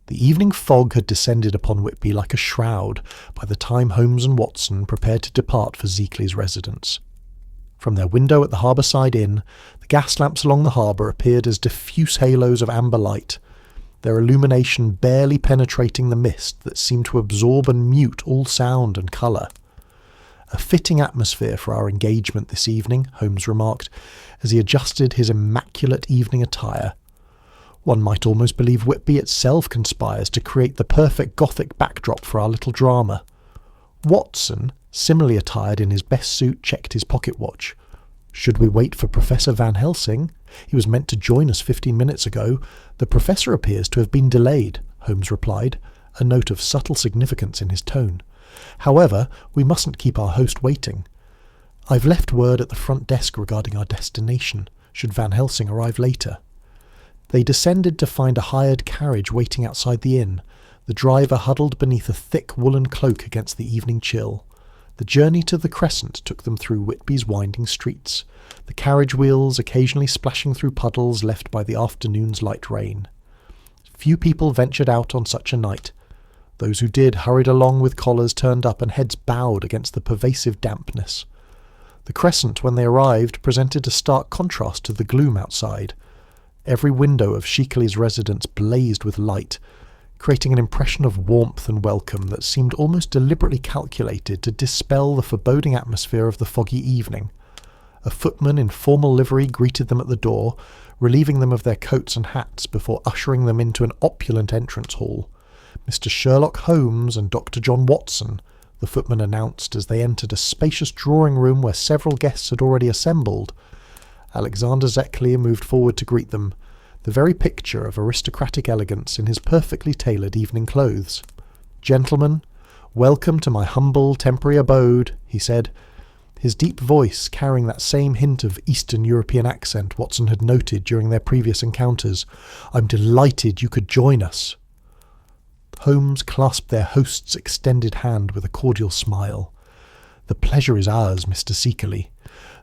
The evening fog had descended upon Whitby like a shroud by the time Holmes and Watson prepared to depart for Seekley's residence. From their window at the Harbourside Inn, the gas lamps along the harbour appeared as diffuse halos of amber light, their illumination barely penetrating the mist that seemed to absorb and mute all sound and colour. "A fitting atmosphere for our engagement this evening," Holmes remarked, as he adjusted his immaculate evening attire. "One might almost believe Whitby itself conspires to create the perfect Gothic backdrop for our little drama." Watson, similarly attired in his best suit, checked his pocket watch. "Should we wait for Professor Van Helsing? He was meant to join us 15 minutes ago. The professor appears to have been delayed," Holmes replied, a note of subtle significance in his tone. "However, we mustn't keep our host waiting. I've left word at the front desk regarding our destination, should Van Helsing arrive later." They descended to find a hired carriage waiting outside the inn, the driver huddled beneath a thick woolen cloak against the evening chill. The journey to the Crescent took them through Whitby's winding streets, the carriage wheels occasionally splashing through puddles left by the afternoon's light rain. Few people ventured out on such a night. Those who did hurried along with collars turned up and heads bowed against the pervasive dampness. The Crescent, when they arrived, presented a stark contrast to the gloom outside. Every window of Sheikley's residence blazed with light, creating an impression of warmth and welcome that seemed almost deliberately calculated to dispel the foreboding atmosphere of the foggy evening. A footman in formal livery greeted them at the door, relieving them of their coats and hats before ushering them into an opulent entrance hall. Mr. Sherlock Holmes and Dr. John Watson, the footman announced as they entered a spacious drawing-room where several guests had already assembled. Alexander Zekli moved forward to greet them, the very picture of aristocratic elegance in his perfectly tailored evening clothes. "Gentlemen, welcome to my humble temporary abode," he said, his deep voice carrying that same hint of Eastern European accent Watson had noted during their previous encounters. "I'm delighted you could join us." Holmes clasped their host's extended hand with a cordial smile. "The pleasure is ours, Mr. Seekerley,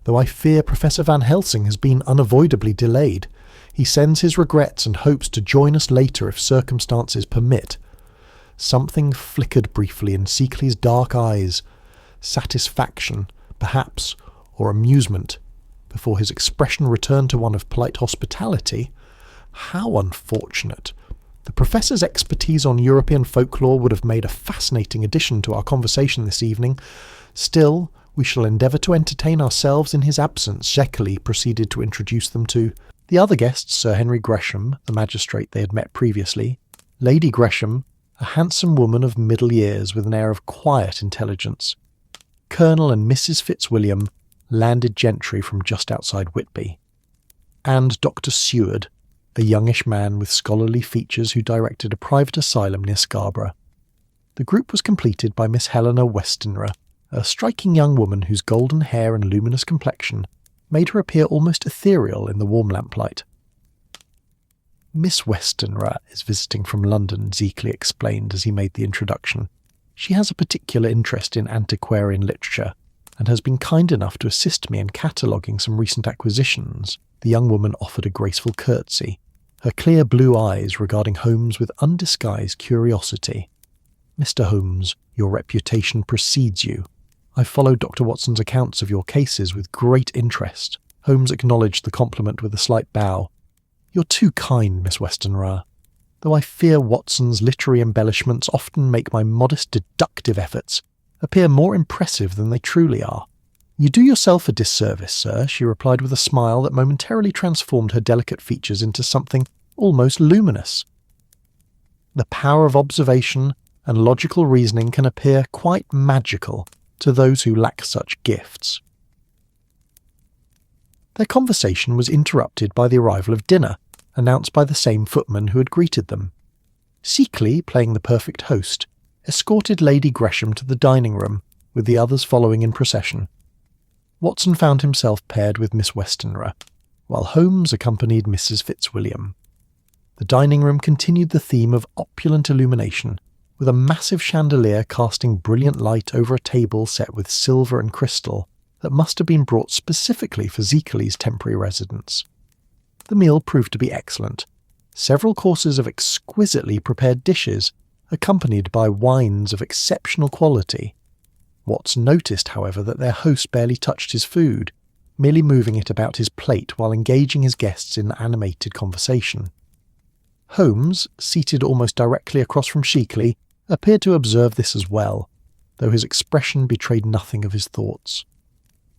though I fear Professor Van Helsing has been unavoidably delayed. He sends his regrets and hopes to join us later if circumstances permit." Something flickered briefly in Seekerley's dark eyes. Satisfaction, perhaps, or amusement, before his expression returned to one of polite hospitality. How unfortunate! The Professor's expertise on European folklore would have made a fascinating addition to our conversation this evening. Still, we shall endeavour to entertain ourselves in his absence, Zekli proceeded to introduce them to the other guests, Sir Henry Gresham, the magistrate they had met previously, Lady Gresham, a handsome woman of middle years with an air of quiet intelligence, Colonel and Mrs. Fitzwilliam, landed gentry from just outside Whitby, and Dr. Seward, a youngish man with scholarly features who directed a private asylum near Scarborough. The group was completed by Miss Helena Westenra, a striking young woman whose golden hair and luminous complexion made her appear almost ethereal in the warm lamplight. "Miss Westenra is visiting from London," Zekli explained as he made the introduction. "She has a particular interest in antiquarian literature, and has been kind enough to assist me in cataloguing some recent acquisitions." The young woman offered a graceful curtsy, her clear blue eyes regarding Holmes with undisguised curiosity. "Mr. Holmes, your reputation precedes you. I followed Dr. Watson's accounts of your cases with great interest." Holmes acknowledged the compliment with a slight bow. "You're too kind, Miss Westenra, though I fear Watson's literary embellishments often make my modest deductive efforts appear more impressive than they truly are." "You do yourself a disservice, sir," she replied with a smile that momentarily transformed her delicate features into something almost luminous. "The power of observation and logical reasoning can appear quite magical to those who lack such gifts." Their conversation was interrupted by the arrival of dinner, announced by the same footman who had greeted them. Seekley, playing the perfect host, escorted Lady Gresham to the dining room, with the others following in procession. Watson found himself paired with Miss Westenra, while Holmes accompanied Mrs. Fitzwilliam. The dining room continued the theme of opulent illumination, with a massive chandelier casting brilliant light over a table set with silver and crystal that must have been brought specifically for Zeekley's temporary residence. The meal proved to be excellent. Several courses of exquisitely prepared dishes, accompanied by wines of exceptional quality. Watson noticed, however, that their host barely touched his food, merely moving it about his plate while engaging his guests in animated conversation. Holmes, seated almost directly across from Seekley, appeared to observe this as well, though his expression betrayed nothing of his thoughts.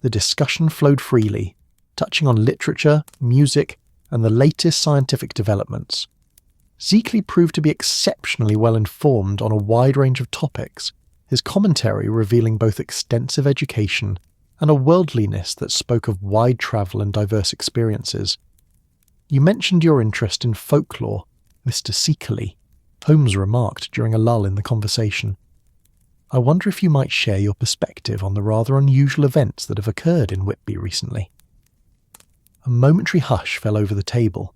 The discussion flowed freely, touching on literature, music, and the latest scientific developments. Zeekley proved to be exceptionally well informed on a wide range of topics, his commentary revealing both extensive education and a worldliness that spoke of wide travel and diverse experiences. "You mentioned your interest in folklore, Mr. Seekerley," Holmes remarked during a lull in the conversation. "I wonder if you might share your perspective on the rather unusual events that have occurred in Whitby recently." A momentary hush fell over the table,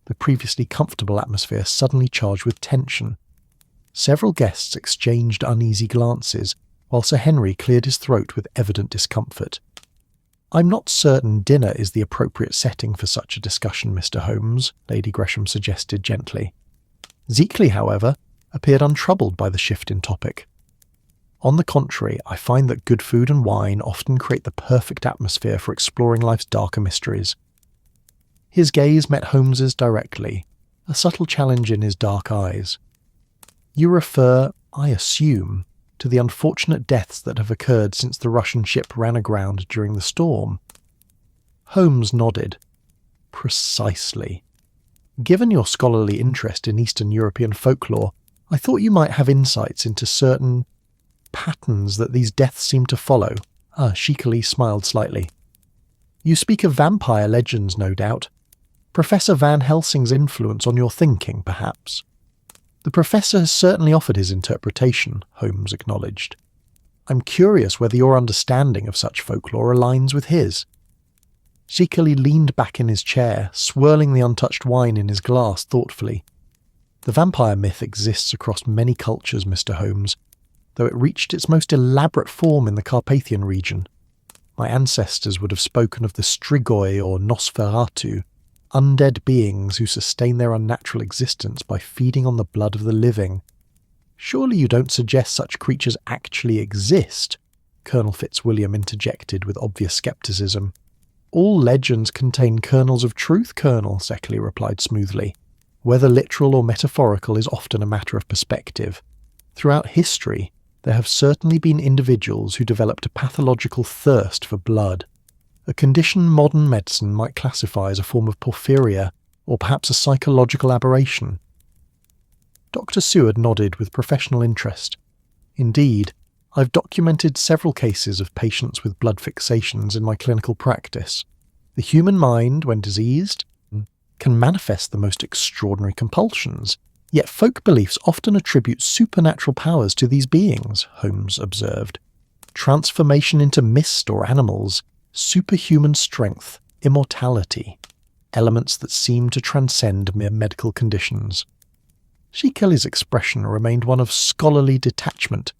the previously comfortable atmosphere suddenly charged with tension. Several guests exchanged uneasy glances, while Sir Henry cleared his throat with evident discomfort. "I'm not certain dinner is the appropriate setting for such a discussion, Mr. Holmes," Lady Gresham suggested gently. Zekley, however, appeared untroubled by the shift in topic. "On the contrary, I find that good food and wine often create the perfect atmosphere for exploring life's darker mysteries." His gaze met Holmes's directly, a subtle challenge in his dark eyes. "You refer, I assume, to the unfortunate deaths that have occurred since the Russian ship ran aground during the storm?" Holmes nodded. "Precisely. Given your scholarly interest in Eastern European folklore, I thought you might have insights into certain patterns that these deaths seem to follow." Shikali smiled slightly. "You speak of vampire legends, no doubt. Professor Van Helsing's influence on your thinking, perhaps?" "The professor has certainly offered his interpretation," Holmes acknowledged. "I'm curious whether your understanding of such folklore aligns with his." Shikali leaned back in his chair, swirling the untouched wine in his glass thoughtfully. "The vampire myth exists across many cultures, Mr. Holmes, though it reached its most elaborate form in the Carpathian region. My ancestors would have spoken of the Strigoi or Nosferatu, undead beings who sustain their unnatural existence by feeding on the blood of the living. Surely you don't suggest such creatures actually exist?" Colonel Fitzwilliam interjected with obvious scepticism. "All legends contain kernels of truth, Colonel," Zekley replied smoothly. "Whether literal or metaphorical is often a matter of perspective. Throughout history, there have certainly been individuals who developed a pathological thirst for blood, a condition modern medicine might classify as a form of porphyria, or perhaps a psychological aberration." Dr. Seward nodded with professional interest. "Indeed, I've documented several cases of patients with blood fixations in my clinical practice. The human mind, when diseased, can manifest the most extraordinary compulsions, yet folk beliefs often attribute supernatural powers to these beings," Holmes observed. "Transformation into mist or animals, superhuman strength, immortality, elements that seem to transcend mere medical conditions." Shikali's expression remained one of scholarly detachment,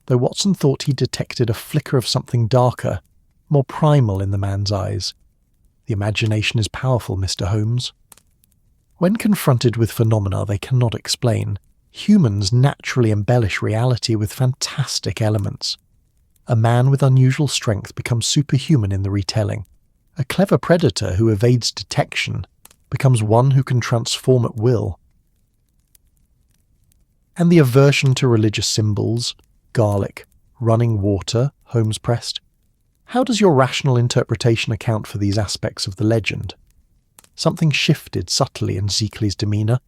though Watson thought he detected a flicker of something darker, more primal in the man's eyes. "The imagination is powerful, Mr. Holmes. When confronted with phenomena they cannot explain, humans naturally embellish reality with fantastic elements. A man with unusual strength becomes superhuman in the retelling. A clever predator who evades detection becomes one who can transform at will." "And the aversion to religious symbols, garlic, running water," Holmes pressed. "How does your rational interpretation account for these aspects of the legend?" Something shifted subtly in Zekley's demeanour,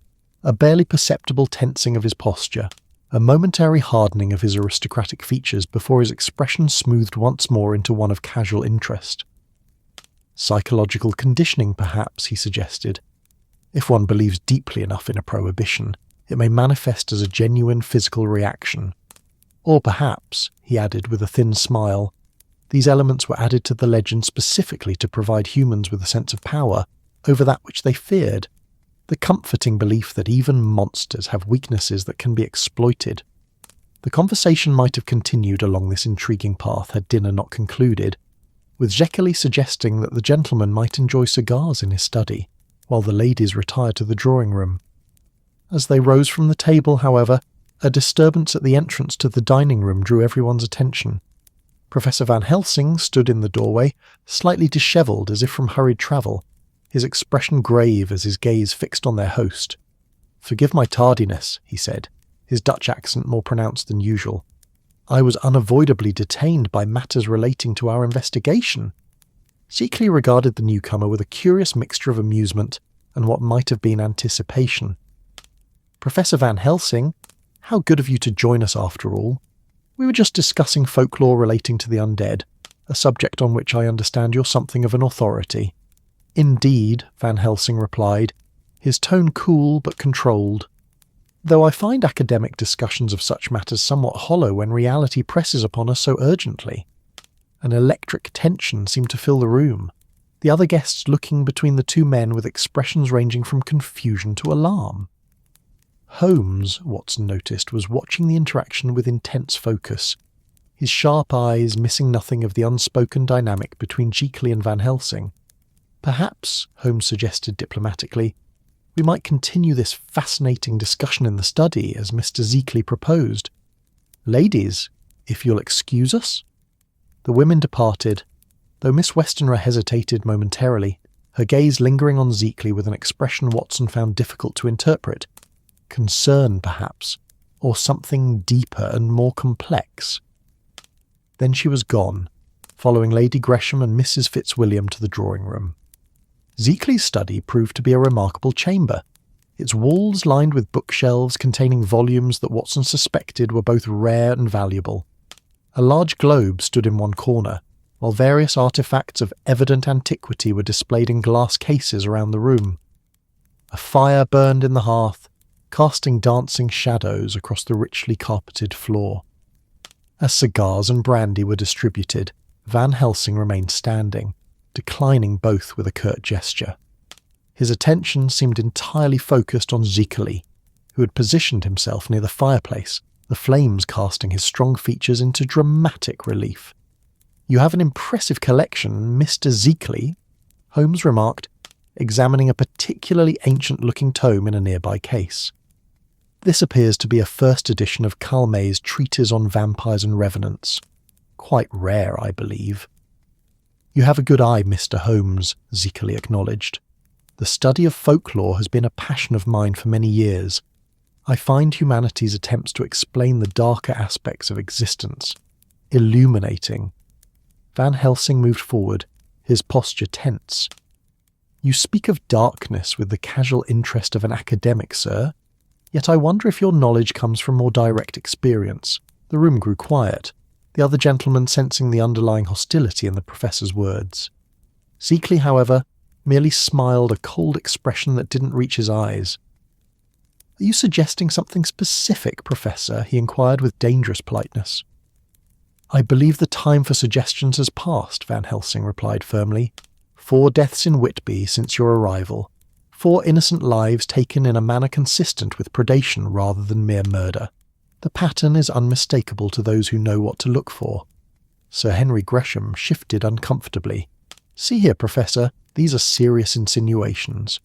a barely perceptible tensing of his posture, a momentary hardening of his aristocratic features before his expression smoothed once more into one of casual interest. "Psychological conditioning, perhaps," he suggested. "If one believes deeply enough in a prohibition, it may manifest as a genuine physical reaction. Or perhaps," he added with a thin smile, "these elements were added to the legend specifically to provide humans with a sense of power over that which they feared, the comforting belief that even monsters have weaknesses that can be exploited." The conversation might have continued along this intriguing path had dinner not concluded, with Zekley suggesting that the gentleman might enjoy cigars in his study, while the ladies retired to the drawing-room. As they rose from the table, however, a disturbance at the entrance to the dining-room drew everyone's attention. Professor Van Helsing stood in the doorway, slightly dishevelled as if from hurried travel, his expression grave as his gaze fixed on their host. "Forgive my tardiness," he said, his Dutch accent more pronounced than usual. "I was unavoidably detained by matters relating to our investigation." Zekley regarded the newcomer with a curious mixture of amusement and what might have been anticipation. "Professor Van Helsing, how good of you to join us after all. We were just discussing folklore relating to the undead, a subject on which I understand you're something of an authority." "Indeed," Van Helsing replied, his tone cool but controlled. "Though I find academic discussions of such matters somewhat hollow when reality presses upon us so urgently." An electric tension seemed to fill the room, the other guests looking between the two men with expressions ranging from confusion to alarm. Holmes, Watson noticed, was watching the interaction with intense focus. his sharp eyes missing nothing of the unspoken dynamic between Jekyll and Van Helsing. "Perhaps," Holmes suggested diplomatically, "we might continue this fascinating discussion in the study as Mr. Zeekley proposed. Ladies, if you'll excuse us?" The women departed, though Miss Westenra hesitated momentarily, her gaze lingering on Zeekley with an expression Watson found difficult to interpret. Concern, perhaps, or something deeper and more complex. Then she was gone, following Lady Gresham and Mrs. Fitzwilliam to the drawing-room. Zeekley's study proved to be a remarkable chamber, its walls lined with bookshelves containing volumes that Watson suspected were both rare and valuable. A large globe stood in one corner, while various artefacts of evident antiquity were displayed in glass cases around the room. A fire burned in the hearth, casting dancing shadows across the richly carpeted floor. As cigars and brandy were distributed, Van Helsing remained standing, declining both with a curt gesture. His attention seemed entirely focused on Zeekley, who had positioned himself near the fireplace, the flames casting his strong features into dramatic relief. "You have an impressive collection, Mr. Zeekley," Holmes remarked, examining a particularly ancient-looking tome in a nearby case. "This appears to be a first edition of Calmet's Treatise on Vampires and Revenants. Quite rare, I believe." "You have a good eye, Mr. Holmes," Zeekley acknowledged. "The study of folklore has been a passion of mine for many years. I find humanity's attempts to explain the darker aspects of existence illuminating." Van Helsing moved forward, his posture tense. "You speak of darkness with the casual interest of an academic, sir. Yet I wonder if your knowledge comes from more direct experience." The room grew quiet, the other gentleman sensing the underlying hostility in the professor's words. Zeekley, however, merely smiled a cold expression that didn't reach his eyes. "Are you suggesting something specific, Professor?" he inquired with dangerous politeness. "I believe the time for suggestions has passed," Van Helsing replied firmly. 4 deaths in Whitby since your arrival. 4 innocent lives taken in a manner consistent with predation rather than mere murder. The pattern is unmistakable to those who know what to look for. Sir Henry Gresham shifted uncomfortably. "See here, Professor, these are serious insinuations.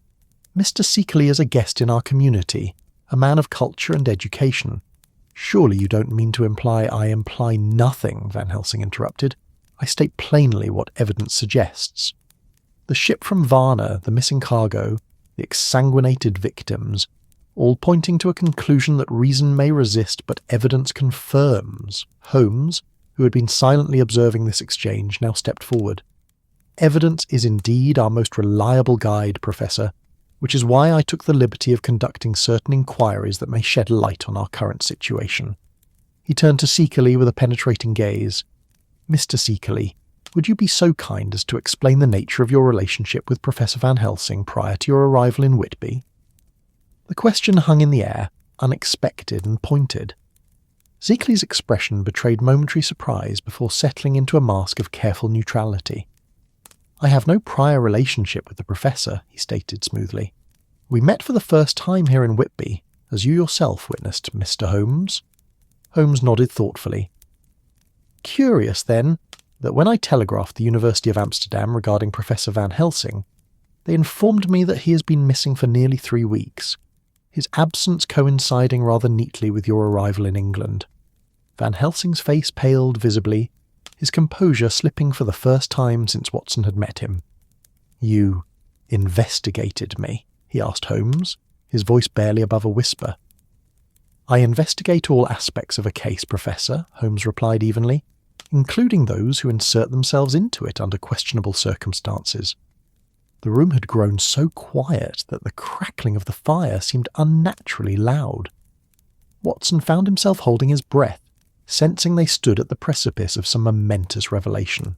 Mr. Zeekley is a guest in our community, a man of culture and education. Surely you don't mean to imply I imply nothing," Van Helsing interrupted. "I state plainly what evidence suggests. The ship from Varna, the missing cargo, the exsanguinated victims, all pointing to a conclusion that reason may resist but evidence confirms." Holmes, who had been silently observing this exchange, now stepped forward. "Evidence is indeed our most reliable guide, Professor, which is why I took the liberty of conducting certain inquiries that may shed light on our current situation." He turned to Zeekley with a penetrating gaze. "Mr. Zeekley, would you be so kind as to explain the nature of your relationship with Professor Van Helsing prior to your arrival in Whitby?" The question hung in the air, unexpected and pointed. Zeekley's expression betrayed momentary surprise before settling into a mask of careful neutrality. "I have no prior relationship with the Professor," he stated smoothly. "We met for the first time here in Whitby, as you yourself witnessed, Mr. Holmes." Holmes nodded thoughtfully. "Curious, then, that when I telegraphed the University of Amsterdam regarding Professor Van Helsing, they informed me that he has been missing for nearly 3 weeks, his absence coinciding rather neatly with your arrival in England." Van Helsing's face paled visibly, his composure slipping for the first time since Watson had met him. "You investigated me?" he asked Holmes, his voice barely above a whisper. "I investigate all aspects of a case, Professor," Holmes replied evenly, "including those who insert themselves into it under questionable circumstances." The room had grown so quiet that the crackling of the fire seemed unnaturally loud. Watson found himself holding his breath, sensing they stood at the precipice of some momentous revelation.